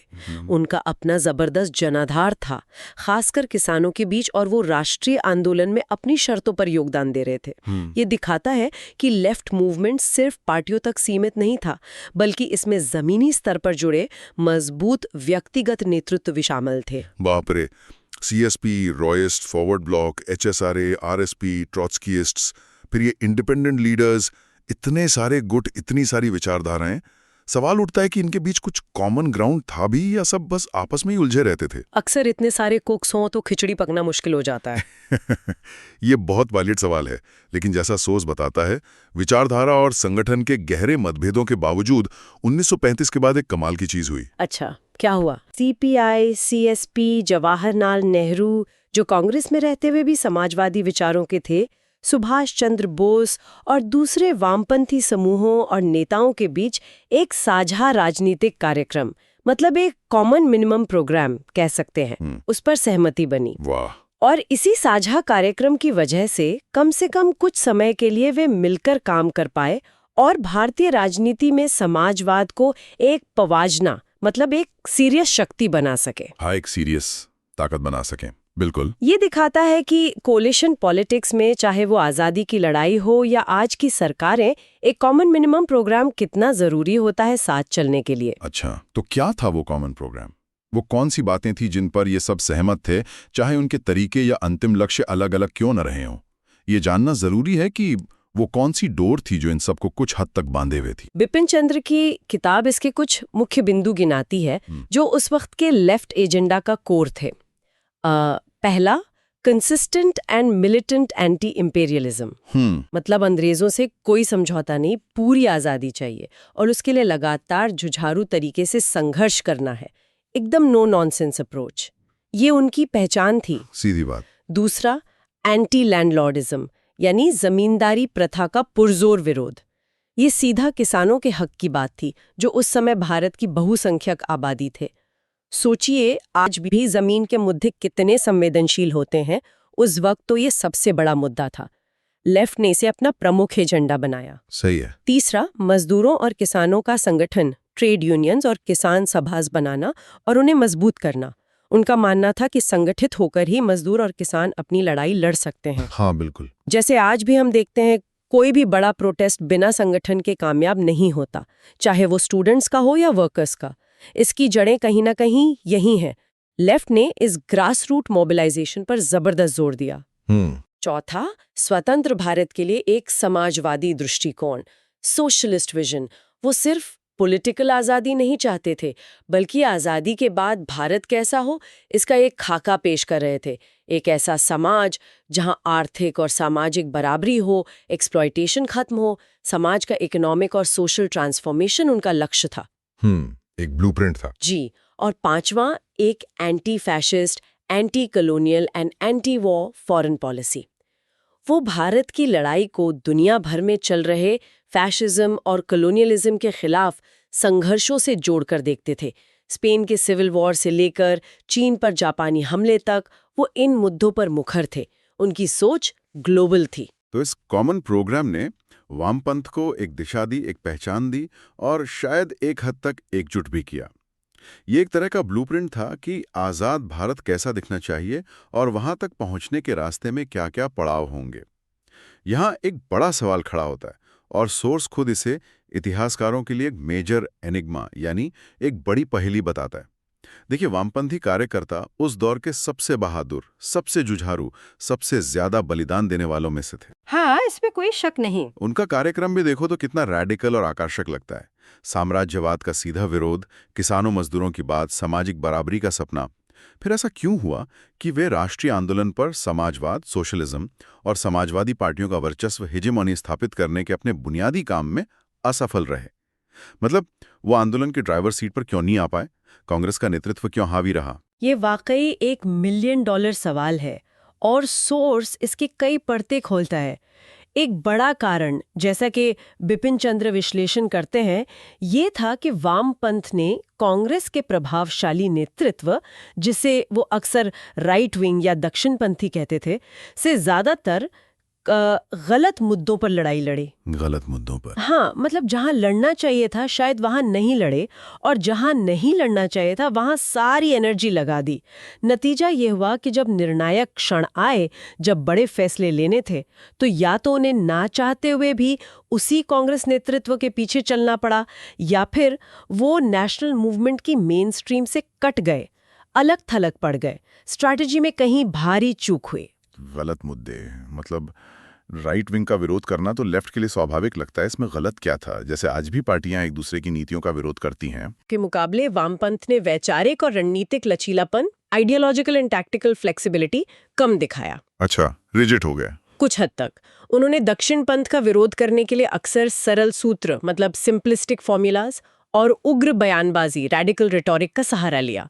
उनका अपना जबरदस्त जनाधार था, खासकर किसानों के बीच, और वो राष्ट्रीय आंदोलन में अपनी शर्तों पर योगदान दे रहे थे। ये दिखाता है कि लेफ्ट मूवमेंट सिर्फ पार्टियों तक सीमित नहीं था, बल्कि इसमें जमीनी स्तर पर जुड़े मजबूत व्यक्तिगत नेतृत्व भी शामिल थे। बाप रे, CSP, Royist, forward bloc, HSRA, RSP, Trotskyists, फिर ये इंडिपेंडेंट लीडर्स, इतने सारे गुट, इतनी सारी विचारधाराएं। सवाल उठता है कि इनके बीच कुछ कॉमन ग्राउंड था भी, या सब बस आपस में ही उलझे रहते थे? अक्सर इतने सारे कुक्स हों तो खिचड़ी पकना मुश्किल हो जाता है। ये बहुत वैलिड सवाल है, लेकिन जैसा सोर्स बताता है, विचारधारा और संगठन के गहरे मतभेदों के बावजूद 1935 के बाद एक कमाल की चीज हुई। अच्छा, क्या हुआ? CPI, CSP, जवाहरलाल नेहरू, जो कांग्रेस में रहते हुए भी समाजवादी विचारों के थे, सुभाष चंद्र बोस और दूसरे वामपंथी समूहों और नेताओं के बीच एक साझा राजनीतिक कार्यक्रम, मतलब एक कॉमन मिनिमम प्रोग्राम कह सकते हैं, उस पर सहमति बनी। वाह। और इसी साझा कार्यक्रम की वजह से कम कुछ समय के लिए वे मिलकर काम कर पाए और भारतीय राजनीति में समाजवाद को एक पवाजना, मतलब एक सीरियस शक्ति बना सके। हाँ, एक सीरियस ताकत बना सकें। बिल्कुल। ये दिखाता है कि कोलिशन पॉलिटिक्स में, चाहे वो आज़ादी की लड़ाई हो या आज की सरकारें, एक कॉमन मिनिमम प्रोग्राम कितना जरूरी होता है साथ चलने के लिए। अच्छा, तो क्या था वो कॉमन प्रोग्राम? वो कौन सी बातें थी जिन पर ये सब सहमत थे, चाहे उनके तरीके या अंतिम लक्ष्य अलग अलग क्यों न रहे हों? ये जानना जरूरी है कि वो कौन सी डोर थी जो इन सबको कुछ हद तक बांधे हुए थी। बिपिन चंद्र की किताब इसके कुछ मुख्य बिंदु गिनाती है जो उस वक्त के लेफ्ट एजेंडा का कोर थे। पहला, consistent and militant anti imperialism, मतलब अंग्रेजों से कोई समझौता नहीं, पूरी आज़ादी चाहिए और उसके लिए लगातार जुझारू तरीके से संघर्ष करना है, एकदम नो नॉनसेंस अप्रोच। ये उनकी पहचान थी। सीधी बात। दूसरा, एंटी लैंडलॉर्डिज्म, यानी जमींदारी प्रथा का पुरजोर विरोध। ये सीधा किसानों के हक की बात थी, जो उस समय भारत की बहुसंख्यक आबादी थे। सोचिए आज भी जमीन के मुद्दे कितने संवेदनशील होते हैं, उस वक्त तो ये सबसे बड़ा मुद्दा था। लेफ्ट ने इसे अपना प्रमुख एजेंडा बनाया। सही है। तीसरा, मजदूरों और किसानों का संगठन, ट्रेड यूनियंस और किसान सभास बनाना और उन्हें मजबूत करना। उनका मानना था कि संगठित होकर ही मजदूर और किसान अपनी लड़ाई लड़ सकते हैं। हाँ बिल्कुल। जैसे आज भी हम देखते हैं, कोई भी बड़ा प्रोटेस्ट बिना संगठन के कामयाब नहीं होता, चाहे वो स्टूडेंट्स का हो या वर्कर्स का। इसकी जड़ें कहीं ना कहीं यही हैं। लेफ्ट ने इस ग्रास रूट मोबिलाइजेशन पर जबरदस्त जोर दिया। चौथा, स्वतंत्र भारत के लिए एक समाजवादी दृष्टिकोण, सोशलिस्ट विजन। वो सिर्फ पॉलिटिकल आज़ादी नहीं चाहते थे, बल्कि आज़ादी के बाद भारत कैसा हो इसका एक खाका पेश कर रहे थे। एक ऐसा समाज जहां आर्थिक और सामाजिक बराबरी हो, एक्सप्लॉयटेशन खत्म हो, समाज का इकोनॉमिक और सोशल ट्रांसफॉर्मेशन उनका लक्ष्य था। एक ब्लूप्रिंट था। जी। और पांचवा, एक anti fascist, anti colonial and anti war foreign policy. वो भारत की लड़ाई को दुनिया भर में चल रहे फैशिज्म और कॉलोनियलिज्म के खिलाफ संघर्षों से जोड़कर देखते थे। स्पेन के सिविल वॉर से लेकर चीन पर जापानी हमले तक वो इन मुद्दों पर मुखर थे। उनकी सोच ग्लोबल थी। तो इस कॉमन प्रोग्राम ने वामपंथ को एक दिशा दी, एक पहचान दी और शायद एक हद तक एकजुट भी किया। ये एक तरह का ब्लूप्रिंट था कि आज़ाद भारत कैसा दिखना चाहिए और वहां तक पहुंचने के रास्ते में क्या-क्या पड़ाव होंगे। यहाँ एक बड़ा सवाल खड़ा होता है और सोर्स खुद इसे इतिहासकारों के लिए एक मेजर एनिग्मा यानी एक बड़ी पहेली बताता है। देखिए, वामपंथी कार्यकर्ता उस दौर के सबसे बहादुर, सबसे जुझारू, सबसे ज्यादा बलिदान देने वालों में से थे। हाँ, इसमें कोई शक नहीं। उनका कार्यक्रम भी देखो तो कितना रैडिकल और आकर्षक लगता है। साम्राज्यवाद का सीधा विरोध, किसानों मजदूरों की बात, सामाजिक बराबरी का सपना। फिर ऐसा क्यों हुआ कि वे राष्ट्रीय आंदोलन पर समाजवाद, सोशलिज्म और समाजवादी पार्टियों का वर्चस्व, हेजेमोनी स्थापित करने के अपने बुनियादी काम में असफल रहे? मतलब वो आंदोलन के ड्राइवर सीट पर क्यों नहीं आ पाए? कांग्रेस का नेतृत्व क्यों हावी रहा? ये वाकई एक $1 मिलियन सवाल है और सोर्स इसके कई परतें खोलता है। एक बड़ा कारण, जैसा कि बिपिन चंद्र विश्लेषण करते हैं, ये था कि वामपंथ ने कांग्रेस के प्रभावशाली नेतृत्व, जिसे वो अक्सर राइट विंग या दक्षिणपंथी कहते थे, से ज्यादातर गलत मुद्दों पर लड़ाई लड़े। गलत मुद्दों पर? हाँ, मतलब जहां लड़ना चाहिए था शायद वहां नहीं लड़े, और जहां नहीं लड़ना चाहिए था वहां सारी एनर्जी लगा दी। नतीजा ये हुआ कि जब निर्णायक क्षण आए, जब बड़े फैसले लेने थे, तो या तो उन्हें ना चाहते हुए भी उसी कांग्रेस नेतृत्व के पीछे चलना पड़ा, या फिर वो नेशनल मूवमेंट की मेन स्ट्रीम से कट गए, अलग थलग पड़ गए। स्ट्रैटेजी में कहीं भारी चूक हुई। गलत मुद्दे मतलब राइट विंग का विरोध करना तो लेफ्ट के लिए स्वाभाविक लगता है। इसमें गलत क्या था? जैसे आज भी पार्टियां एक दूसरे की नीतियों का विरोध करती हैं। के मुकाबले वामपंथ ने वैचारिक और रणनीतिक लचीलापन, आइडियोलॉजिकल एंड टैक्टिकल फ्लेक्सिबिलिटी कम दिखाया। अच्छा, रिजिड हो गया कुछ हद तक। उन्होंने दक्षिण पंथ का विरोध करने के लिए अक्सर सरल सूत्र, मतलब सिंपलिस्टिक फॉर्मूलाज, और उग्र बयानबाजी, रैडिकल रिटोरिक का सहारा लिया।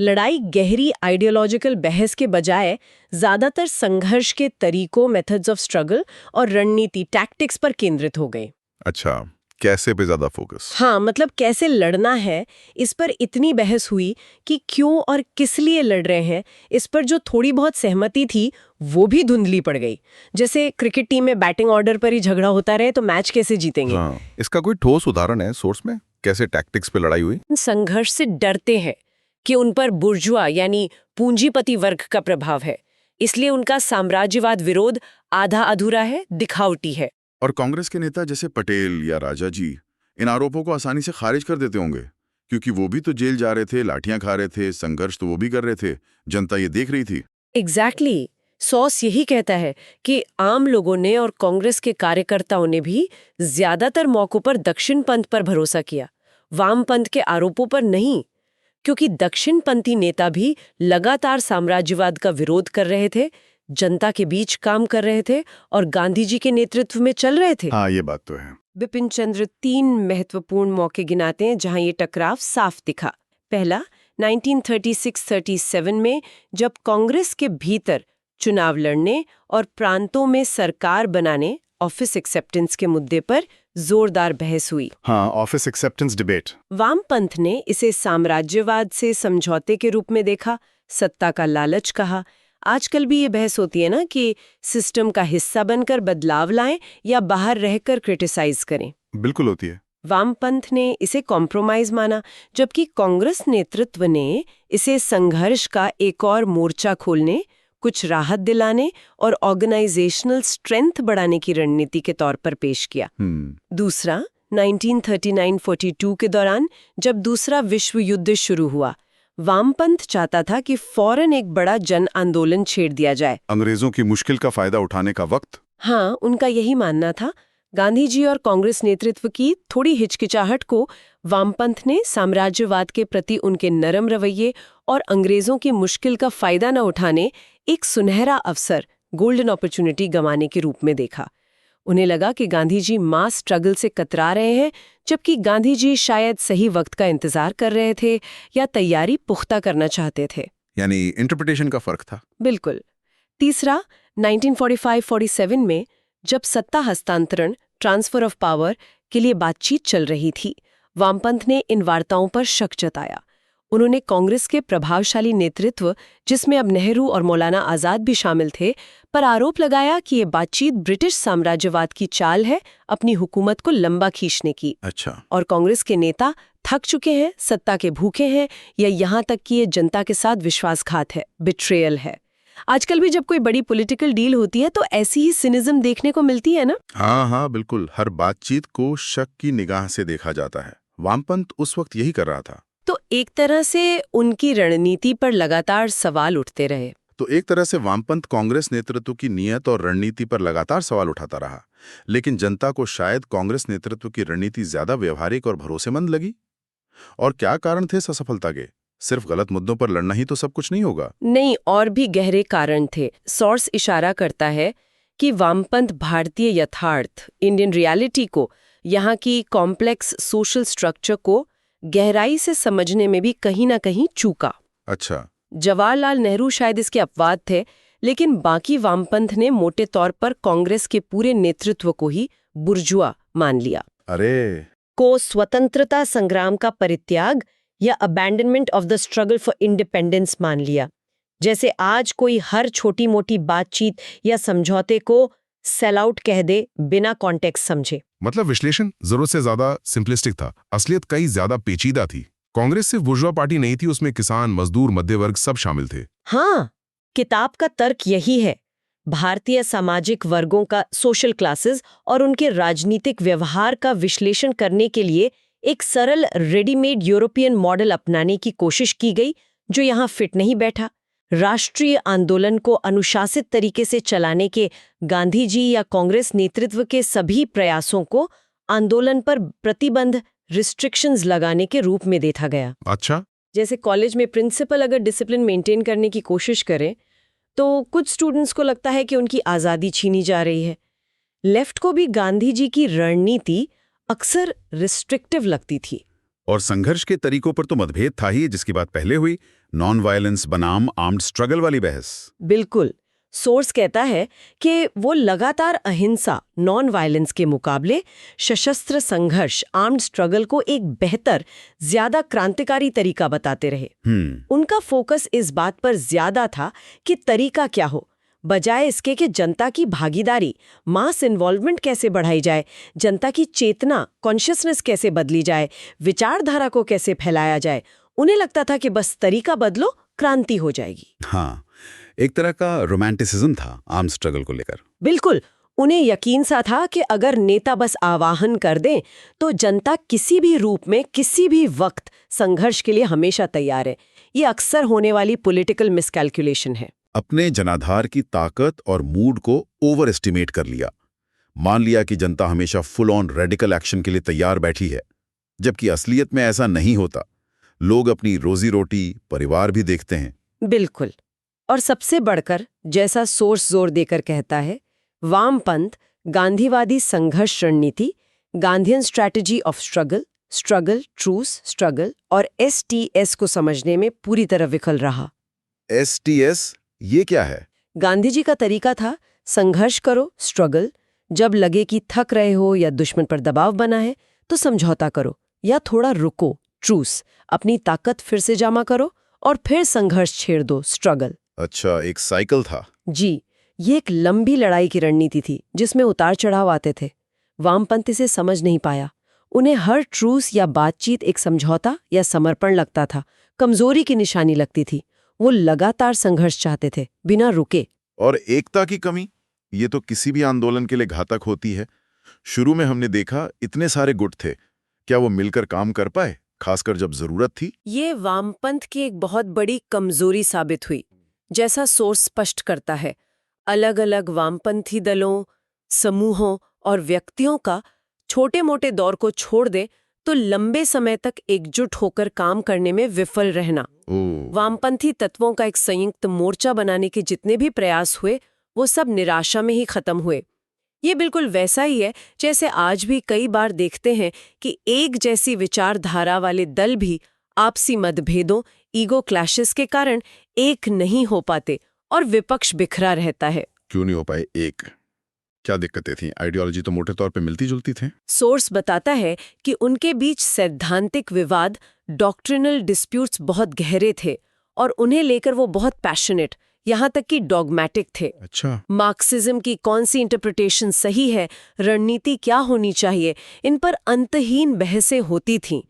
लड़ाई गहरी आइडियोलॉजिकल बहस के बजाय ज्यादातर संघर्ष के तरीकों, मेथड्स ऑफ स्ट्रगल और रणनीति, टैक्टिक्स पर केंद्रित हो गई। अच्छा, कैसे पे ज्यादा फोकस? हाँ, मतलब कैसे लड़ना है, इस पर इतनी बहस हुई कि क्यों और किस लिए लड़ रहे हैं, इस पर जो थोड़ी बहुत सहमति थी वो भी धुंधली पड़ गई। जैसे क्रिकेट टीम में बैटिंग ऑर्डर पर ही झगड़ा होता रहे तो मैच कैसे जीतेंगे? हाँ, इसका कोई ठोस उदाहरण है सोर्स में? कैसे टैक्टिक्स पे लड़ाई हुई? संघर्ष से डरते हैं कि उन पर बुर्जुआ यानी पूंजीपति वर्ग का प्रभाव है, इसलिए उनका साम्राज्यवाद विरोध आधा अधूरा है, दिखावटी है। और कांग्रेस के नेता जैसे पटेल या राजा जी इन आरोपों को आसानी से खारिज कर देते होंगे, क्योंकि वो भी तो जेल जा रहे थे, लाठियां खा रहे थे, संघर्ष तो वो भी कर रहे थे, जनता ये देख रही थी। एग्जैक्टली। सॉस यही कहता है कि आम लोगों ने और कांग्रेस के कार्यकर्ताओं ने भी ज्यादातर मौकों पर दक्षिणपंथ पर भरोसा किया, वामपंथ के आरोपों पर नहीं, क्योंकि दक्षिणपंथी नेता भी लगातार साम्राज्यवाद का विरोध कर रहे थे, जनता के बीच काम कर रहे थे और गांधी जी के नेतृत्व में चल रहे थे। हाँ, ये बात तो है। बिपिन चंद्र 3 महत्वपूर्ण मौके गिनाते हैं जहां ये टकराव साफ दिखा। पहला, 1936-37 में जब कांग्रेस के भीतर चुनाव लड़ने और प्रांतों में सरकार बनाने, ऑफिस एक्सेप्टेंस के मुद्दे पर जोरदार बहस हुई। हाँ, ऑफिस एक्सेप्टेंस डिबेट। वामपंथ ने इसे साम्राज्यवाद से समझौते के रूप में देखा, सत्ता का लालच कहा। आजकल भी ये बहस होती है ना कि सिस्टम का हिस्सा बनकर बदलाव लाएं या बाहर रहकर क्रिटिसाइज करें। बिल्कुल होती है। वामपंथ ने इसे कॉम्प्रोमाइज माना, जबकि कांग्रेस नेतृत्व ने इसे संघर्ष का एक और मोर्चा खोलने, कुछ राहत दिलाने और ऑर्गेनाइजेशनल स्ट्रेंथ बढ़ाने की रणनीति के तौर पर पेश किया। दूसरा, 1939-42 के दौरान जब दूसरा विश्व युद्ध शुरू हुआ, वामपंथ चाहता था कि फौरन एक बड़ा जन आंदोलन छेड़ दिया जाए। अंग्रेजों की मुश्किल का फायदा उठाने का वक्त। हाँ, उनका यही मानना था। गांधी जी और कांग्रेस नेतृत्व की थोड़ी हिचकिचाहट को वामपंथ ने साम्राज्यवाद के प्रति उनके नरम रवैये और अंग्रेजों की मुश्किल का फायदा न उठाने एक सुनहरा अवसर, गोल्डन अपॉर्चुनिटी गंवाने के रूप में देखा। उन्हें लगा कि गांधी जी मास स्ट्रगल से कतरा रहे हैं, जबकि गांधी जी शायद सही वक्त का इंतजार कर रहे थे या तैयारी पुख्ता करना चाहते थे। यानी इंटरप्रिटेशन का फर्क था। बिल्कुल। तीसरा, 1945-47 में जब सत्ता हस्तांतरण, ट्रांसफर ऑफ पावर के लिए बातचीत चल रही थी, वामपंथ ने इन वार्ताओं पर शक जताया। उन्होंने कांग्रेस के प्रभावशाली नेतृत्व, जिसमें अब नेहरू और मौलाना आजाद भी शामिल थे, पर आरोप लगाया कि ये बातचीत ब्रिटिश साम्राज्यवाद की चाल है अपनी हुकूमत को लंबा खींचने की। अच्छा। और कांग्रेस के नेता थक चुके हैं, सत्ता के भूखे हैं, या यहाँ तक कि ये जनता के साथ विश्वासघात है, बिट्रेयल है। आजकल भी जब कोई बड़ी पॉलिटिकल डील होती है तो ऐसी ही सिनिज्म देखने को मिलती है ना। हाँ, बिल्कुल। हर बातचीत को शक की निगाह से देखा जाता है। वामपंथ उस वक्त यही कर रहा था। तो एक तरह से उनकी रणनीति पर लगातार सवाल उठते रहे। तो एक तरह से वामपंथ कांग्रेस नेतृत्व की नीयत और रणनीति पर लगातार सवाल उठाता रहा, लेकिन जनता को शायद कांग्रेस नेतृत्व की रणनीति ज्यादा व्यवहारिक और भरोसेमंद लगी। और क्या कारण थे इस असफलता के? सिर्फ गलत मुद्दों पर लड़ना ही तो सब कुछ नहीं होगा। नहीं, और भी गहरे कारण थे। सोर्स इशारा करता है कि वामपंथ भारतीय यथार्थ, इंडियन रियलिटी को, यहाँ की कॉम्प्लेक्स सोशल स्ट्रक्चर को गहराई से समझने में भी कहीं ना कहीं चूका। अच्छा। जवाहरलाल नेहरू शायद इसके अपवाद थे, लेकिन बाकी वामपंथ ने मोटे तौर पर कांग्रेस के पूरे नेतृत्व को ही बुर्जुआ मान लिया। अरे, को स्वतंत्रता संग्राम का परित्याग या abandonment of the struggle for independence मान लिया। जैसे आज कोई हर छोटी मोटी बातचीत या समझौते को सेल आउट कह दे बिना कॉन्टेक्स्ट समझे। मतलब विश्लेषण जरूरत से ज्यादा सिंपलिस्टिक था, असलियत कई ज्यादा पेचीदा थी। कांग्रेस सिर्फ बुर्जुआ पार्टी नहीं थी, उसमें किसान, मजदूर, मध्य वर्ग सब शामिल थे। हाँ, किताब का तर्क यही है। भारतीय सामाजिक वर्गों का, सोशल क्लासेस, और उनके राजनीतिक व्यवहार का विश्लेषण करने के लिए एक सरल रेडीमेड यूरोपियन मॉडल अपनाने की कोशिश की गई, जो यहाँ फिट नहीं बैठा। राष्ट्रीय आंदोलन को अनुशासित तरीके से चलाने के गांधी जी या कांग्रेस नेतृत्व के सभी प्रयासों को आंदोलन पर प्रतिबंध, रिस्ट्रिक्शंस लगाने के रूप में देखा गया। अच्छा। जैसे कॉलेज में प्रिंसिपल अगर डिसिप्लिन मेंटेन करने की कोशिश करें तो कुछ स्टूडेंट्स को लगता है कि उनकी आज़ादी छीनी जा रही है। लेफ्ट को भी गांधी जी की रणनीति अक्सर रिस्ट्रिक्टिव लगती थी। और संघर्ष के तरीकों पर तो मतभेद था ही, जिसकी बात पहले हुई, नॉन वायलेंस बनाम आर्म्ड स्ट्रगल वाली बहस। बिल्कुल। सोर्स कहता है कि वो लगातार अहिंसा, नॉन वायलेंस के मुकाबले सशस्त्र संघर्ष, आर्म्ड स्ट्रगल को एक बेहतर, ज्यादा क्रांतिकारी तरीका बताते रहे। उनका फोकस इस बात पर ज्यादा था कि तरीका क्या हो, बजाय इसके कि जनता की भागीदारी, मास इन्वॉल्वमेंट कैसे बढ़ाई जाए, जनता की चेतना, कॉन्शियसनेस कैसे बदली जाए, विचारधारा को कैसे फैलाया जाए। उन्हें लगता था कि बस तरीका बदलो, क्रांति हो जाएगी। हाँ, एक तरह का रोमांटिसिज्म था आर्म स्ट्रगल को लेकर। बिल्कुल। उन्हें यकीन सा था कि अगर नेता बस आवाहन कर दें तो जनता किसी भी रूप में, किसी भी वक्त संघर्ष के लिए हमेशा तैयार है। ये अक्सर होने वाली पॉलिटिकल मिसकैलकुलेशन है। अपने जनाधार की ताकत और मूड को ओवर एस्टिमेट कर लिया। मान लिया कि जनता हमेशा फुल ऑन रेडिकल एक्शन के लिए तैयार बैठी है, जबकि असलियत में ऐसा नहीं होता। लोग अपनी रोजी रोटी, परिवार भी देखते हैं। बिल्कुल। और सबसे बढ़कर, जैसा सोर्स जोर देकर कहता है, वामपंथ गांधीवादी संघर्ष रणनीति, Gandhian strategy of struggle, struggle, truce, struggle और STS को समझने में पूरी तरह विफल रहा। STS ये क्या है? गांधी जी का तरीका था, संघर्ष करो, स्ट्रगल, जब लगे कि थक रहे हो या दुश्मन पर दबाव बना है तो समझौता करो या थोड़ा रुको, ट्रूस, अपनी ताकत फिर से जमा करो और फिर संघर्ष छेड़ दो, स्ट्रगल। अच्छा, एक साइकिल था। जी, ये एक लंबी लड़ाई की रणनीति थी जिसमें उतार चढ़ाव आते थे। वामपंथ इसे समझ नहीं पाया। उन्हें हर ट्रूस या बातचीत एक समझौता या समर्पण लगता था, कमजोरी की निशानी लगती थी। वो लगातार संघर्ष चाहते थे, बिना रुके। और एकता की कमी, ये तो किसी भी आंदोलन के लिए घातक होती है। शुरू में हमने देखा इतने सारे गुट थे, क्या वो मिलकर काम कर पाए, खासकर जब जरूरत थी? ये वामपंथ की एक बहुत बड़ी कमजोरी साबित हुई। जैसा सोर्स स्पष्ट करता है, अलग अलग वामपंथी दलों, समूहों और व्यक्तियों का छोटे मोटे दौर को छोड़ दे तो लंबे समय तक एकजुट होकर काम करने में विफल रहना। वामपंथी तत्वों का एक संयुक्त मोर्चा बनाने के जितने भी प्रयास हुए वो सब निराशा में ही खत्म हुए। ये बिल्कुल वैसा ही है जैसे आज भी कई बार देखते हैं कि एक जैसी विचारधारा वाले दल भी आपसी मतभेदों, ईगो क्लैशेस के कारण एक नहीं हो पाते और विपक्ष बिखरा रहता है। क्यों नहीं हो पाए एक? क्या दिक्कतें थीं? आइडियोलॉजी तो मोटे तौर पे मिलती जुलती थे। सोर्स बताता है कि उनके बीच सैद्धांतिक विवाद, डॉक्ट्रिनल डिस्प्यूट्स बहुत गहरे थे और उन्हें लेकर वो बहुत पैशनेट, यहाँ तक कि डॉगमैटिक थे। अच्छा। मार्क्सिज्म की कौन सी इंटरप्रिटेशन सही है, रणनीति क्या होनी चाहिए, इन पर अंतहीन बहसें होती थीं।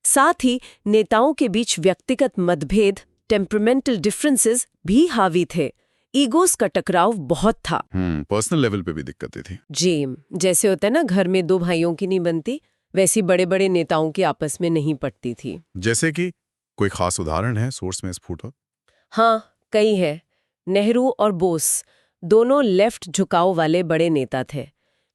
साथ ही नेताओं के बीच व्यक्तिगत मतभेद, टेम्परामेंटल डिफरेंसेस भी हावी थे। ईगोस का टकराव बहुत था। पर्सनल लेवल पे भी दिक्कतें थी। जी, जैसे होता है ना, घर में दो भाइयों की नहीं बनती, वैसी बड़े बड़े नेताओं की आपस में नहीं पटती थी। जैसे कि कोई खास उदाहरण है सोर्स में स्फुट? हाँ, कई है। नेहरू और बोस दोनों लेफ्ट झुकाव वाले बड़े नेता थे,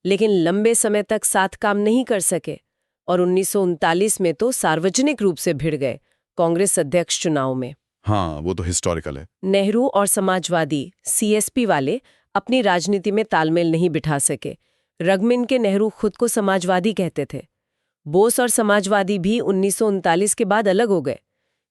लेकिन लंबे समय तक साथ काम नहीं कर सके और 1939 में तो सार्वजनिक रूप से भिड़ गए कांग्रेस अध्यक्ष चुनाव में। हाँ, वो तो हिस्टोरिकल है। नेहरू और समाजवादी सीएसपी वाले अपनी राजनीति में तालमेल नहीं बिठा सके। रगमिन के नेहरू खुद को समाजवादी कहते थे। बोस और समाजवादी भी 1939 के बाद अलग हो गए।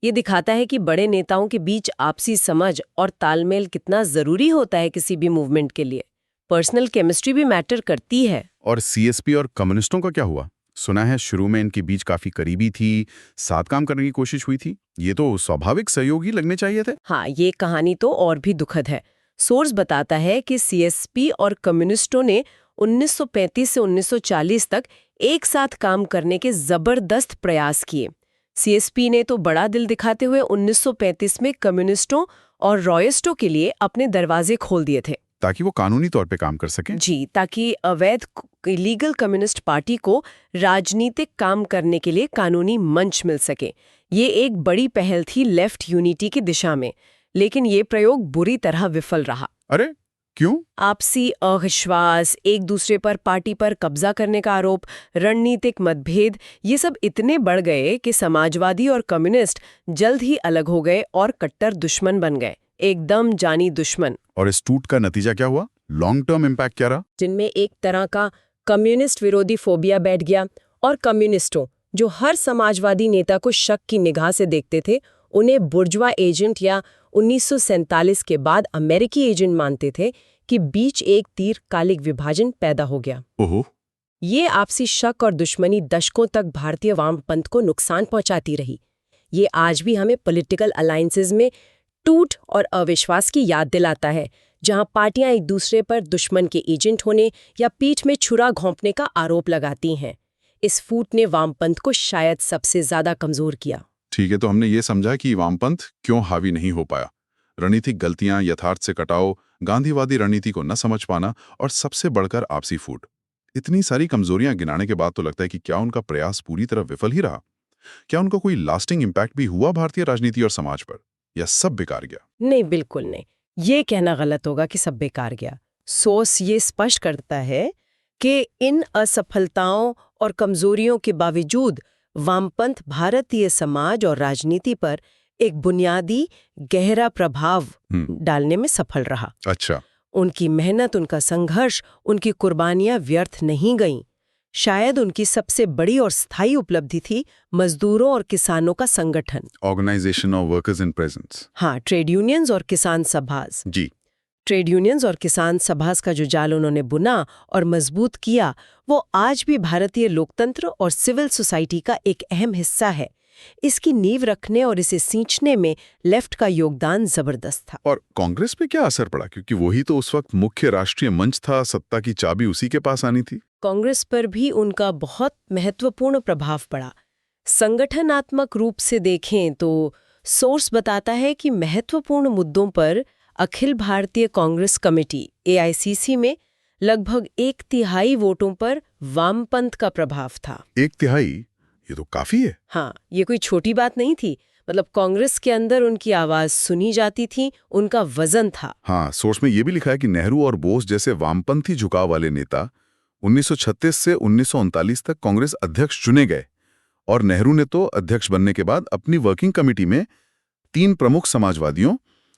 ये दिखाता है कि बड़े नेताओं के बीच आपसी समझ और तालमेल कितना जरूरी होता है किसी भी मूवमेंट के लिए। पर्सनल केमिस्ट्री भी मैटर करती है। और सीएसपी और कम्युनिस्टों का क्या हुआ? सुना है शुरू में इनके बीच काफी करीबी थी, साथ काम करने की कोशिश हुई थी। ये तो स्वाभाविक सहयोगी लगने चाहिए थे। हाँ, ये कहानी तो और भी दुखद है। सोर्स बताता है कि सीएसपी और कम्युनिस्टों ने 1935 से 1940 तक एक साथ काम करने के जबरदस्त प्रयास किए। सीएसपी ने तो बड़ा दिल दिखाते हुए 1935 में कम्युनिस्टों और रॉयस्टों के लिए अपने दरवाजे खोल दिए थे, ताकि वो कानूनी तौर पे काम कर सकें। जी, ताकि अवैध इलीगल कम्युनिस्ट पार्टी को राजनीतिक काम करने के लिए कानूनी मंच मिल सके। ये एक बड़ी पहल थी लेफ्ट यूनिटी की दिशा में, लेकिन ये प्रयोग बुरी तरह विफल रहा। अरे क्यों? आपसी अविश्वास, एक दूसरे पर पार्टी पर कब्जा करने का आरोप, रणनीतिक मतभेद, ये सब इतने बढ़ गए कि समाजवादी और कम्युनिस्ट जल्द ही अलग हो गए और कट्टर दुश्मन बन गए, एकदम जानी दुश्मन। और इस टूट का नतीजा क्या हुआ? लॉन्ग टर्म इम्पैक्ट क्या रहा? जिनमें एक तरह का कम्युनिस्ट विरोधी फोबिया बैठ गया और कम्युनिस्टों, जो हर समाजवादी नेता को शक की निगाह से देखते थे, उन्हें बुर्जुआ एजेंट या 1947 के बाद अमेरिकी एजेंट मानते थे, कि बीच एक दीर्घकालिक विभाजन पैदा हो गया। ओहो। ये आपसी शक और दुश्मनी दशकों तक भारतीय वामपंथ को नुकसान पहुंचाती रही। ये आज भी हमें पॉलिटिकल अलायंसेज में टूट और अविश्वास की याद दिलाता है, जहां पार्टियां एक दूसरे पर दुश्मन के एजेंट होने या पीठ में छुरा घोंपने का आरोप लगाती हैं। इस फूट ने वामपंथ को शायद सबसे ज्यादा कमजोर किया। ठीक है, तो हमने ये समझा कि वामपंथ क्यों हावी नहीं हो पाया। रणनीतिक गलतियां, यथार्थ से कटाव, गांधीवादी रणनीति को न समझ पाना और सबसे बढ़कर आपसी फूट। इतनी सारी कमजोरियां गिनाने के बाद तो लगता है कि क्या उनका प्रयास पूरी तरह विफल ही रहा? क्या उनका कोई लास्टिंग इम्पैक्ट भी हुआ भारतीय राजनीति और समाज पर, या सब बेकार गया? नहीं, बिल्कुल नहीं। ये कहना गलत होगा कि सब बेकार गया। सोर्स ये स्पष्ट करता है कि इन असफलताओं और कमजोरियों के बावजूद वामपंथ भारतीय समाज और राजनीति पर एक बुनियादी गहरा प्रभाव डालने में सफल रहा। अच्छा। उनकी मेहनत, उनका संघर्ष, उनकी कुर्बानियां व्यर्थ नहीं गईं। शायद उनकी सबसे बड़ी और स्थायी उपलब्धि थी मजदूरों और किसानों का संगठन, organisation of workers in presence. हाँ, ट्रेड यूनियंस और किसान सभास। जी। ट्रेड यूनियंस और किसान सभास का जो जाल उन्होंने बुना और मजबूत किया, वो आज भी भारतीय लोकतंत्र और सिविल सोसाइटी का एक अहम हिस्सा है। इसकी नींव रखने और इसे सींचने में लेफ्ट का योगदान जबरदस्त था। और कांग्रेस पे क्या असर पड़ा, क्योंकि वही तो उस वक्त मुख्य राष्ट्रीय मंच था, सत्ता की चाबी उसी के पास आनी थी। कांग्रेस पर भी उनका बहुत महत्वपूर्ण प्रभाव पड़ा। संगठनात्मक रूप से देखें तो सोर्स बताता है कि महत्वपूर्ण मुद्दों पर अखिल भारतीय कांग्रेस कमेटी AICC में लगभग 1/3 वोटों पर वामपंथ का प्रभाव था। 1/3? ये तो काफी है। हाँ, ये कोई छोटी बात नहीं थी। मतलब कांग्रेस के अंदर उनकी आवाज सुनी जाती थी, उनका वजन था। हाँ, सोर्स में ये भी लिखा है कि नेहरू और बोस जैसे वामपंथी झुकाव वाले नेता 1936 से 1939 तक कांग्रेस अध्यक्ष चुने गए, और नेहरू ने तो अध्यक्ष बनने के बाद अपनी वर्किंग कमेटी में 3 प्रमुख समाजवादियों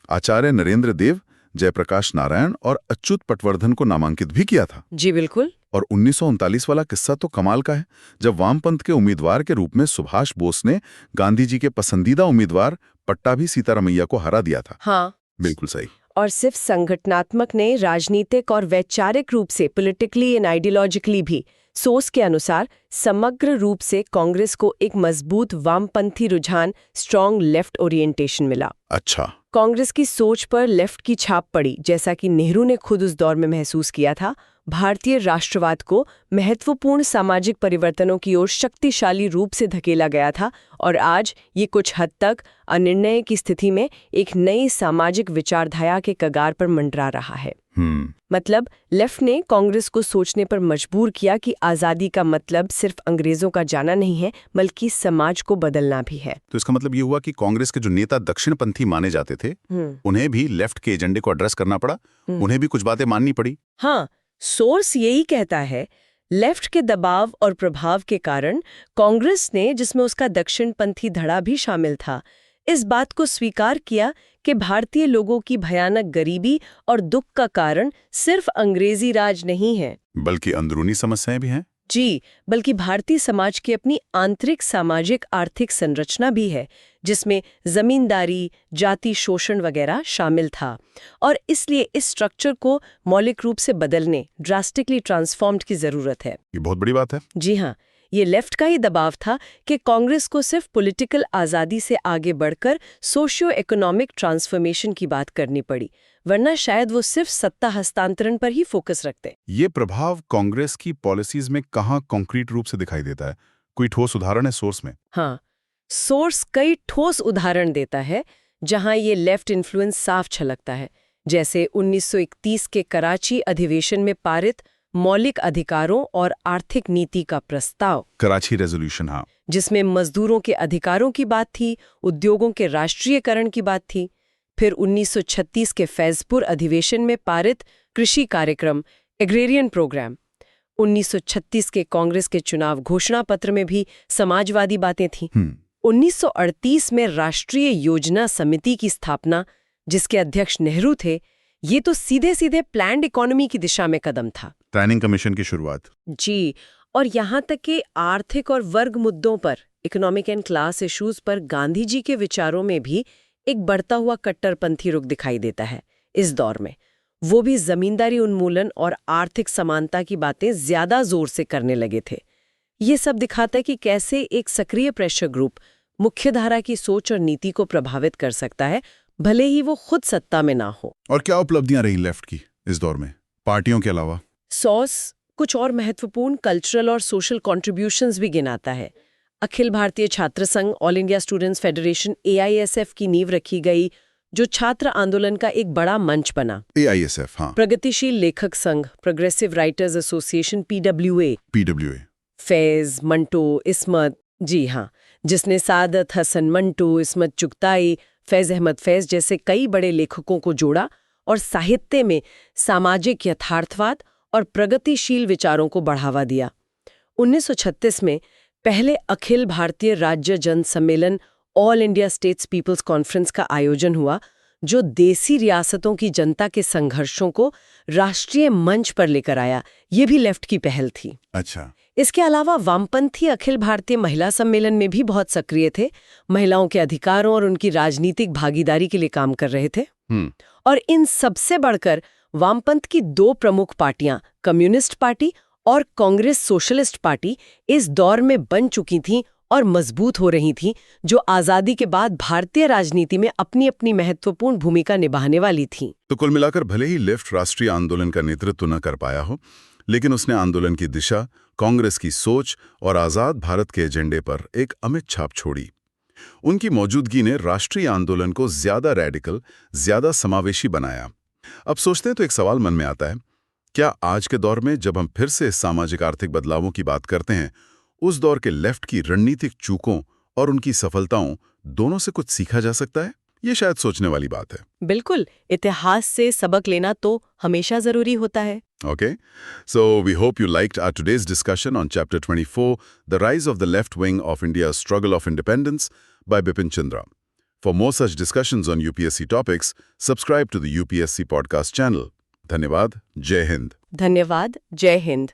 आचार्य नरेंद्र देव, जयप्रकाश नारायण और अच्युत पटवर्धन को नामांकित भी किया था। जी बिल्कुल। और 1939 वाला किस्सा तो कमाल का है, जब वामपंथ के उम्मीदवार के रूप में सुभाष बोस ने गांधी जी के पसंदीदा उम्मीदवार पट्टाभी सीतारमैया को हरा दिया था। हाँ, बिल्कुल सही। और सिर्फ संगठनात्मक ने, राजनीतिक और वैचारिक रूप से, पॉलिटिकली एंड आइडियोलॉजिकली भी। सोर्स के अनुसार समग्र रूप से कांग्रेस को एक मजबूत वामपंथी रुझान, स्ट्रॉन्ग लेफ्ट ओरिएंटेशन मिला। अच्छा। कांग्रेस की सोच पर लेफ्ट की छाप पड़ी, जैसा कि नेहरू ने खुद उस दौर में महसूस किया था। भारतीय राष्ट्रवाद को महत्वपूर्ण सामाजिक परिवर्तनों की ओर शक्तिशाली रूप से धकेला गया था, और आज ये कुछ हद तक अनिर्णय की स्थिति में एक नई सामाजिक विचारधारा के कगार पर मंडरा रहा है। मतलब लेफ्ट ने कांग्रेस को सोचने पर मजबूर किया कि आज़ादी का मतलब सिर्फ अंग्रेजों का जाना नहीं है, बल्कि समाज को बदलना भी है। तो इसका मतलब ये हुआ कि कांग्रेस के जो नेता दक्षिणपंथी माने जाते थे, उन्हें भी लेफ्ट के एजेंडे को एड्रेस करना पड़ा, उन्हें भी कुछ बातें माननी पड़ी। हाँ, सोर्स यही कहता है। लेफ्ट के दबाव और प्रभाव के कारण कांग्रेस ने, जिसमें उसका दक्षिणपंथी धड़ा भी शामिल था, इस बात को स्वीकार किया कि भारतीय लोगों की भयानक गरीबी और दुख का कारण सिर्फ अंग्रेजी राज नहीं है, बल्कि अंदरूनी समस्याएं भी हैं। जी, बल्कि भारतीय समाज की अपनी आंतरिक सामाजिक आर्थिक संरचना भी है, जिसमें जमींदारी, जाति शोषण वगैरह शामिल था। और इसलिए इस स्ट्रक्चर को मौलिक रूप से बदलने, ड्रास्टिकली ट्रांसफॉर्म्ड की जरूरत है। ये बहुत बड़ी बात है। जी हाँ, ये लेफ्ट का ही दबाव था कि कांग्रेस को सिर्फ पॉलिटिकल आज़ादी से आगे बढ़कर सोशियो इकोनॉमिक ट्रांसफॉर्मेशन की बात करनी पड़ी, वरना शायद वो सिर्फ सत्ता हस्तांतरण पर ही फोकस रखते। ये प्रभाव कांग्रेस की पॉलिसीज में कहाँ कॉन्क्रीट रूप से दिखाई देता है? कोई ठोस उदाहरण है सोर्स में? हाँ, सोर्स कई ठोस उदाहरण देता है जहां ये लेफ्ट इन्फ्लुएंस साफ झलकता है, जैसे 1931 के कराची अधिवेशन में पारित मौलिक अधिकारों और आर्थिक नीति का प्रस्ताव, कराची रेजोल्यूशन। हाँ, जिसमें मजदूरों के अधिकारों की बात थी, उद्योगों के राष्ट्रीयकरण की बात थी। फिर 1936 के फैजपुर अधिवेशन में पारित कृषि कार्यक्रम, एग्रेरियन प्रोग्राम। 1936 के कांग्रेस के चुनाव घोषणा पत्र में भी समाजवादी बातें थीं। 1938 में राष्ट्रीय योजना समिति की स्थापना, जिसके अध्यक्ष नेहरू थे, ये तो सीधे सीधे प्लान्ड इकोनॉमी की दिशा में कदम था। प्लानिंग कमीशन की शुरुआत। जी, और यहाँ तक कि आर्थिक और वर्ग मुद्दों पर, इकोनॉमिक एंड क्लास इश्यूज पर गांधी जी के विचारों में भी एक बढ़ता हुआ कट्टरपंथी रुख दिखाई देता है इस दौर में। वो भी जमींदारी उन्मूलन और आर्थिक समानता की बातें ज्यादा जोर से करने लगे थे। ये सब दिखाता है कि कैसे एक सक्रिय प्रेशर ग्रुप मुख्यधारा की सोच और नीति को प्रभावित कर सकता है, भले ही वो खुद सत्ता में ना हो। और क्या उपलब्धियां रही लेफ्ट की इस दौर में, पार्टियों के अलावा? सॉस कुछ और महत्वपूर्ण कल्चरल और सोशल कॉन्ट्रीब्यूशंस भी गिनाता है। अखिल भारतीय छात्र संघ, all India students federation AISF की नींव रखी गई, जो छात्र आंदोलन का एक बड़ा मंच बना। AISF, हाँ। प्रगतिशील लेखक संघ, progressive writers association PWA। Faiz, Manto, Ismat, जी हाँ, जिसने सादत हसन मंटो, इस्मत चुगताई, फैज अहमद फैज जैसे कई बड़े लेखकों को जोड़ा और साहित्य में सामाजिक यथार्थवाद और प्रगतिशील विचारों को बढ़ावा दिया। 1936 में पहले अखिल भारतीय राज्य जन सम्मेलन, all India states people's conference का आयोजन हुआ, जो देसी रियासतों की जनता के संघर्षों को राष्ट्रीय मंच पर लेकर आया। ये भी लेफ्ट की पहल थी। अच्छा। इसके अलावा वामपंथी अखिल भारतीय महिला सम्मेलन में भी बहुत सक्रिय थे, महिलाओं के अधिकारों और उनकी राजनीतिक भागीदारी के लिए काम कर रहे थे। और इन सबसे बढ़कर वामपंथ की 2 प्रमुख पार्टियां, कम्युनिस्ट पार्टी और कांग्रेस सोशलिस्ट पार्टी, इस दौर में बन चुकी थीं और मजबूत हो रही थीं, जो आजादी के बाद भारतीय राजनीति में अपनी अपनी महत्वपूर्ण भूमिका निभाने वाली थीं। तो कुल मिलाकर भले ही लेफ्ट राष्ट्रीय आंदोलन का नेतृत्व न कर पाया हो, लेकिन उसने आंदोलन की दिशा, कांग्रेस की सोच और आजाद भारत के एजेंडे पर एक अमिट छाप छोड़ी। उनकी मौजूदगी ने राष्ट्रीय आंदोलन को ज्यादा रैडिकल, ज्यादा समावेशी बनाया। अब सोचते हैं तो एक सवाल मन में आता है, क्या आज के दौर में जब हम फिर से सामाजिक आर्थिक बदलावों की बात करते हैं, उस दौर के लेफ्ट की रणनीतिक चूकों और उनकी सफलताओं दोनों से कुछ सीखा जा सकता है? ये शायद सोचने वाली बात है। बिल्कुल, इतिहास से सबक लेना तो हमेशा जरूरी होता है। Okay, so we hope you liked our today's discussion on Chapter 24, The Rise of the Left Wing of India's Struggle of Independence by Bipin Chandra. For more such discussions on UPSC topics, subscribe to the UPSC podcast channel. धन्यवाद, जय हिंद। धन्यवाद, जय हिंद।